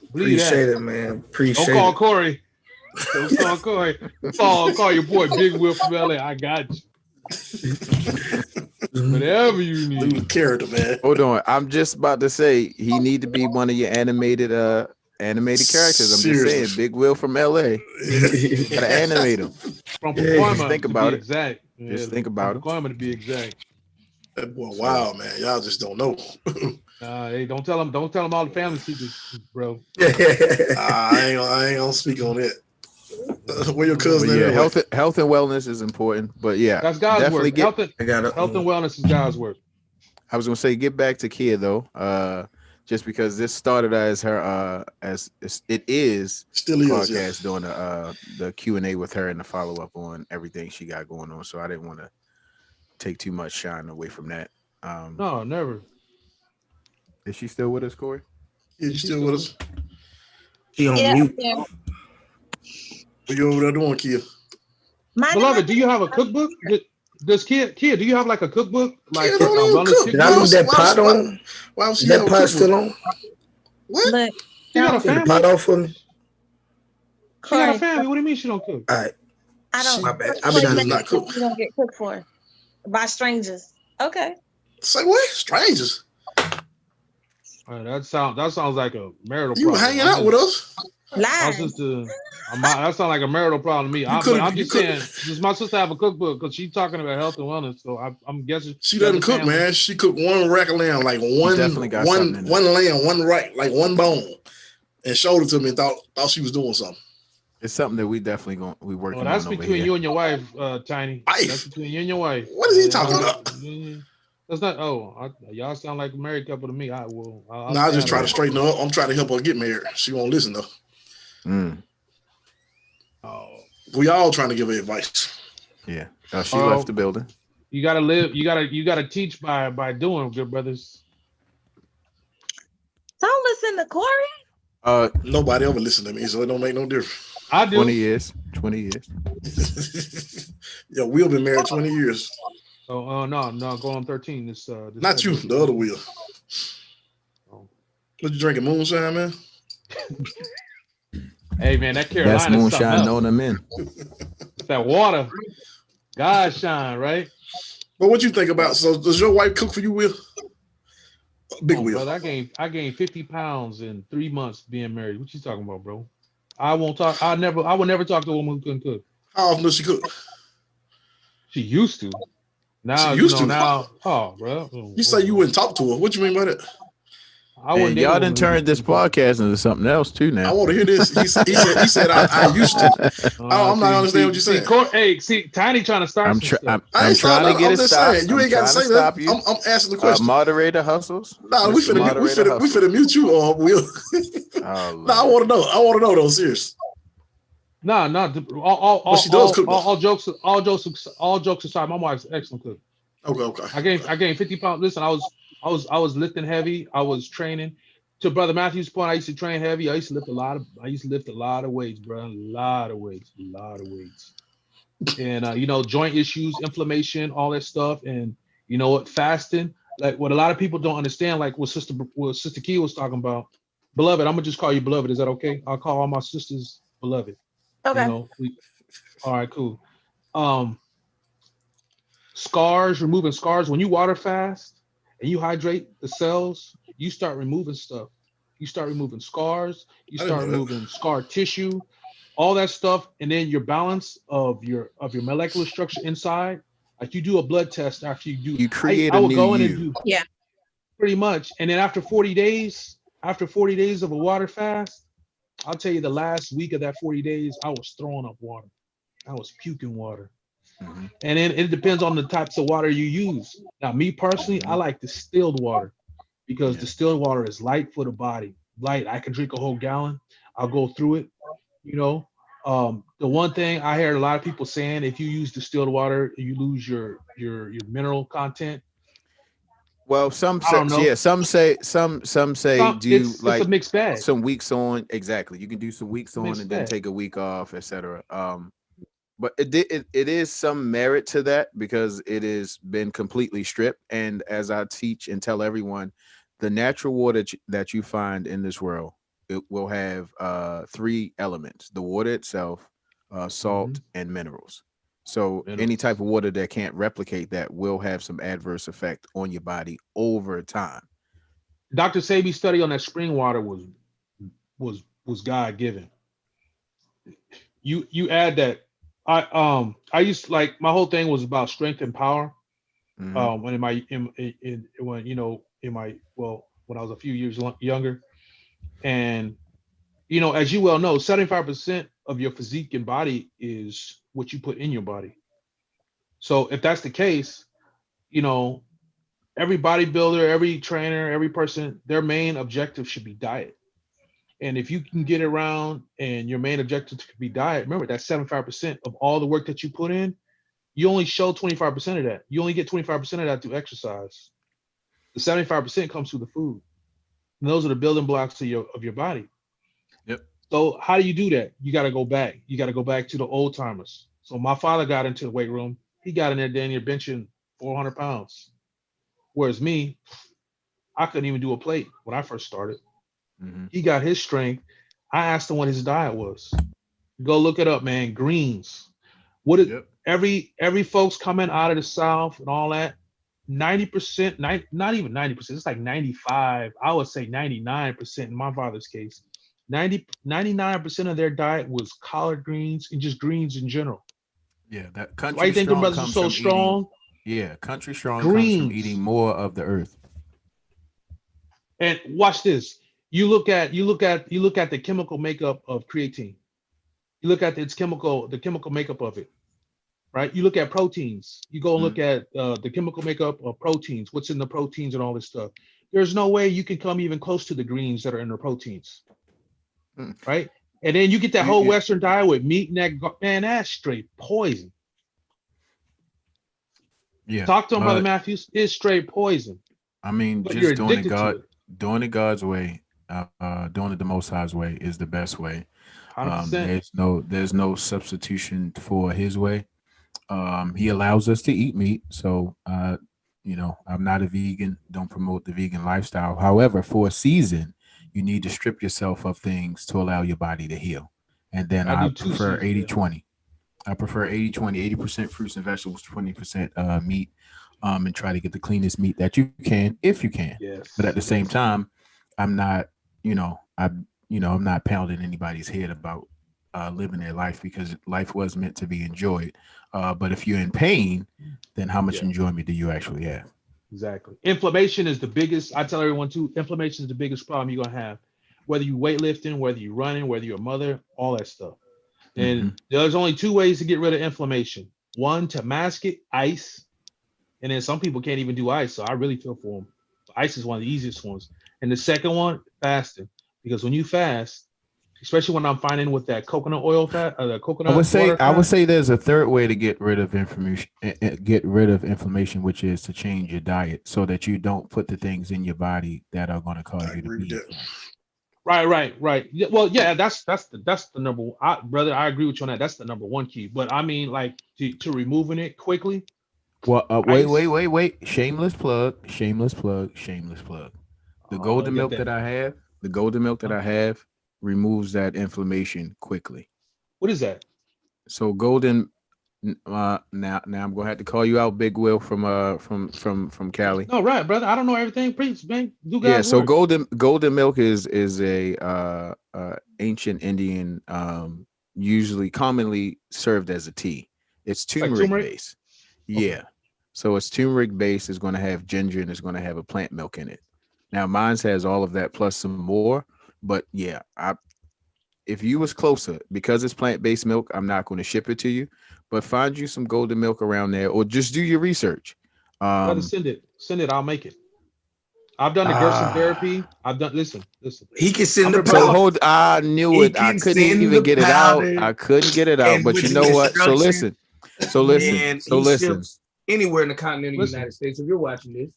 Appreciate it, man. Appreciate it. Don't call Corey. Don't call Corey. Call your boy Big Will from LA. I got you. Whatever you need. Lose character, man. Hold on. I'm just about to say he need to be one of your animated characters. I'm just saying, Big Will from LA. Gotta animate him. From Comica, think about it. Exact. Just think about it. Comica to be exact. That boy, wow, man. Y'all just don't know. Hey, don't tell them all the family secrets, bro. I ain't gonna speak on it. Where your cousin? Yeah, health and wellness is important, but yeah, that's God's work. Health and wellness is God's work. I was gonna say, get back to Kia though, just because this started as her, as it is still podcast doing the Q&A with her and the follow up on everything she got going on. So I didn't want to take too much shine away from that. No, never. Is she still with us, Corey? Yeah, you still with us? She on mute. Yeah. What you over there doing, Kia? Beloved, do you have a cookbook? Does Kia, do you have like a cookbook? Like Kia don't even cook. Did I leave that pot on? Why was she that pot still on? What? Look, You got a family? The pot off for me? She got a family. What do you mean she don't cook? All right. I don't. My bad. What I've been not cook. You don't get cooked for by strangers. Okay. Say what? Strangers? That sounds like a marital You problem. hanging out with us? Lies. That sounds like a marital problem to me. I'm just saying, does my sister have a cookbook? Because she's talking about health and wellness. So I'm guessing she doesn't cook, man. She cooked one rack of lamb, like one lamb, one rack, like one bone, and showed it to me and thought she was doing something. It's something that we definitely we working on. That's between you and your wife, Tiny. That's between you and your wife. What is he talking about? That's not. Y'all sound like a married couple to me. I just try to straighten her up. I'm trying to help her get married. She won't listen though. We all trying to give her advice. Yeah, she left the building. You gotta live. You gotta teach by doing, good brothers. Don't listen to Corey. Nobody ever listened to me, so it don't make no difference. I do. 20 years. Yo, Will been married 20 years. No, going on 13. This not you, the other Will. What you drinking, moonshine, man? Hey, man, that Carolina. That's moonshine known them in. That water, God shine, right? But what you think about? So, does your wife cook for you, Will? Big Will. Brother, I gained 50 pounds in 3 months being married. What you talking about, bro? I won't talk. I will never talk to a woman who couldn't cook. How often does she cook? She used to. Now, bro. You say you wouldn't talk to her. What you mean by that? And y'all done turned this podcast into something else too now. I want to hear this. He said I used to. I'm not understanding what you're saying. See, Tiny trying to start. I'm trying to get it stopped. You ain't got to say that. I'm asking the question. Moderator hustles. No, we finna mute you, or Will. No, I want to know though. Serious. No. All jokes aside, my wife's an excellent cook. Okay. I gained 50 pounds. Listen, I was lifting heavy. I was training. To Brother Matthew's point, I used to train heavy. I used to lift a lot of weights, bro. A lot of weights. And joint issues, inflammation, all that stuff. And you know what, fasting. Like what a lot of people don't understand, like what Sister Key was talking about. Beloved, I'm gonna just call you beloved. Is that okay? I'll call all my sisters beloved. Okay. All right, cool. Removing scars. When you water fast and you hydrate the cells, you start removing stuff. You start removing scars. You start removing scar tissue, all that stuff, and then your balance of your molecular structure inside. Like you do a blood test after you do. You create I a will new go in you. and do Yeah. Pretty much, and then after 40 days of a water fast, I'll tell you the last week of that 40 days, I was throwing up water. I was puking water. Mhm. And then it depends on the types of water you use. Now, me personally, I like distilled water because Yeah. distilled water is light for the body. Light. I can drink a whole gallon. I'll go through it. You know, the one thing I heard a lot of people saying, if you use distilled water, you lose your mineral content. Well, some I say, don't know. yeah, some say do It's a like mixed bag. some weeks on. Exactly. You can do some weeks It's a on mixed and then bag. take a week off, etc. But it is some merit to that because it has been completely stripped. And as I teach and tell everyone, the natural water that you find in this world, it will have three elements: the water itself, salt, and minerals. So any type Minerals. of water that can't replicate that will have some adverse effect on your body over time. Dr. Sabi's study on that spring water was God given. You add that. I used to, like, my whole thing was about strength and power. Hmm. When in my in when you know in my well when I was a few years younger, and as you well know, 75% of your physique and body is what you put in your body. So if that's the case, you know every bodybuilder, every trainer, every person, their main objective should be diet. And if you can get around and your main objective to be diet, remember that's 75% of all the work that you put in. You only show 25% of that. You only get 25% of that through exercise. The 75% comes through the food. And those are the building blocks of your body. Yep. So how do you do that? You got to go back. You got to go back to the old timers. So my father got into the weight room. He got in there, Daniel, benching 400 pounds. Whereas me, I couldn't even do a plate when I first started. Hmm. He got his strength. I asked him what his diet was. Go look it up, man. Greens. What is Yep. every folks coming out of the South and all that? 90%, not even 90%, it's like 95, I would say 99% in my father's case. 99% of their diet was collard greens and just greens in general. Yeah, that Why you country think the strong brothers are comes so from eating. strong? Yeah, country strong comes from eating Greens. more of the earth. And watch this. You look at the chemical makeup of creatine. You look at the chemical makeup of it, right? You look at proteins. You go and look Mhm. at the chemical makeup of proteins. What's in the proteins and all this stuff. There's no way you can come even close to the greens that are in the proteins, Mm. right? And then you get that whole You Western diet with meat and that man, that's straight poison. yeah. Talk to him, brother Matthews. It's straight poison, I mean, but you're just addicted to it. doing it God's way, doing it the Most High's way is the best way. 100%. There's no substitution for His way. He allows us to eat meat, so I'm not a vegan. Don't promote the vegan lifestyle. However, for a season, you need to strip yourself of things to allow your body to heal. And then I I do two prefer seasons. Yeah. 80-20. I prefer 80-20, 80% fruits and vegetables, 20% meat, and try to get the cleanest meat that you can, if you can. But at Yes. the same Yes. time, I'm not, I'm not pounding anybody's head about living their life because life was meant to be enjoyed. But if you're in pain, then how much Yeah. enjoyment do you actually have? Exactly. Inflammation is the biggest. I tell everyone too. Inflammation is the biggest problem you're gonna have. Whether you weightlifting, whether you running, whether you're a mother, all that stuff. Hmm. And there's only two ways to get rid of inflammation. One, to mask it, ice. And then some people can't even do ice. So I really feel for them. Ice is one of the easiest ones. And the second one, fasting. Because when you fast, especially when I'm finding with that coconut oil fat or the coconut water I would fat, say there's a third way to get rid of get rid of inflammation, which is to change your diet so that you don't put the things in your body that are going to cause I you to agree with be that. inflamed. right. Yeah, well, yeah, that's the number one. Brother, I agree with you on that. That's the number one key. But I mean, like to removing it quickly, Well, ice. wait. Shameless plug. Shameless plug. Shameless plug. The golden Get milk that. that I have, the golden milk that Huh? I have removes that inflammation quickly. What is that? So golden. Now I'm gonna have to call you out, Big Will from Cali. No, right, brother. I don't know everything. Preach, man. Do Yeah. God's So work. golden milk is a ancient Indian, usually commonly served as a tea. It's It's like turmeric turmeric. based. Okay. Yeah. So it's turmeric based. It's going to have ginger and it's going to have a plant milk in it. Now mine's has all of that plus some more. But yeah, if you was closer, because it's plant-based milk, I'm not going to ship it to you, but find you some golden milk around there, or just do your research. Brother, send it. I'll make it. I've done the Gerson therapy. I've done. Listen. He can send the So powder. I knew He it. I can couldn't send even the get it out. powder I couldn't get it out. and But with you the know what? So instructions, listen. And So he listen. ships anywhere in the continental Listen. United States. If you're watching this,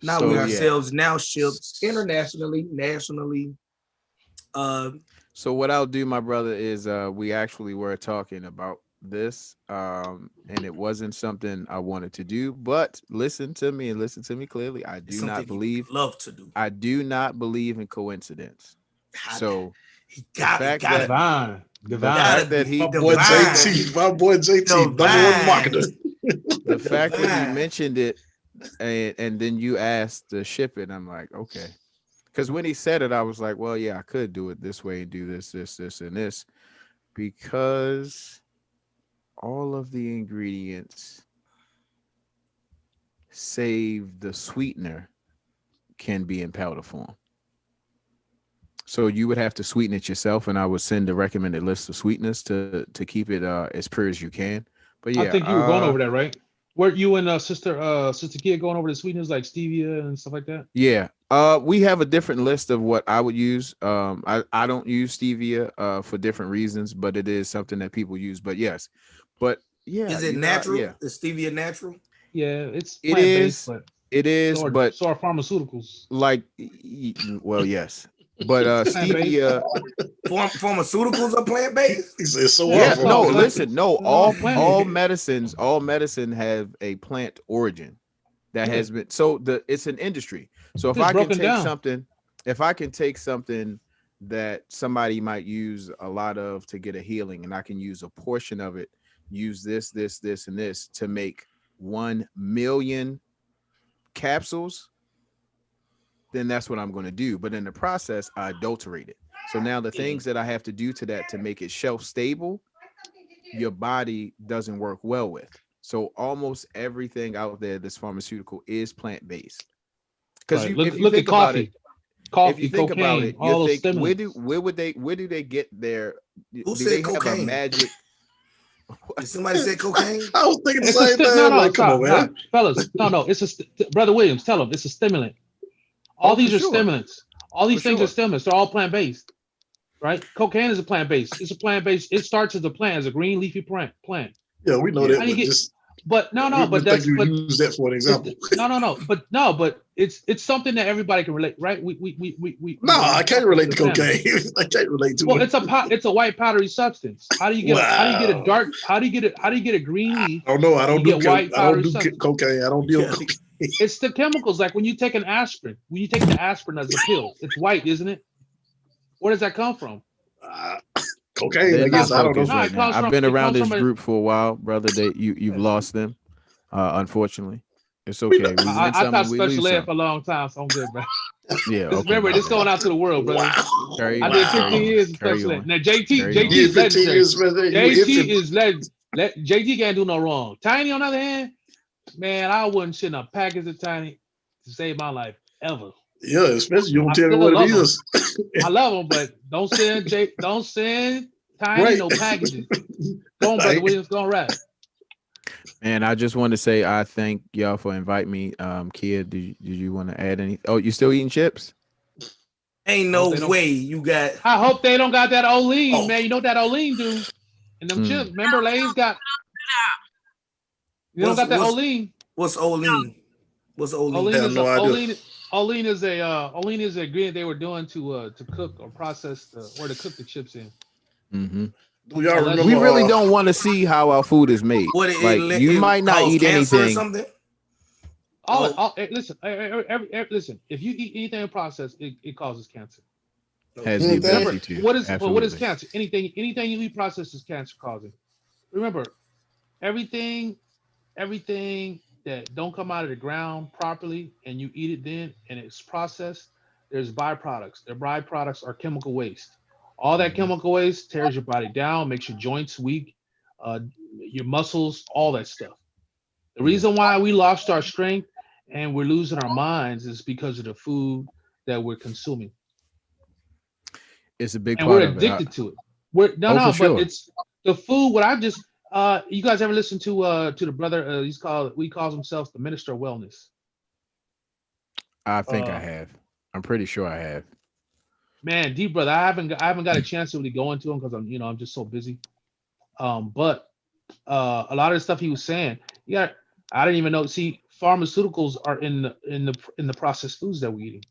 now So, we yeah. ourselves now ships internationally, nationally. So what I'll do, my brother, is we actually were talking about this, and it wasn't something I wanted to do. But listen to me and listen to me clearly. I do not believe. Love to do. I do not believe in coincidence. So he got it. Divine. The fact that he, my boy JT, number one marketer. The fact that he mentioned it, and then you asked to ship it, I'm like, okay. Because when he said it, I was like, well, yeah, I could do it this way and do this, and this, because all of the ingredients, save the sweetener, can be in powder form. So you would have to sweeten it yourself, and I would send a recommended list of sweeteners to keep it as pure as you can. But yeah, I think you were going over that, right? Weren't you and sister Kia going over the sweeteners like stevia and stuff like that? Yeah. We have a different list of what I would use. I don't use stevia for different reasons, but it is something that people use. But yes. But yeah. Is it natural? Yeah. Is stevia natural? Yeah, it is. It is, so but so are pharmaceuticals. Like, well, yes. But stevia pharmaceuticals are plant-based. So yeah, no, listen, no, all medicine have a plant origin that has been, so it's an industry. So if I can take something that somebody might use a lot of to get a healing, and I can use a portion of it, use this, and this to make 1 million capsules, then that's what I'm going to do. But in the process, I adulterate it. So now the things that I have to do to that to make it shelf stable, your body doesn't work well with. So almost everything out there that's pharmaceutical is plant-based. Because if you think about it, if you think about it, you think, where do they get their? Who said cocaine? Magic. Did somebody say cocaine? I was thinking the same thing. Come on, man, fellas. No, it's a brother Williams. Tell them it's a stimulant. All these are stimulants. All these things are stimulants. They're all plant-based, right? Cocaine is a plant-based. It's a plant-based. It starts as a plant, as a green leafy plant. Yeah, we know that. But use that for an example. But it's something that everybody can relate, right? I can't relate to cocaine. I can't relate to it. It's a white powdery substance. How do you get a dark? How do you get a green leaf? I don't know. I don't do cocaine. I don't deal with cocaine. It's the chemicals, like when you take an aspirin. When you take the aspirin as a pill, it's white, isn't it? Where does that come from? Cocaine. I guess I don't know. Right I've been around this group for a while, brother. You've lost them, unfortunately. It's okay. I taught special ed for a long time, so I'm good, bro. Yeah. Okay, remember, this going out to the world, brother. Wow. I did 15 years in special ed. Now JT is legend. JT can't do no wrong. Tiny, on the other hand, man, I wouldn't send a package of Tiny to save my life ever. Yeah, especially you don't tell me what it is. I love them, but don't send Tiny no packages. Go on, brother Williams, go on, rap. And I just want to say I thank y'all for inviting me. Kia, did you want to add any? Oh, you still eating chips? Ain't no way you got. I hope they don't got that Olean, man. You know what that Olean do? And them chips. Remember, Lay's got. You don't got that Olean. What's Olean? What's Olean? Olean is a ingredient they were doing to cook or process or to cook the chips in. Mm-hmm. Do y'all remember? We really don't want to see how our food is made. You might not eat anything. Listen, listen. If you eat anything processed, it causes cancer. Has the ability to. What is cancer? Anything you eat processed is cancer causing. Remember, everything that don't come out of the ground properly and you eat it then and it's processed, there's byproducts. The byproducts are chemical waste. All that chemical waste tears your body down, makes your joints weak, your muscles, all that stuff. The reason why we lost our strength and we're losing our minds is because of the food that we're consuming. It's a big and part we're of it. addicted to it. We're no, for but sure. it's the food. What I just you guys ever listen to the brother? He calls himself the Minister of Wellness. I think I have. I'm pretty sure I have. Man, deep brother, I haven't got a chance to really go into him because I'm just so busy. But a lot of the stuff he was saying, I didn't even know. See, pharmaceuticals are in the processed foods that we're eating.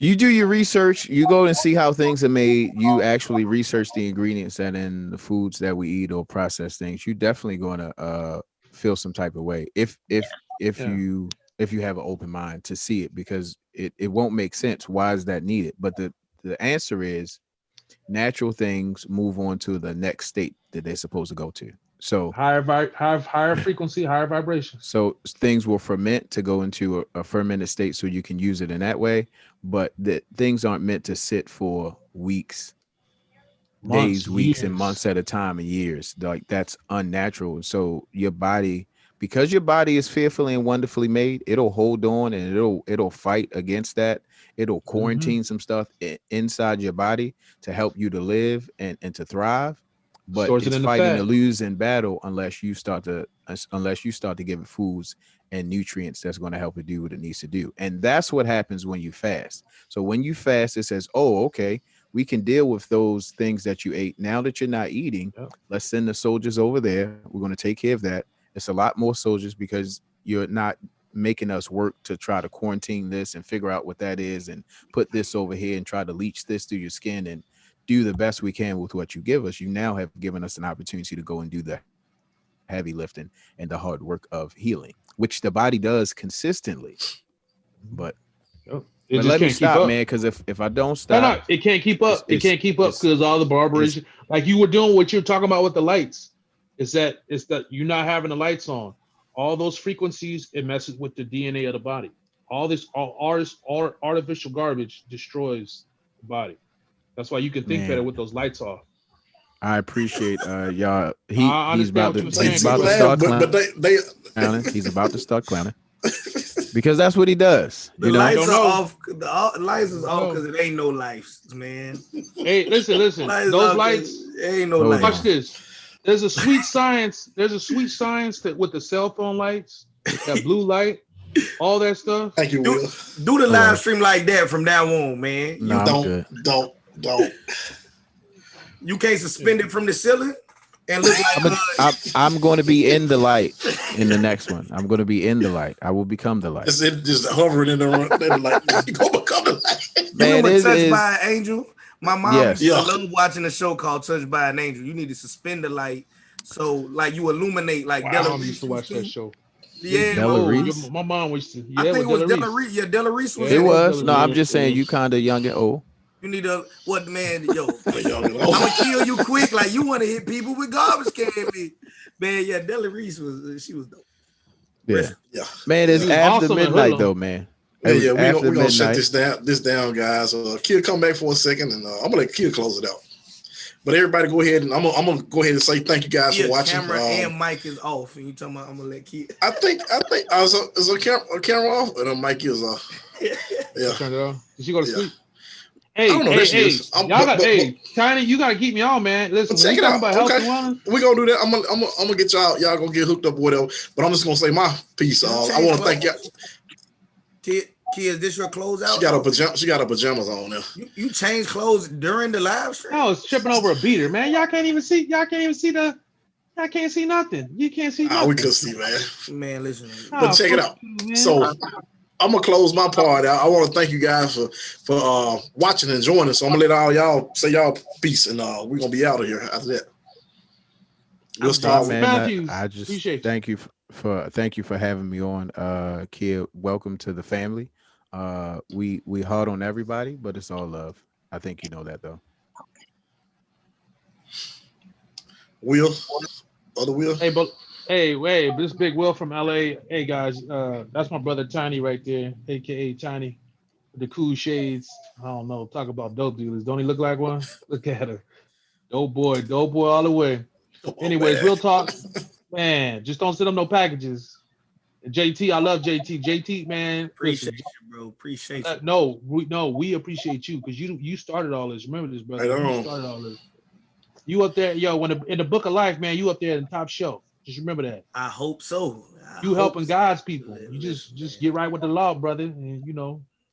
You do your research, you go and see how things are made. You actually research the ingredients that in the foods that we eat or process things. You definitely going to feel some type of way if you have an open mind to see it, because it won't make sense. Why is that needed? But the answer is natural things move on to the next state that they're supposed to go to. So higher frequency, higher vibration. So things will ferment to go into a fermented state so you can use it in that way. But the things aren't meant to sit for weeks, days, weeks, and months at a time, and years. Like that's unnatural. So your body, because your body is fearfully and wonderfully made, it'll hold on and it'll fight against that. It'll quarantine some stuff inside your body to help you to live and to thrive. But it's fighting a losing battle unless you start to give it foods and nutrients that's going to help it do what it needs to do. And that's what happens when you fast. So when you fast, it says, oh, okay, we can deal with those things that you ate. Now that you're not eating, let's send the soldiers over there. We're going to take care of that. It's a lot more soldiers because you're not making us work to try to quarantine this and figure out what that is and put this over here and try to leach this through your skin and do the best we can with what you give us. You now have given us an opportunity to go and do the heavy lifting and the hard work of healing, which the body does consistently. But let me stop, man, because if I don't stop, it can't keep up. It can't keep up because all the barbarism, like you were doing, what you're talking about with the lights, it's that you're not having the lights on. All those frequencies, it messes with the DNA of the body. All artificial garbage destroys the body. That's why you can think better with those lights off. I appreciate y'all. He's about to start clowning. He's about to start clowning because that's what he does. The lights are off. The lights is off because it ain't no lights, man. Hey, listen. Those lights ain't no lights. Watch this. There's a sweet science. There's a sweet science that with the cell phone lights, that blue light, all that stuff. Thank you, Will. Do the live stream like that from now on, man. No, don't. You can't suspend it from the ceiling and look like I'm going to be in the light in the next one. I'm going to be in the light. I will become the light. Just hovering in the light. You go become the light. Man, you Touched by an Angel? My mom yes. loved watching a show called Touched by an Angel. You need to suspend the light so like you illuminate like Della Reese used to watch that show. Yeah, my mom used to. I think it was Della Reese. Yeah, Della Reese was. It was. No, I'm just saying you kind of young and old. You need a what, man? Yo, I'm gonna kill you quick. Like you want to hit people with garbage can, man. Yeah, Della Reese she was dope. Yeah. Man, it's after midnight though, man. Yeah, we're gonna shut this down, guys. Kia, come back for a second, and I'm gonna let Kia close it out. But everybody, go ahead and I'm gonna go ahead and say thank you guys for watching. Camera and mic is off, and you talking about I'm gonna let Kia. I think is a camera off and a mic is off. Yeah. Turn it off. Did she go to sleep? Hey, Tiny, you gotta keep me on, man. Listen, check it out. About health and wellness, we're gonna do that. I'm gonna get y'all gonna get hooked up or whatever. But I'm just gonna say my piece. I want to thank y'all. Kia, is this your closeout? She got her pajamas on now. You changed clothes during the live stream? I was tripping over a beater, man. Y'all can't even see nothing. You can't see nothing. We could see, man. Man, listen. But check it out. So I'm gonna close my part out. I want to thank you guys for watching and joining. So I'm gonna let all y'all say y'all peace, and we're gonna be out of here after that. We'll start, man. I just appreciate thank you for having me on, Kia. Welcome to the family. We hard on everybody, but it's all love. I think you know that though. Will, other Will. Hey, this big Will from LA. Hey guys, that's my brother Tiny right there, aka Tiny, with the cool shades. I don't know. Talk about dope dealers. Don't he look like one? Look at her. Dope boy all the way. Anyways, we'll talk. Man, just don't send them no packages. JT, I love JT. JT, man, Appreciate listen, you, bro. Appreciate you. no, we appreciate you because you started all this. Remember this, brother. You started all this. You up there, yo, in the book of life, man, you up there in the top shelf. Just remember that. I hope so. You helping God's people. You just get right with the law, brother, and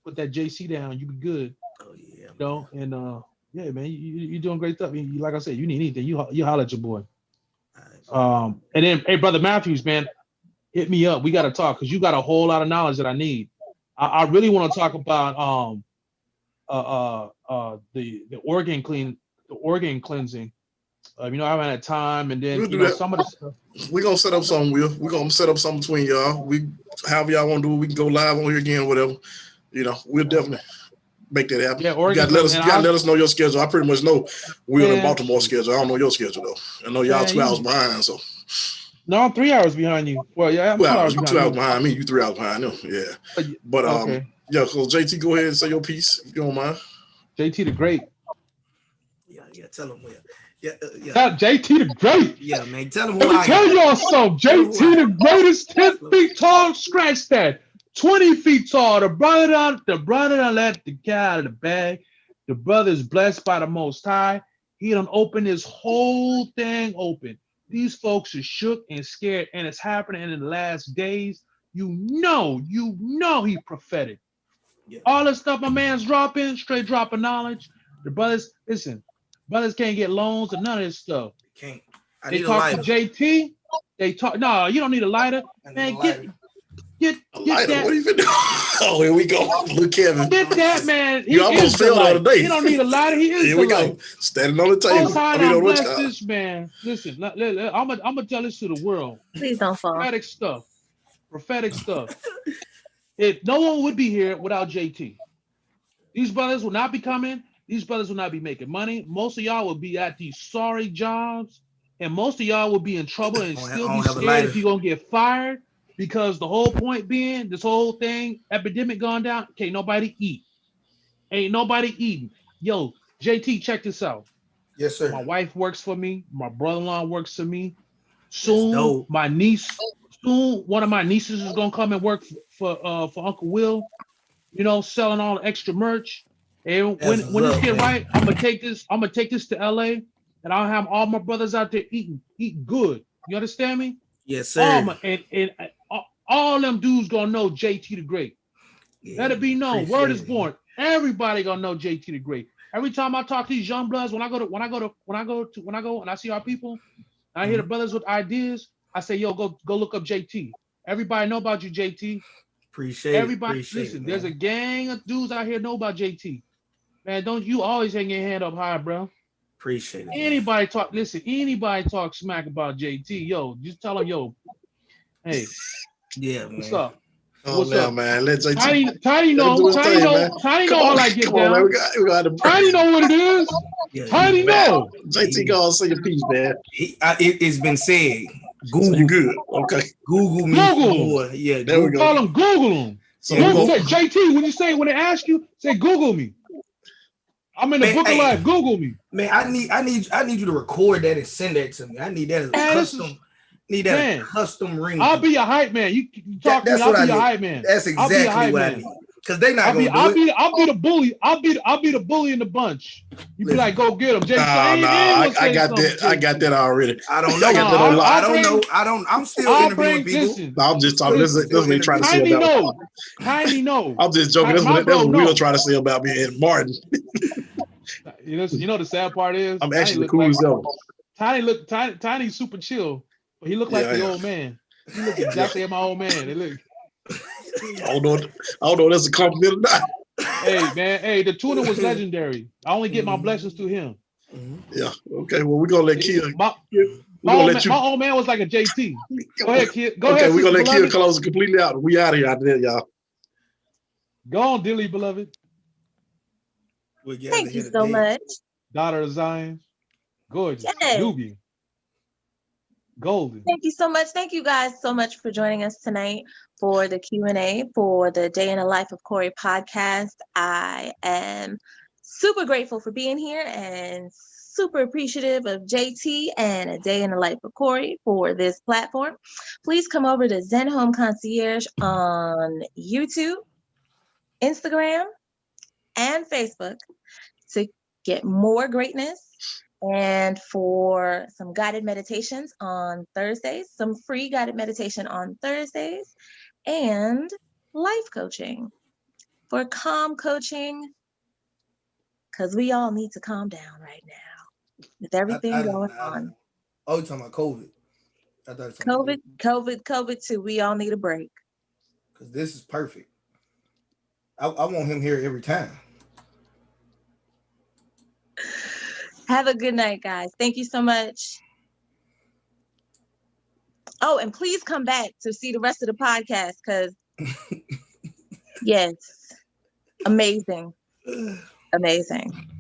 put that JC down. You be good. Oh yeah. And yeah, man, you doing great stuff. Like I said, you need anything, you holler at your boy. And then, hey, brother Matthews, man, hit me up. We got to talk because you got a whole lot of knowledge that I need. I really want to talk about the organ cleansing. I haven't had time, and then some of the stuff. We're gonna set up something, Will. We're gonna set up something between y'all. However y'all want to do it, we can go live on here again or whatever. We'll definitely make that happen. Yeah, you gotta let us know your schedule. I pretty much know Will in Baltimore schedule. I don't know your schedule though. I know y'all 2 hours behind, so. No, I'm 3 hours behind you. Well, yeah, I'm 2 hours behind. 2 hours behind me. You 3 hours behind them. Yeah. But okay. Yeah. So JT, go ahead and say your piece if you don't mind. JT the Great. Yeah. Tell him where. Yeah. JT the Great. Yeah, man. Tell him who I am. Tell y'all something. JT the greatest, 10 feet tall. Scratch that. 20 feet tall. The brother done let the cat out of the bag. The brother is blessed by the Most High. He done opened his whole thing open. These folks are shook and scared, and it's happening in the last days. You know he prophetic. Yeah. All the stuff my man's dropping, straight dropping knowledge. The brothers, listen, brothers can't get loans or none of this stuff. Can't. They talk to JT. They talk. No, you don't need a lighter. Man, get that. What are you doing? Oh, here we go. Look, Kevin. Get that, man. You almost failed the other day. He don't need a lighter. He is. Here we go. Standing on the table. Bless this man. Listen, I'm gonna tell this to the world. Please don't fall. Prophetic stuff. If no one would be here without JT. These brothers will not be coming. These brothers will not be making money. Most of y'all will be at these sorry jobs, and most of y'all will be in trouble and still be scared if you're gonna get fired. Because the whole point being, this whole thing, epidemic gone down, can't nobody eat. Ain't nobody eating. Yo, JT, check this out. Yes, sir. My wife works for me. My brother-in-law works for me. Soon, one of my nieces is gonna come and work for Uncle Will. Selling all the extra merch. And when this get right, I'm gonna take this to LA, and I'll have all my brothers out there eating good. You understand me? Yes, sir. All them dudes gonna know JT the Great. Yeah, let it be known. Word is born. Everybody gonna know JT the Great. Every time I talk to these young bloods, when I go and I see our people, and I hear the brothers with ideas, I say, yo, go look up JT. Everybody know about you, JT. Everybody listen. There's a gang of dudes out here know about JT. Man, don't you always hang your hand up high, bro. Appreciate it. Anybody talk smack about JT, yo, just tell them, yo, hey. Yeah, man. What's up? What's up, man? Let JT. Tiny know how I get down. Tiny know what it is. Yeah, Tiny know. JT, go say your piece, man. It's been said. Google. So you good? Okay. Google me. Google. Yeah, there we go. Call them Google them. So say, JT, when they ask you, say Google me. I'm in the book of life. Google me. Man, I need you to record that and send that to me. I need that as a custom. Need that a custom ring. I'll be a hype man. You talk to me. I'll be a hype man. That's exactly what I need. Because they not gonna do it. I'll be the bully. I'll be the bully in the bunch. You be like, go get him. JT, I got that. I got that already. I don't know. I don't know. I'm still interviewing people. I'm just talking. This is what they trying to say about me. Tiny know. I'm just joking. That's what Will trying to say about me and Martin. You know the sad part is I'm actually cool as ever. Tiny super chill, but he looked like the old man. He looked exactly like my old man. They look. I don't know if that's a compliment or not. Hey man, the tuna was legendary. I only get my blessings through him. Yeah. Okay. Well, we're gonna let Kia. My old man was like a JT. Go ahead, Kia. Go ahead. Okay, we're gonna let Kia close it completely out. We out of here after that, y'all. Go on, dearly beloved. Thank you so much. Daughter of Zion. Gorgeous. Yes. Nubian. Golden. Thank you so much. Thank you guys so much for joining us tonight for the Q&A for the Day in the Life of Corey podcast. I am super grateful for being here and super appreciative of JT and A Day in the Life of Corey for this platform. Please come over to Zen Home Concierge on YouTube, Instagram, and Facebook to get more greatness, and for some guided meditations on Thursdays, some free guided meditation on Thursdays, and life coaching for calm coaching, because we all need to calm down right now with everything going on. Oh, you're talking about COVID. I thought COVID too. We all need a break. Because this is perfect. I want him here every time. Have a good night, guys. Thank you so much. Oh, and please come back to see the rest of the podcast, because yes, amazing. Amazing.